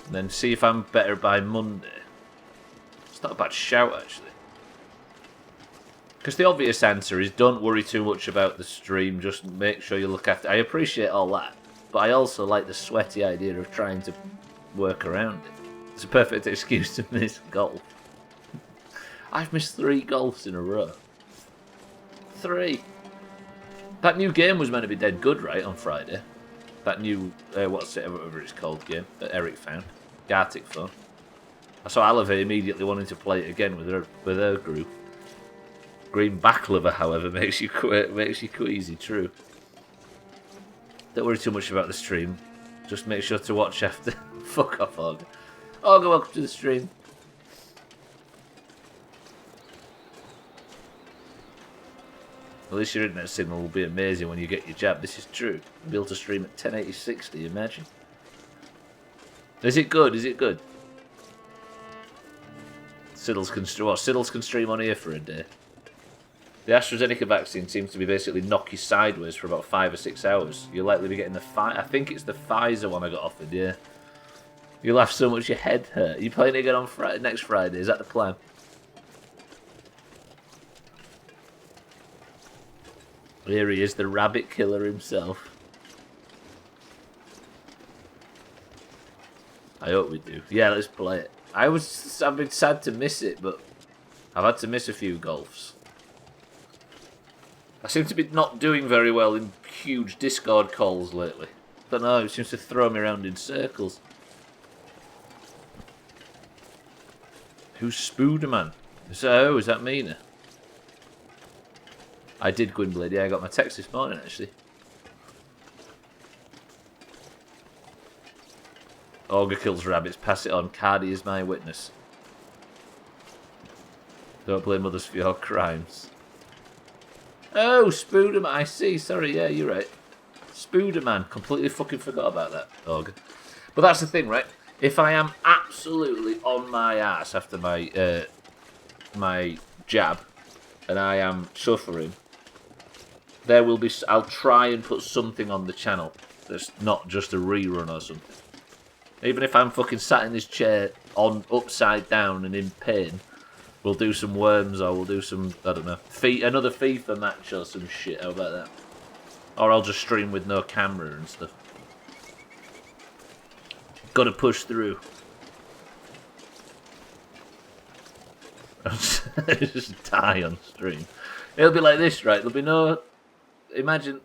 And then see if I'm better by Monday. It's not a bad shout, actually. Because the obvious answer is don't worry too much about the stream. Just make sure you look after... I appreciate all that. But I also like the sweaty idea of trying to work around it. It's a perfect excuse to miss golf. I've missed 3 golfs in a row. 3. That new game was meant to be dead good, right, on Friday? That new, whatever it's called game that Eric found. Gartic phone. I saw Alava immediately wanting to play it again with her group. Green backliver, however, makes you queasy, true. Don't worry too much about the stream. Just make sure to watch after. Fuck off, Og. Og, welcome to the stream. At least your internet signal will be amazing when you get your jab. This is true. You'll be able to stream at 1080-60, imagine. Is it good? Is it good? Siddles can stream on here for a day. The AstraZeneca vaccine seems to be basically knock you sideways for about 5 or 6 hours. You'll likely be getting the I think it's the Pfizer one I got offered, yeah. You'll laugh so much your head hurt. Are you playing again on next Friday? Is that the plan? Here he is, the rabbit killer himself. I hope we do. Yeah, let's play it. I've been sad to miss it, but I've had to miss a few golfs. I seem to be not doing very well in huge Discord calls lately. Don't know, it seems to throw me around in circles. Who's Spooderman? Is that Mina? I did, Gwynblade. Yeah, I got my text this morning, actually. Augur kills rabbits. Pass it on. Cardi is my witness. Don't blame others for your crimes. Oh, Spooderman. I see. Sorry, yeah, you're right. Spooderman. Completely fucking forgot about that, Augur. But that's the thing, right? If I am absolutely on my ass after my my jab, and I am suffering, there will be. I'll try and put something on the channel that's not just a rerun or something. Even if I'm fucking sat in this chair on upside down and in pain, we'll do some worms or we'll do some, I don't know, another FIFA match or some shit. How about that? Or I'll just stream with no camera and stuff. Gotta push through. Just die on stream. It'll be like this, right? There'll be no... Imagine...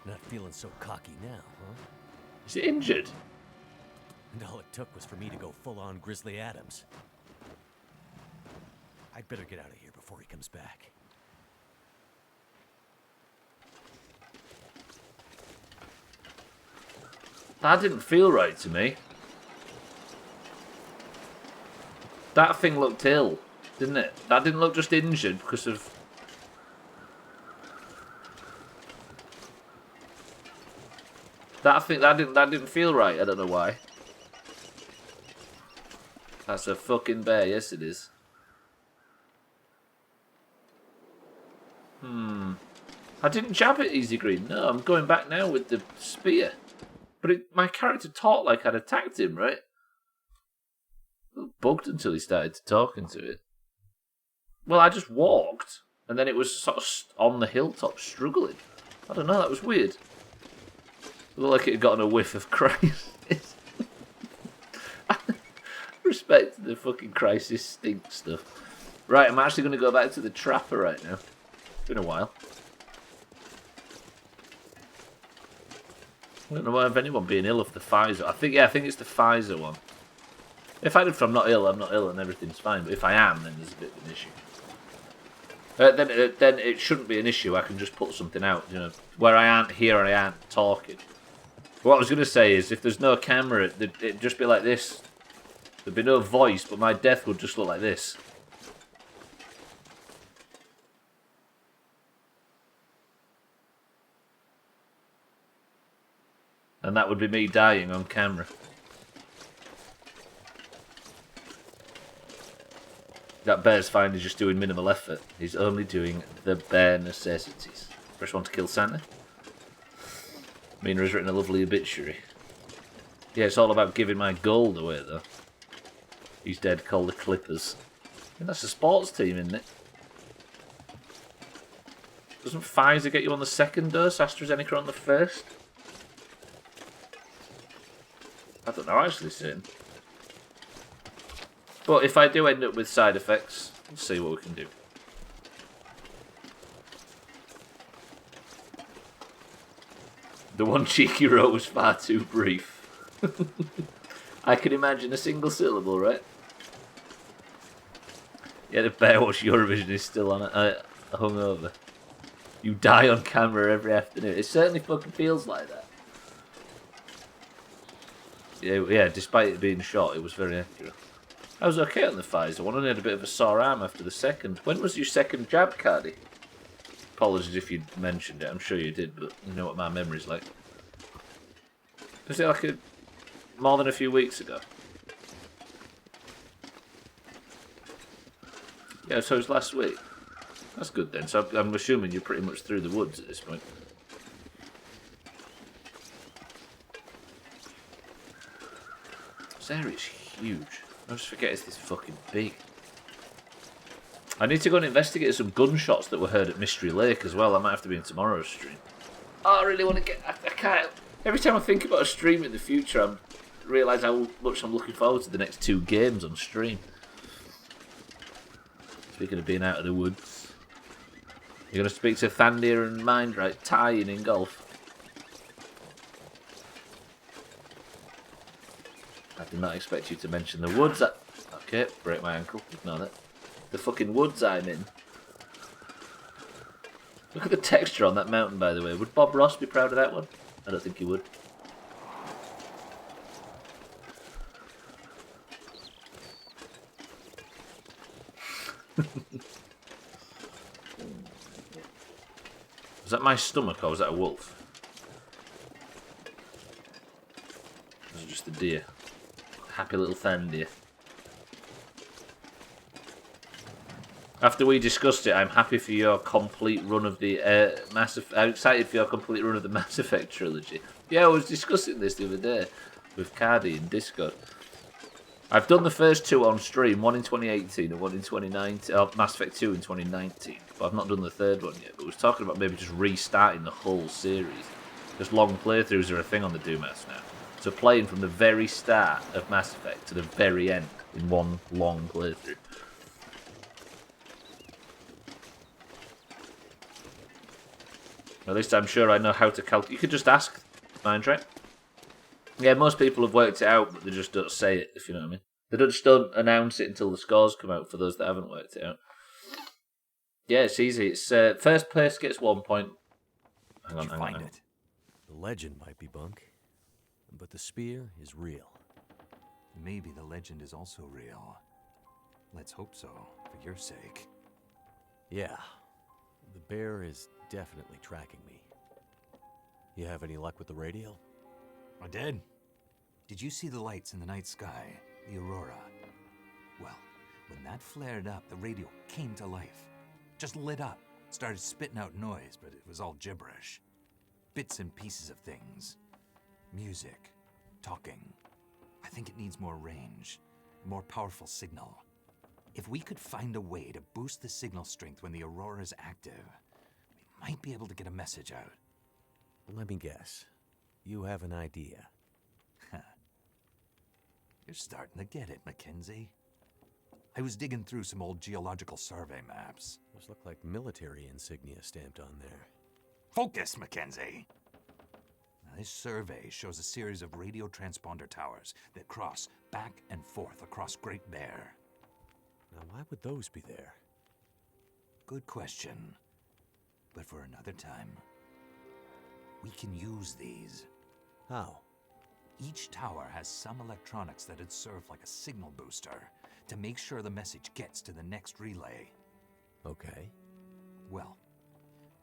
Not feeling so cocky now, huh? Is it injured? And all it took was for me to go full-on Grizzly Adams. I'd better get out of here before he comes back. That didn't feel right to me. That thing looked ill, didn't it? That didn't look just injured because of... That didn't feel right. I don't know why. That's a fucking bear. Yes, it is. I didn't jab it easy green. No, I'm going back now with the spear. But my character talked like I'd attacked him, right? I was bugged until he started talking to it. Well, I just walked, and then it was sort of on the hilltop struggling. I don't know. That was weird. It looked like it had gotten a whiff of crisis. Respect to the fucking crisis stink stuff. Right, I'm actually going to go back to the trapper right now. It's been a while. I don't know of anyone being ill of the Pfizer. I think it's the Pfizer one. If I'm not ill, I'm not ill and everything's fine. But if I am, then there's a bit of an issue. Then it shouldn't be an issue. I can just put something out, you know, where I aren't here and I aren't talking. What I was going to say is, if there's no camera, it'd just be like this. There'd be no voice, but my death would just look like this. And that would be me dying on camera. That bear's fine, he's just doing minimal effort. He's only doing the bare necessities. First one to kill Santa. Mina has written a lovely obituary. Yeah, it's all about giving my gold away, though. He's dead, call the Clippers. I mean, that's a sports team, isn't it? Doesn't Pfizer get you on the second dose, AstraZeneca on the first? I don't know, actually, soon. But if I do end up with side effects, we'll see what we can do. The one cheeky row was far too brief. I can imagine a single syllable, right? Yeah, the Bearwatch Eurovision is still on it. Hungover. You die on camera every afternoon. It certainly fucking feels like that. Yeah, despite it being shot, it was very accurate. I was okay on the Pfizer one. I only had a bit of a sore arm after the second. When was your second jab, Cardi? Apologies if you mentioned it. I'm sure you did, but you know what my memory's like. Was it like more than a few weeks ago? Yeah, so it was last week. That's good then. So I'm assuming you're pretty much through the woods at this point. This area is huge. I just forget it's this fucking big. I need to go and investigate some gunshots that were heard at Mystery Lake as well. That might have to be in tomorrow's stream. Oh, I really want to get... I can't... Every time I think about a stream in the future, I realise how much I'm looking forward to the next 2 games on stream. Speaking of being out of the woods. You're going to speak to Thandir and Mindright tying in golf. I did not expect you to mention the woods. Okay, break my ankle. Ignore that. The fucking woods I'm in. Look at the texture on that mountain, by the way. Would Bob Ross be proud of that one? I don't think he would. Was that my stomach or was that a wolf? Or was it just a deer? Happy little fan deer. After we discussed it, I'm happy for your complete run of the I'm excited for your complete run of the Mass Effect trilogy. Yeah, I was discussing this the other day with Cardi in Discord. I've done the first two on stream, one in 2018 and one in 2019. Mass Effect 2 in 2019, but I've not done the third one yet. But I was talking about maybe just restarting the whole series. Because long playthroughs are a thing on the Doomhaus now. So playing from the very start of Mass Effect to the very end in one long playthrough. At least I'm sure I know how to calculate. You could just ask, Mindtrack. Yeah, most people have worked it out, but they just don't say it, if you know what I mean. They just don't announce it until the scores come out for those that haven't worked it out. Yeah, it's easy. It's first place gets 1 point. Hang on, Find it. The legend might be bunk, but the spear is real. Maybe the legend is also real. Let's hope so, for your sake. Yeah, the bear is definitely tracking me. You have any luck with the radio? I did. Did you see the lights in the night sky? The aurora? Well, when that flared up, the radio came to life. Just lit up. Started spitting out noise, but it was all gibberish. Bits and pieces of things. Music. Talking. I think it needs more range. A more powerful signal. If we could find a way to boost the signal strength when the aurora is active, we might be able to get a message out. Let me guess. You have an idea. You're starting to get it, Mackenzie. I was digging through some old geological survey maps. Those look like military insignia stamped on there. Focus, Mackenzie! Now, this survey shows a series of radio transponder towers that cross back and forth across Great Bear. Now, why would those be there? Good question. But for another time. We can use these. How? Each tower has some electronics that'd serve like a signal booster to make sure the message gets to the next relay. Okay. Well,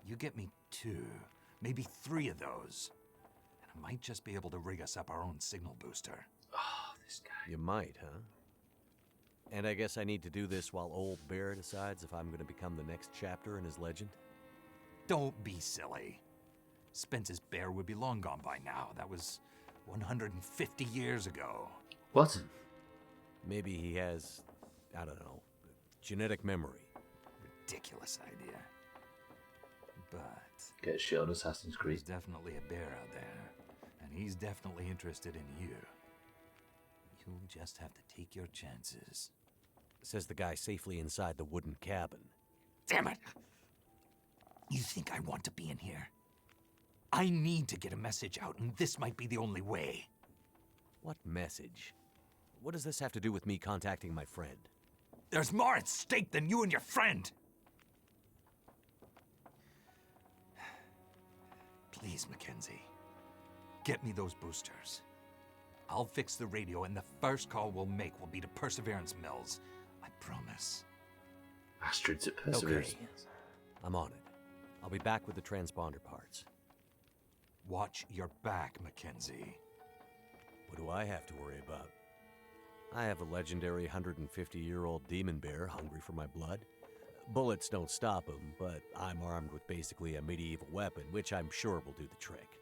you get me 2, maybe 3 of those, and I might just be able to rig us up our own signal booster. Oh, this guy. You might, huh? And I guess I need to do this while old Bear decides if I'm going to become the next chapter in his legend? Don't be silly. Spence's bear would be long gone by now. That was 150 years ago. What? Maybe he has, I don't know, genetic memory. Ridiculous idea. But Get shown Assassin's Creed. there's definitely a bear out there, and he's definitely interested in you. You'll just have to take your chances. Says the guy safely inside the wooden cabin. Damn it! You think I want to be in here? I need to get a message out, and this might be the only way. What message? What does this have to do with me contacting my friend? There's more at stake than you and your friend! Please, Mackenzie. Get me those boosters. I'll fix the radio, and the first call we'll make will be to Perseverance Mills. I promise. Bastards at Perseverance. Okay. I'm on it. I'll be back with the transponder parts. Watch your back, Mackenzie. What do I have to worry about? I have a legendary 150-year-old demon bear hungry for my blood. Bullets don't stop him, but I'm armed with basically a medieval weapon, which I'm sure will do the trick.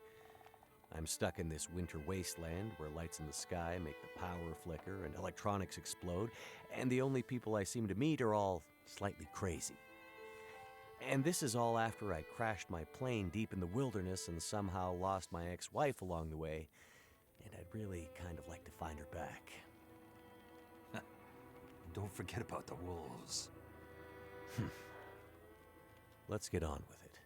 I'm stuck in this winter wasteland where lights in the sky make the power flicker and electronics explode, and the only people I seem to meet are all slightly crazy. And this is all after I crashed my plane deep in the wilderness and somehow lost my ex-wife along the way, and I'd really kind of like to find her back. Don't forget about the wolves. Let's get on with it.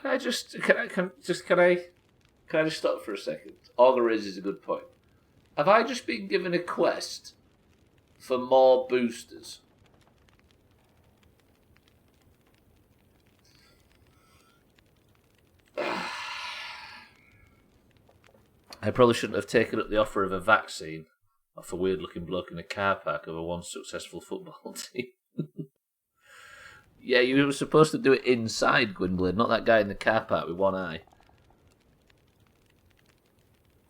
Can I just stop for a second? Augur raises a good point. Have I just been given a quest for more boosters? I probably shouldn't have taken up the offer of a vaccine off a weird-looking bloke in a car park of a once successful football team. Yeah, you were supposed to do it inside, Gwynblade, not that guy in the car park with one eye.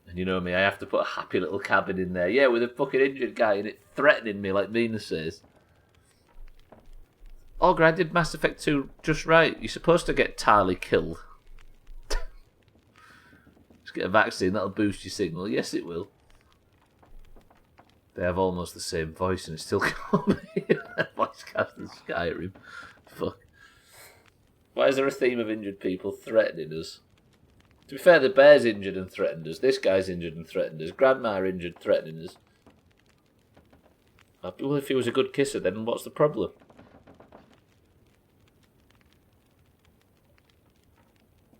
And you know me, I have to put a happy little cabin in there. Yeah, with a fucking injured guy in it threatening me like Mina says. Augur, I did Mass Effect 2 just right. You're supposed to get Tali killed. Just get a vaccine, that'll boost your signal. Yes, it will. They have almost the same voice and it's still coming. Voice cast in Skyrim. Fuck. Why is there a theme of injured people threatening us? To be fair, the bear's injured and threatened us. This guy's injured and threatened us. Grandma injured, threatening us. Well, if he was a good kisser, then what's the problem?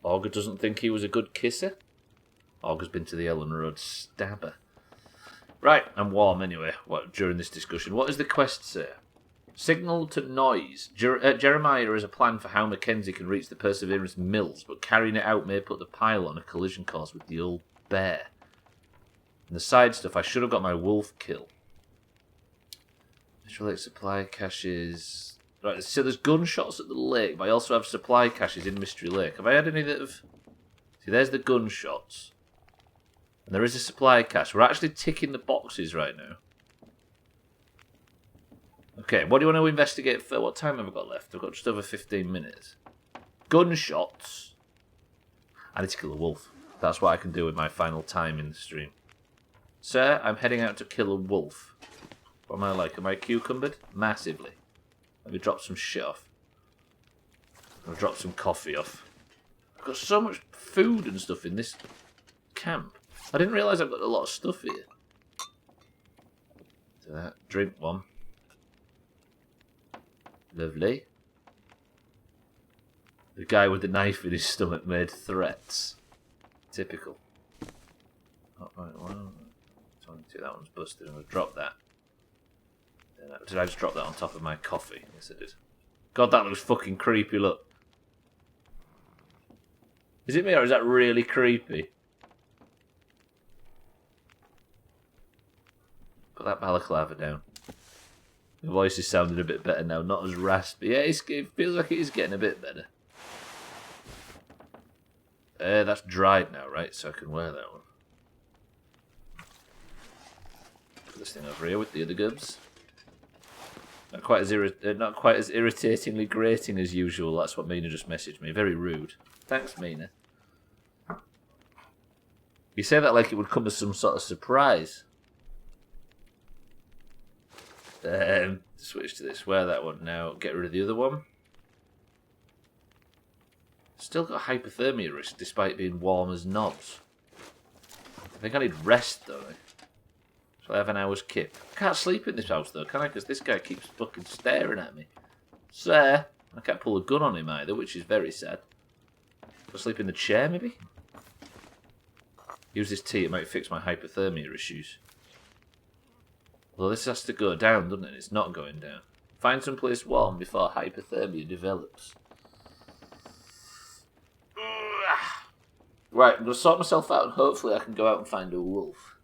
Augur doesn't think he was a good kisser? Augur's been to the Ellen Road stabber. Right, I'm warm anyway during this discussion. What does the quest say? Signal to noise. Jeremiah has a plan for how Mackenzie can reach the Perseverance Mills, but carrying it out may put the pile on a collision course with the old bear. And the side stuff, I should have got my wolf kill. Mystery Lake supply caches. Right, so there's gunshots at the lake, but I also have supply caches in Mystery Lake. Have I had any that have... See, there's the gunshots. And there is a supply cache. We're actually ticking the boxes right now. Okay, what do you want to investigate for? What time have I got left? I've got just over 15 minutes. Gunshots. I need to kill a wolf. That's what I can do with my final time in the stream. Sir, I'm heading out to kill a wolf. What am I like? Am I cucumbered? Massively. Let me drop some shit off. I'll drop some coffee off. I've got so much food and stuff in this camp. I didn't realise I've got a lot of stuff here. Do that. Drink one. Lovely. The guy with the knife in his stomach made threats. Typical. Oh, right, well, 22, that one's busted. I'm going to drop that. Did I just drop that on top of my coffee? Yes, I did. God, that looks fucking creepy, look. Is it me or is that really creepy? Put that balaclava down. The voice is sounding a bit better now, not as raspy. Yeah, it feels like it is getting a bit better. That's dried now, right? So I can wear that one. Put this thing over here with the other goods. Not quite as irritatingly grating as usual. That's what Mina just messaged me. Very rude. Thanks, Mina. You say that like it would come as some sort of surprise. Switch to this. Wear that one now. Get rid of the other one. Still got hypothermia risk despite being warm as knobs. I think I need rest though. So I have an hour's kip. I can't sleep in this house though, can I? Because this guy keeps fucking staring at me. Sir, I can't pull a gun on him either, which is very sad. I'll sleep in the chair maybe? Use this tea, it might fix my hypothermia issues. Well, this has to go down, doesn't it? It's not going down. Find someplace warm before hypothermia develops. Right, I'm going to sort myself out and hopefully I can go out and find a wolf.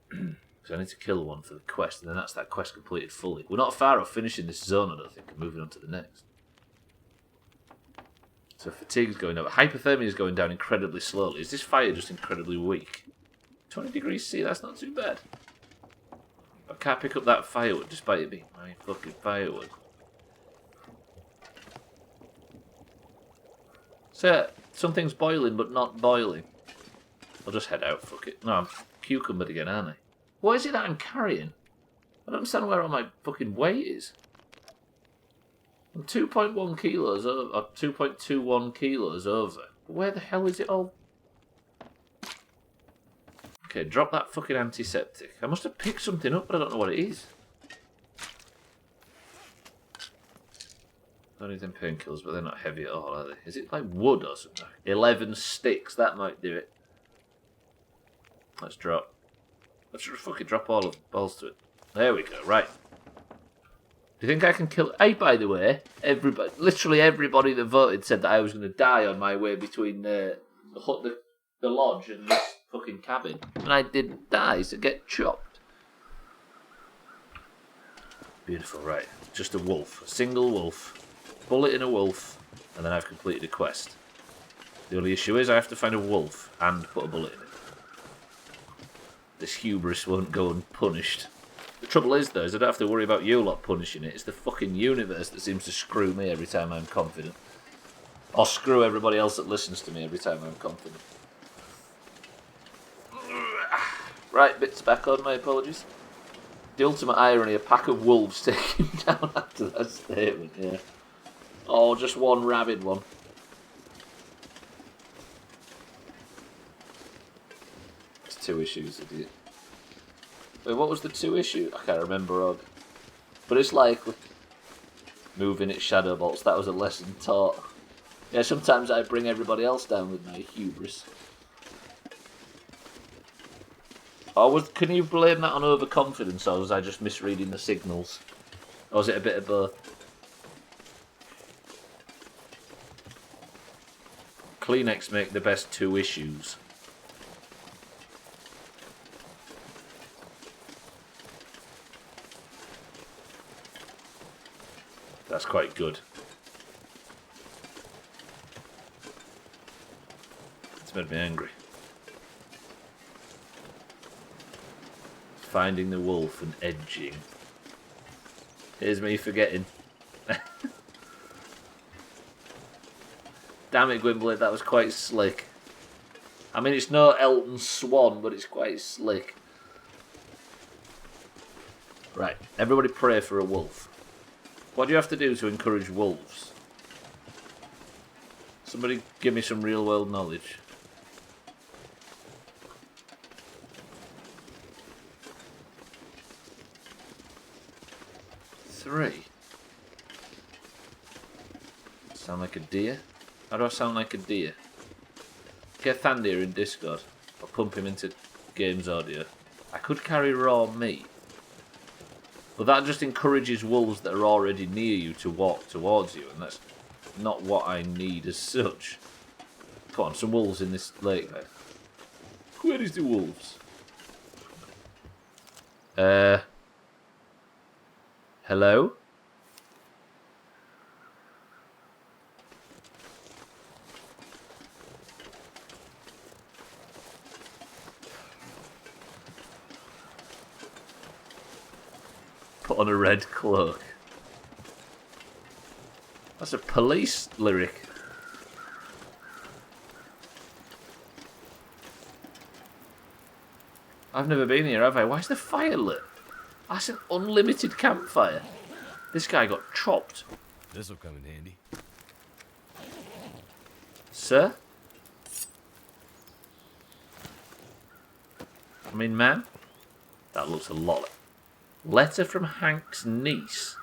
Because I need to kill one for the quest, and then that's that quest completed fully. We're not far off finishing this zone, I don't think, and moving on to the next. So fatigue's going up. Hypothermia is going down incredibly slowly. Is this fire just incredibly weak? 20 degrees C, that's not too bad. I can't pick up that firewood despite it being my fucking firewood. So, something's boiling but not boiling. I'll just head out, fuck it. No, I'm cucumbered again, aren't I? What is it that I'm carrying? I don't understand where all my fucking weight is. I'm 2.1 kilos over, or 2.21 kilos over. Where the hell is it all? Okay, drop that fucking antiseptic. I must have picked something up, but I don't know what it is. Don't need them painkillers, but they're not heavy at all, are they? Is it like wood or something? 11 sticks, that might do it. Let's drop. Let's just fucking drop all of the balls to it. There we go, right. Do you think I can kill... Hey, by the way, everybody, literally everybody that voted said that I was going to die on my way between the lodge and this fucking cabin. And I didn't die, so get chopped. Beautiful, right. Just a wolf. A single wolf. Bullet in a wolf. And then I've completed a quest. The only issue is I have to find a wolf and put a bullet in it. This hubris won't go unpunished. The trouble is, though, is I don't have to worry about you lot punishing it. It's the fucking universe that seems to screw me every time I'm confident. Or screw everybody else that listens to me every time I'm confident. Right, bits back on, my apologies. The ultimate irony, a pack of wolves taking down after that statement, yeah. Oh, just one rabid one. It's 2 issues, idiot. Wait, what was the 2 issue? I can't remember, Og. But it's like moving its shadow bolts. That was a lesson taught. Yeah, sometimes I bring everybody else down with my hubris. Or can you blame that on overconfidence, or was I just misreading the signals? Or was it a bit of both? Kleenex make the best 2 issues. That's quite good. It's made me angry. Finding the wolf and edging. Here's me forgetting. Damn it, Gwynblade, that was quite slick. I mean, it's no Elton Swan, but it's quite slick. Right, everybody pray for a wolf. What do you have to do to encourage wolves? Somebody give me some real world knowledge. Three. Sound like a deer? How do I sound like a deer? Get Thandir in Discord. I'll pump him into games audio. I could carry raw meat. But that just encourages wolves that are already near you to walk towards you, and that's not what I need as such. Come on, some wolves in this lake bed. Where is the wolves? Hello? Put on a red cloak. That's a police lyric. I've never been here, have I? Why is the fire lit? That's an unlimited campfire. This guy got chopped. This'll come in handy. Sir? I mean, man? That looks a lot like... Letter from Hank's niece.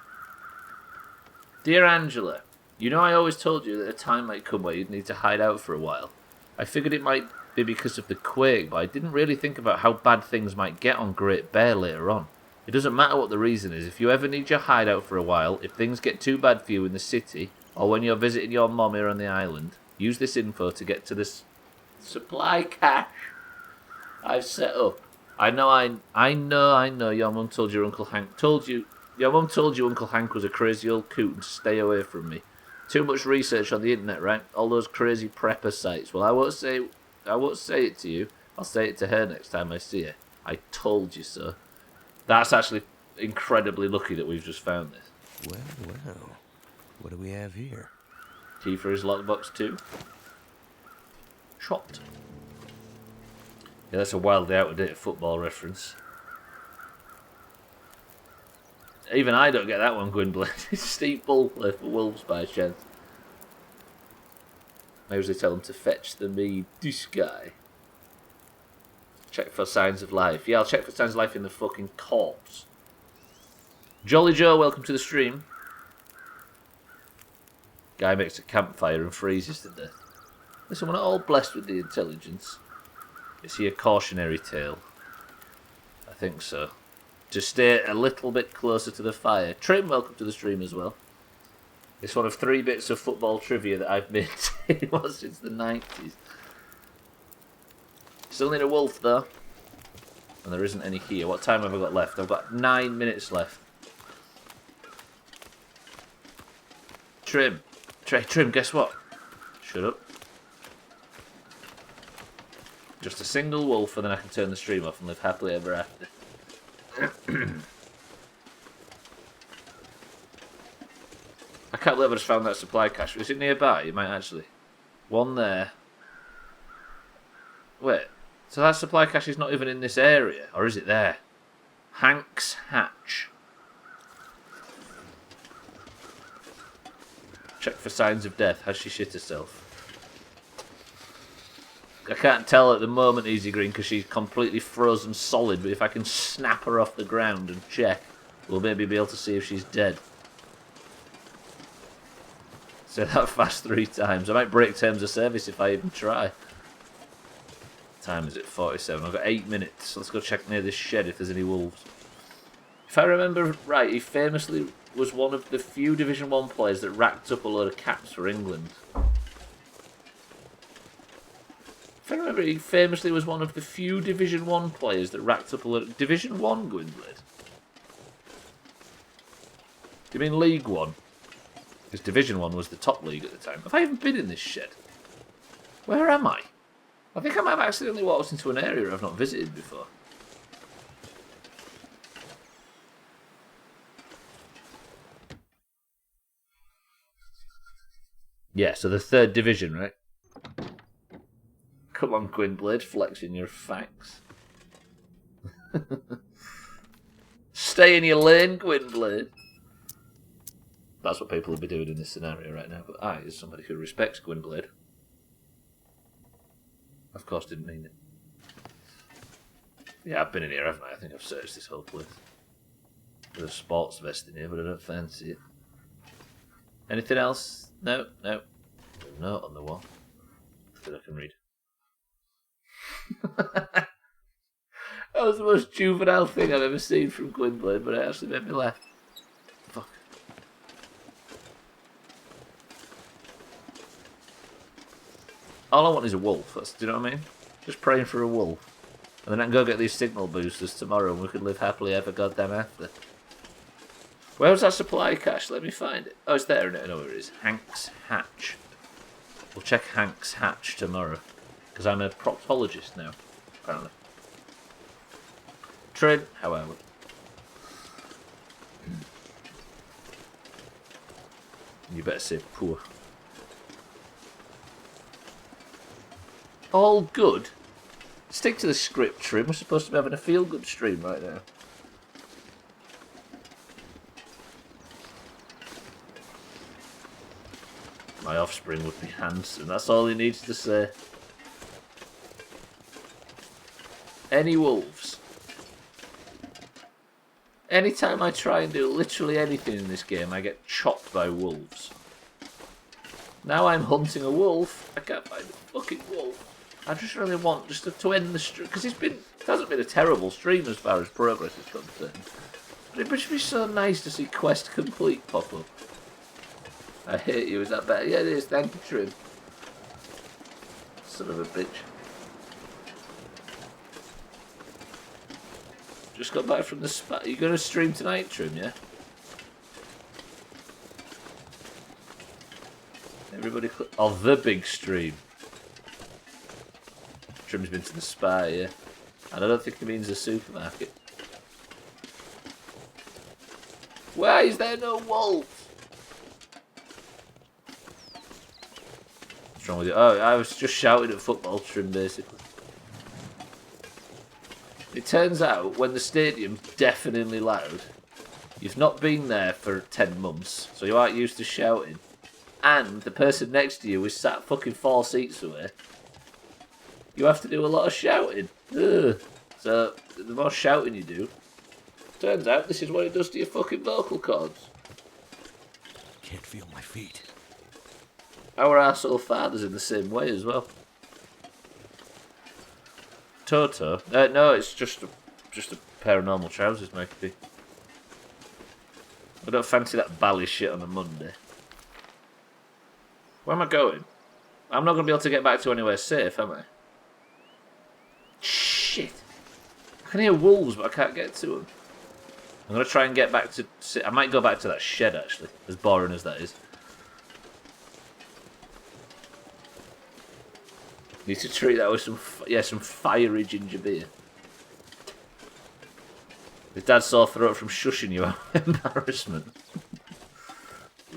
Dear Angela, you know I always told you that a time might come where you'd need to hide out for a while. I figured it might be because of the quake, but I didn't really think about how bad things might get on Great Bear later on. It doesn't matter what the reason is. If you ever need your hideout for a while, if things get too bad for you in the city, or when you're visiting your mom here on the island, use this info to get to this supply cache I've set up. I know. Your mum told you Uncle Hank Your mum told you Uncle Hank was a crazy old coot and to stay away from me. Too much research on the internet, right? All those crazy prepper sites. Well, I won't say it to you. I'll say it to her next time I see her. I told you so. That's actually incredibly lucky that we've just found this. Well. What do we have here? Key for his lockbox too. Chopped. Yeah, that's a wildly out-of-date football reference. Even I don't get that one, Gwynblade. It's steep bull for Wolves by chance. I usually tell them to fetch the mead. This guy. Check for signs of life. Yeah, I'll check for signs of life in the fucking corpse. Jolly Joe, welcome to the stream. Guy makes a campfire and freezes to death. Listen, we're not all blessed with the intelligence. Is he a cautionary tale? I think so. To stay a little bit closer to the fire. Trim, welcome to the stream as well. It's one of 3 bits of football trivia that I've maintained since the 90s. Still need a wolf though. And there isn't any here. What time have I got left? I've got 9 minutes left. Trim. Trim, guess what? Shut up. Just a single wolf and then I can turn the stream off and live happily ever after. I can't believe I just found that supply cache. Is it nearby? It might actually. One there. Wait. So that supply cache is not even in this area? Or is it there? Hank's Hatch. Check for signs of death. Has she shit herself? I can't tell at the moment, Easy Green, because she's completely frozen solid. But if I can snap her off the ground and check, we'll maybe be able to see if she's dead. Say that fast 3 times. I might break terms of service if I even try. Time is it? 47. I've got 8 minutes. Let's go check near this shed if there's any wolves. If I remember right, he famously was one of the few Division 1 players that racked up a load of caps for England. If I remember, he famously was one of the few Division 1 players that racked up a load of... Division 1, Gwynblade? Do you mean League 1? Because Division 1 was the top league at the time. Have I even been in this shed? Where am I? I think I might have accidentally walked into an area I've not visited before. Yeah, so the 3rd division, right? Come on, Gwynblade, flexing your facts. Stay in your lane, Gwynblade. That's what people would be doing in this scenario right now. But I, as somebody who respects Gwynblade, of course didn't mean it. Yeah, I've been in here, haven't I? I think I've searched this whole place. There's a sports vest in here, but I don't fancy it. Anything else? No, no. There's a note on the wall that I can read. That was the most juvenile thing I've ever seen from Gwynblade, but it actually made me laugh. Fuck. All I want is a wolf. Do you know what I mean? Just praying for a wolf. And then I can go get these signal boosters tomorrow and we can live happily ever goddamn after. Where was that supply cache? Let me find it. Oh, it's there, isn't it? I know where it is. Hank's Hatch. We'll check Hank's Hatch tomorrow. Because I'm a proctologist now, apparently. Trim, however. You better say poor. All good? Stick to the script, Trim. We're supposed to be having a feel-good stream right now. My offspring would be handsome. That's all he needs to say. Any wolves? Anytime I try and do literally anything in this game, I get chopped by wolves. Now I'm hunting a wolf. I can't find a fucking wolf. I just really want just to end the stream, because it hasn't been a terrible stream as far as progress is concerned. But it would be so nice to see quest complete pop up. I hate you, is that better? Yeah, it is. Thank you, Trim. Son of a bitch. Just got back from the spa. Are you going to stream tonight, Trim, yeah? Everybody oh, the big stream. Trim's been to the spa, yeah. And I don't think he means the supermarket. Why is there no wolves? What's wrong with you? Oh, I was just shouting at football, Trim, basically. It turns out, when the stadium's deafeningly loud, you've not been there for 10 months, so you aren't used to shouting, and the person next to you is sat fucking 4 seats away, you have to do a lot of shouting. Ugh. So, the more shouting you do, turns out this is what it does to your fucking vocal cords. Can't feel my feet. Our arsehole father's in the same way as well. Toto? No, it's just a pair of normal trousers, Mikey. I don't fancy that bally shit on a Monday. Where am I going? I'm not going to be able to get back to anywhere safe, am I? Shit. I can hear wolves, but I can't get to them. I'm going to try and get back to... I might go back to that shed, actually, as boring as that is. Need to treat that with some fiery ginger beer. His dad's sore throat from shushing you out of embarrassment.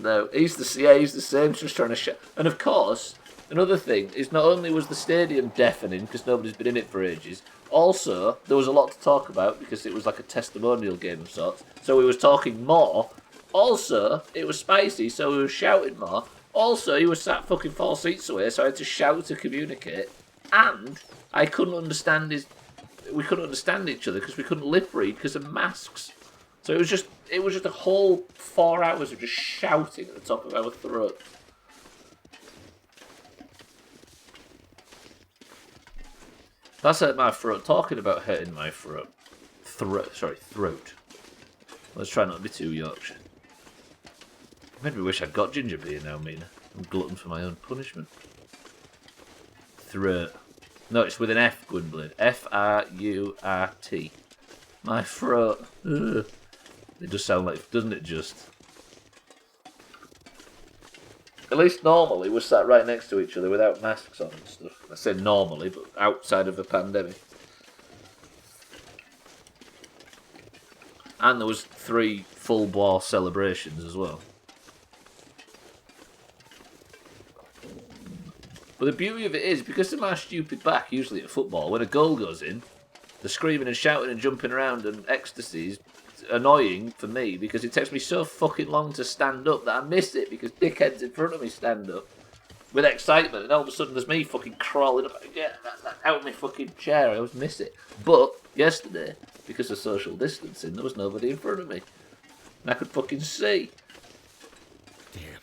No, he's the same, just trying to shout. And of course, another thing is not only was the stadium deafening because nobody's been in it for ages, also there was a lot to talk about because it was like a testimonial game of sorts. So we was talking more. Also, it was spicy, so we was shouting more. Also, he was sat fucking 4 seats away, so I had to shout to communicate. And I couldn't understand we couldn't understand each other because we couldn't lip read because of masks. So it was just a whole 4 hours of just shouting at the top of our throats. That's hurt my throat. Talking about hurting my throat. Throat. Let's try not to be too Yorkshire. Made me wish I'd got ginger beer now, Mina. I'm glutton for my own punishment. Throat. No, it's with an F, Gwynblade. F-R-U-R-T. My throat. Ugh. It does sound like, doesn't it just? At least normally we're sat right next to each other without masks on and stuff. I say normally, but outside of a pandemic. And there was 3 full-bore celebrations as well. But the beauty of it is, because of my stupid back, usually at football, when a goal goes in, the screaming and shouting and jumping around and ecstasy is annoying for me because it takes me so fucking long to stand up that I miss it because dickheads in front of me stand up with excitement and all of a sudden there's me fucking crawling up out of my fucking chair. I always miss it. But yesterday, because of social distancing, there was nobody in front of me. And I could fucking see. Damn.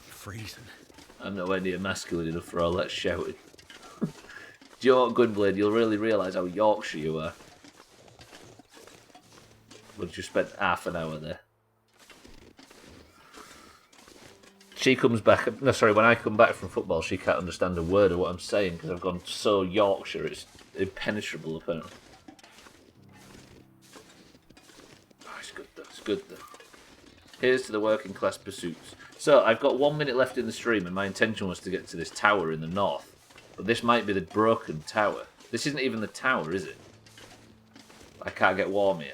Freezing. I'm nowhere near masculine enough for all that shouting. Do you know what, Gwynblade? You'll really realise how Yorkshire you are. Once you spent half an hour there. She comes back... No, sorry, when I come back from football, she can't understand a word of what I'm saying because I've gone so Yorkshire, it's impenetrable, apparently. Oh, it's good, though. It's good, though. Here's to the working class pursuits. So, I've got 1 minute left in the stream, and my intention was to get to this tower in the north. But this might be the broken tower. This isn't even the tower, is it? I can't get warm here.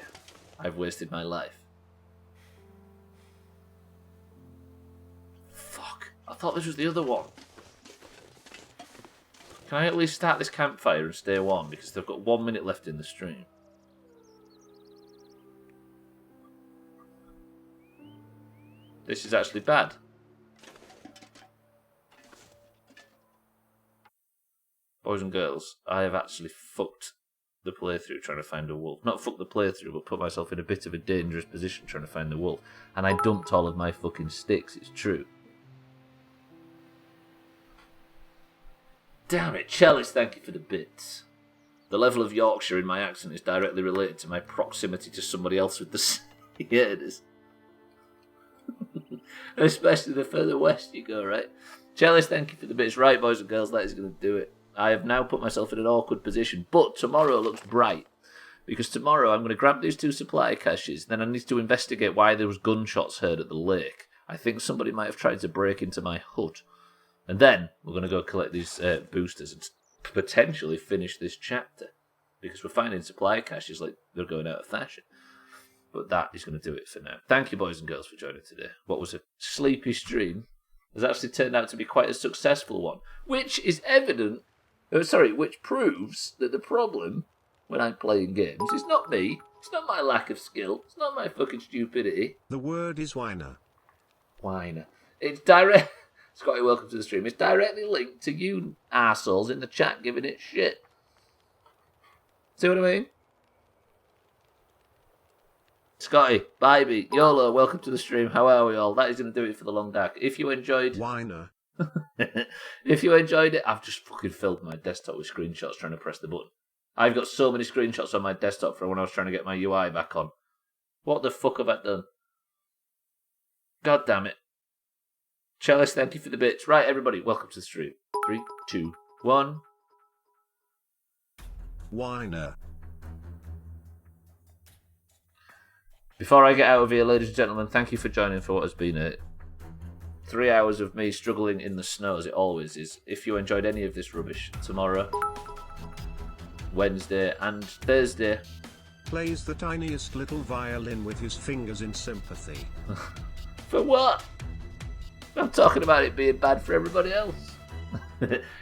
I've wasted my life. Fuck. I thought this was the other one. Can I at least start this campfire and stay warm? Because they've got 1 minute left in the stream. This is actually bad. Boys and girls, I have actually fucked the playthrough trying to find a wolf. Not fuck the playthrough, but put myself in a bit of a dangerous position trying to find the wolf. And I dumped all of my fucking sticks, it's true. Damn it, Chalice, thank you for the bits. The level of Yorkshire in my accent is directly related to my proximity to somebody else with the sea. Yeah, it is. Especially the further west you go, right? Chalice, thank you for the bits. Right, boys and girls, that is going to do it. I have now put myself in an awkward position, but tomorrow looks bright. Because tomorrow I'm going to grab these 2 supply caches, then I need to investigate why there was gunshots heard at the lake. I think somebody might have tried to break into my hut. And then we're going to go collect these boosters and potentially finish this chapter. Because we're finding supply caches like they're going out of fashion. But that is going to do it for now. Thank you, boys and girls, for joining today. What was a sleepy stream has actually turned out to be quite a successful one. Which is evident... which proves that the problem when I'm playing games is not me. It's not my lack of skill. It's not my fucking stupidity. The word is whiner. Whiner. It's direct... Scotty, welcome to the stream. It's directly linked to you arseholes in the chat giving it shit. See what I mean? Scotty, Bybee, YOLO, welcome to the stream. How are we all? That is going to do it for the long dark. If you enjoyed... Whiner. If you enjoyed it, I've just fucking filled my desktop with screenshots trying to press the button. I've got so many screenshots on my desktop from when I was trying to get my UI back on. What the fuck have I done? God damn it. Chalice, thank you for the bits. Right, everybody, welcome to the stream. 3, 2, 1. Whiner. Before I get out of here, ladies and gentlemen, thank you for joining for what has been 3 hours of me struggling in the snow, as it always is. If you enjoyed any of this rubbish, tomorrow, Wednesday, and Thursday. Plays the tiniest little violin with his fingers in sympathy. For what? I'm talking about it being bad for everybody else.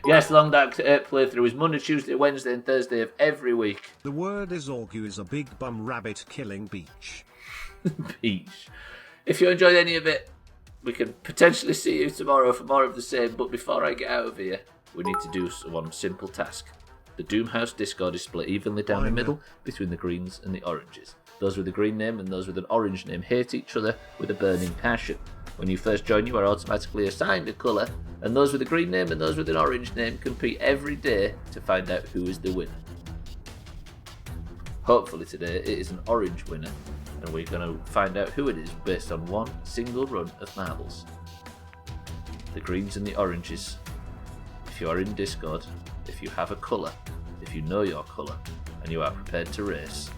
Yes, Long Dark playthrough is Monday, Tuesday, Wednesday, and Thursday of every week. The word is Orgu is a big bum rabbit killing beach. Beach. If you enjoyed any of it, we can potentially see you tomorrow for more of the same, but before I get out of here, we need to do one simple task. The Doomhaus Discord is split evenly down the middle between the greens and the oranges. Those with a green name and those with an orange name hate each other with a burning passion. When you first join, you are automatically assigned a colour, and those with a green name and those with an orange name compete every day to find out who is the winner. Hopefully today it is an orange winner, and we're going to find out who it is based on one single run of marbles. The greens and the oranges. If you are in Discord, if you have a colour, if you know your colour, and you are prepared to race,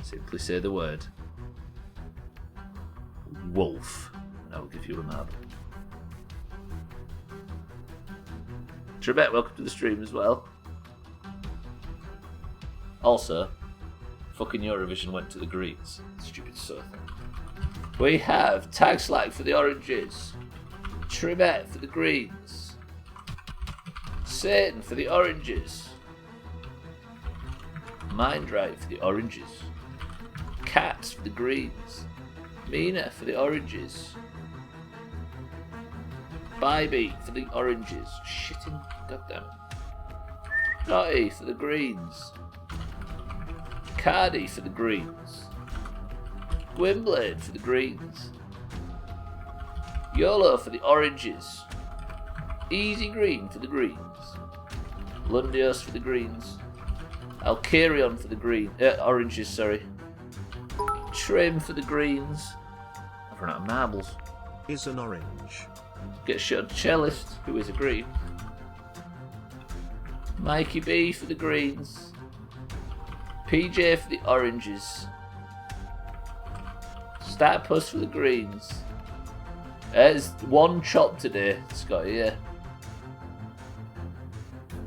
simply say the word wolf, and I will give you a marble. Trebet, welcome to the stream as well. Also, fucking Eurovision went to the greens. Stupid South. We have Tag Slag for the oranges, Trebet for the greens, Satan for the oranges, Mindright for the oranges, Cats for the greens, Mina for the oranges, Bybee for the oranges, shitting, goddamn, Dotty for the greens, Cardi for the greens, Gwynblade for the greens, YOLO for the oranges, Easy Green for the greens, Lundios for the greens, Alkarion for the oranges, sorry, Trim for the greens. I've run out of marbles. Is an orange. Get shot Cellist, who is a green. Mikey B for the greens. PJ for the oranges. Starpuss for the greens. There's one chop today, Scotty, yeah.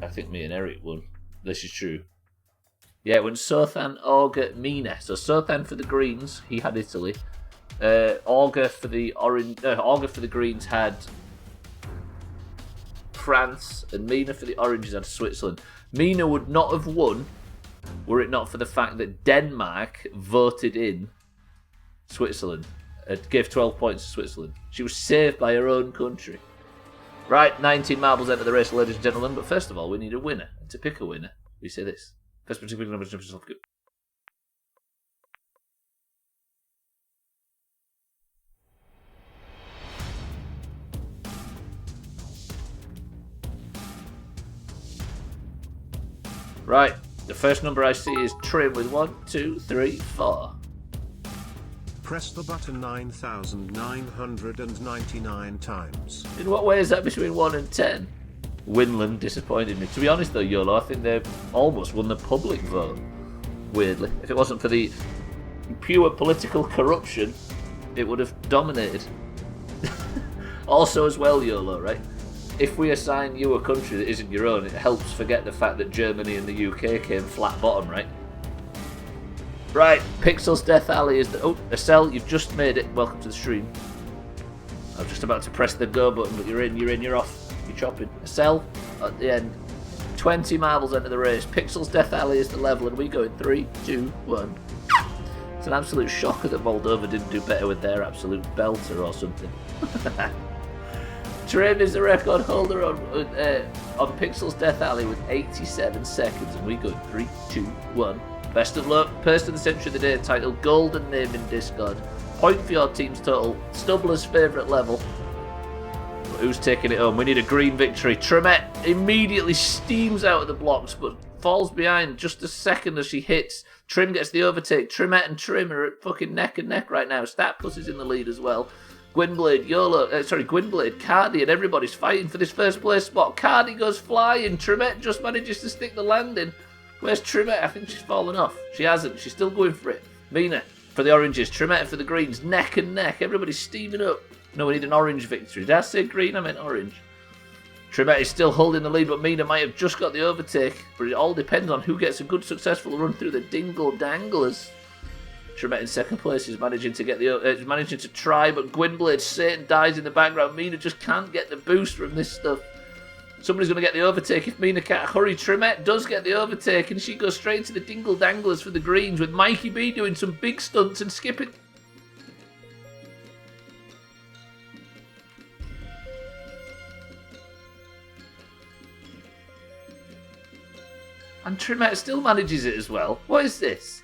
I think me and Eric won. This is true. Yeah, when Sothan, Auger, Mina. So Sothan for the greens, he had Italy. Auger for the greens had France, and Mina for the oranges had Switzerland. Mina would not have won were it not for the fact that Denmark voted in Switzerland. Gave 12 points to Switzerland. She was saved by her own country. Right, 19 marbles enter the race, ladies and gentlemen. But first of all, we need a winner. And to pick a winner, we say this. First particular number jumps yourself good. Right, the first number I see is Trim with 1, 2, 3, 4. Press the button 9,999 times. In what way is that between 1 and 10? Winland disappointed me. To be honest though, YOLO, I think they've almost won the public vote. Weirdly. If it wasn't for the pure political corruption, it would have dominated. Also as well, YOLO, right? If we assign you a country that isn't your own, it helps forget the fact that Germany and the UK came flat bottom, right? Right, Pixel's Death Alley is the... Oh, Estelle, you've just made it. Welcome to the stream. I was just about to press the go button, but you're in, you're off. You're chopping. Estelle, at the end. 20 marbles enter the race. Pixel's Death Alley is the level, and we go in 3, 2, 1. It's an absolute shocker that Moldova didn't do better with their absolute belter or something. Trim is the record holder on Pixel's Death Alley with 87 seconds, and we go in 3, 2, 1. Best of luck. Person of the Century of the Day title, Golden Name in Discord. Point for your team's total. Stubbler's favourite level. But who's taking it home? We need a green victory. Tremette immediately steams out of the blocks, but falls behind just a second as she hits. Trim gets the overtake. Tremette and Trim are at fucking neck and neck right now. Statpuss is in the lead as well. Gwynblade, Cardi, and everybody's fighting for this first place spot. Cardi goes flying. Tremette just manages to stick the landing. Where's Tremette? I think she's fallen off. She hasn't. She's still going for it. Mina for the oranges. Tremette for the greens. Neck and neck. Everybody's steaming up. No, we need an orange victory. Did I say green? I meant orange. Tremette is still holding the lead, but Mina might have just got the overtake. But it all depends on who gets a good, successful run through the dingle danglers. Tremette in second place is managing to get managing to try, but Gwynblade, Satan dies in the background. Mina just can't get the boost from this stuff. Somebody's going to get the overtake if Mina can't hurry. Tremette does get the overtake, and she goes straight into the dingle danglers for the greens, with Mikey B doing some big stunts and skipping. And Tremette still manages it as well. What is this?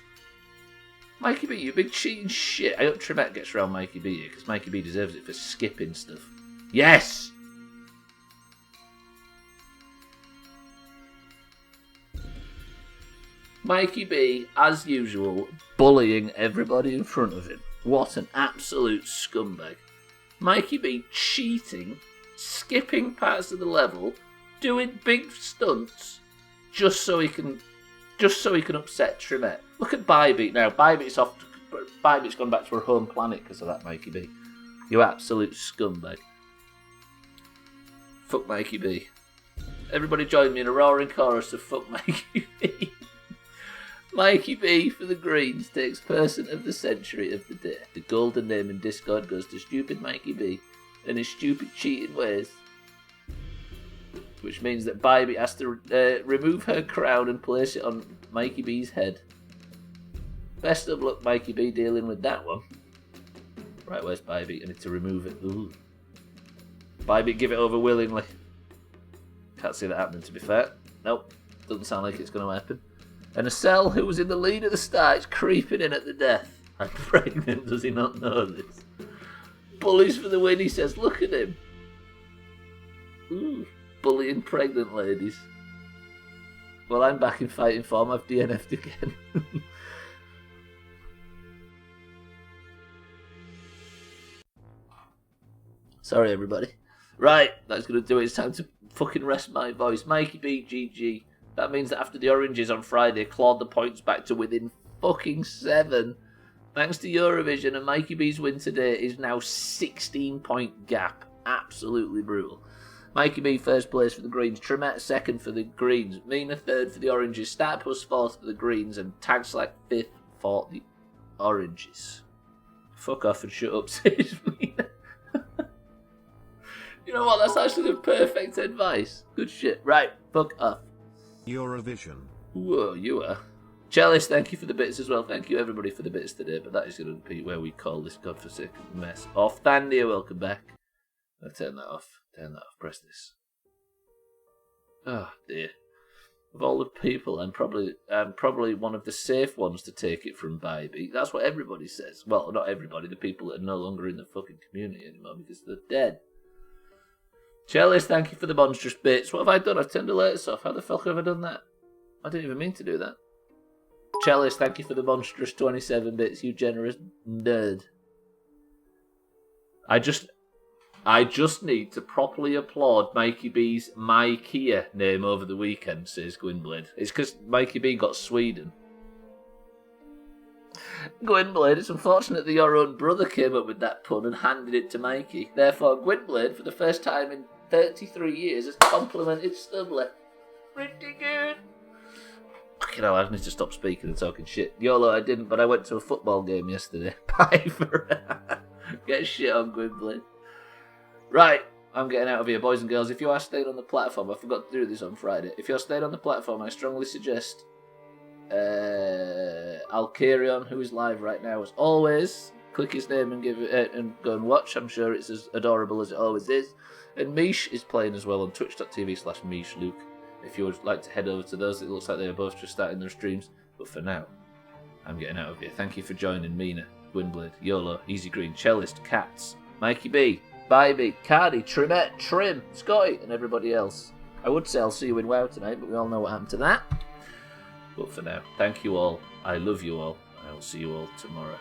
Mikey B, you big cheating shit. I hope Tremette gets around Mikey B here, because Mikey B deserves it for skipping stuff. Yes! Mikey B, as usual, bullying everybody in front of him. What an absolute scumbag. Mikey B cheating, skipping parts of the level, doing big stunts, just so he can upset Tremette. Look at Bybeat now. Bybeat's gone back to her home planet because of that, Mikey B. You absolute scumbag. Fuck Mikey B. Everybody join me in a roaring chorus of fuck Mikey B. Mikey B for the greens takes person of the century of the day. The golden name in Discord goes to stupid Mikey B and his stupid cheating ways. Which means that Bybeat has to remove her crown and place it on Mikey B's head. Best of luck, Mikey B, dealing with that one. Right, where's Bybeat? I need to remove it. Ooh. Bybeat, give it over willingly. Can't see that happening, to be fair. Nope, doesn't sound like it's going to happen. And Acel, who was in the lead at the start, is creeping in at the death. I'm pregnant, does he not know this? Bullies for the win, he says. Look at him. Ooh. Bullying pregnant ladies. Well, I'm back in fighting form. I've DNF'd again. Sorry, everybody. Right, that's going to do it. It's time to fucking rest my voice. Mikey B, GG. That means that after the oranges on Friday clawed the points back to within fucking 7. Thanks to Eurovision, and Mikey B's win today is now 16-point gap. Absolutely brutal. Mikey B first place for the greens, Tremette second for the greens, Mina third for the oranges, Statpuss fourth for the greens, and Tagslack fifth for the oranges. Fuck off and shut up, says Mina. You know what, that's actually the perfect advice. Good shit. Right, fuck off. Eurovision. Whoa, you are. Chalice, thank you for the bits as well. Thank you everybody for the bits today, but that is going to be where we call this godforsaken mess off. Thandia, welcome back. I'll turn that off. Turn that off. Press this. Oh dear. Of all the people, I'm probably one of the safe ones to take it from Bybeat. That's what everybody says. Well, not everybody. The people that are no longer in the fucking community anymore because they're dead. Chalice, thank you for the monstrous bits. What have I done? I've turned the latest off. How the fuck have I done that? I didn't even mean to do that. Chalice, thank you for the monstrous 27 bits, you generous nerd. I just need to properly applaud Mikey B's My Kia name over the weekend, says Gwynblade. It's because Mikey B got Sweden. Gwynblade, it's unfortunate that your own brother came up with that pun and handed it to Mikey. Therefore, Gwynblade, for the first time in 33 years, has complimented Stubbler. Pretty good. Fucking hell, I need to stop speaking and talking shit. YOLO, I didn't, but I went to a football game yesterday. Bye for get shit on Gwynblade. Right, I'm getting out of here, boys and girls. If you are staying on the platform, I forgot to do this on Friday. If you're staying on the platform, I strongly suggest Alcarion, who is live right now, as always. Click his name and give it and go and watch. I'm sure it's as adorable as it always is. And Mish is playing as well on twitch.tv/MishLuke. If you would like to head over to those, it looks like they are both just starting their streams. But for now, I'm getting out of here. Thank you for joining Mina, Gwynblade, YOLO, Easy Green, Cellist, Cats, Mikey B. Bybee, Cardi, Trimette, Trim, Scotty, and everybody else. I would say I'll see you in WoW tonight, but we all know what happened to that. But for now, thank you all. I love you all. And I will see you all tomorrow.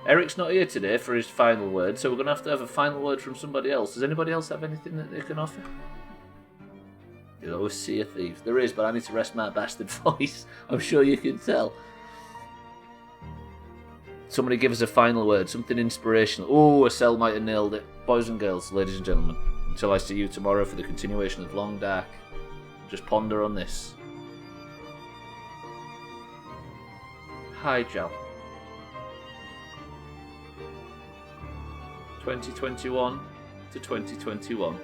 Eric's not here today for his final word, so we're going to have a final word from somebody else. Does anybody else have anything that they can offer? You'll always see a thief. There is, but I need to rest my bastard voice. I'm sure you can tell. Somebody give us a final word, something inspirational. Oh, Estelle might have nailed it. Boys and girls, ladies and gentlemen, until I see you tomorrow for the continuation of Long Dark, just ponder on this. Hi, Jal. 2021 to 2021.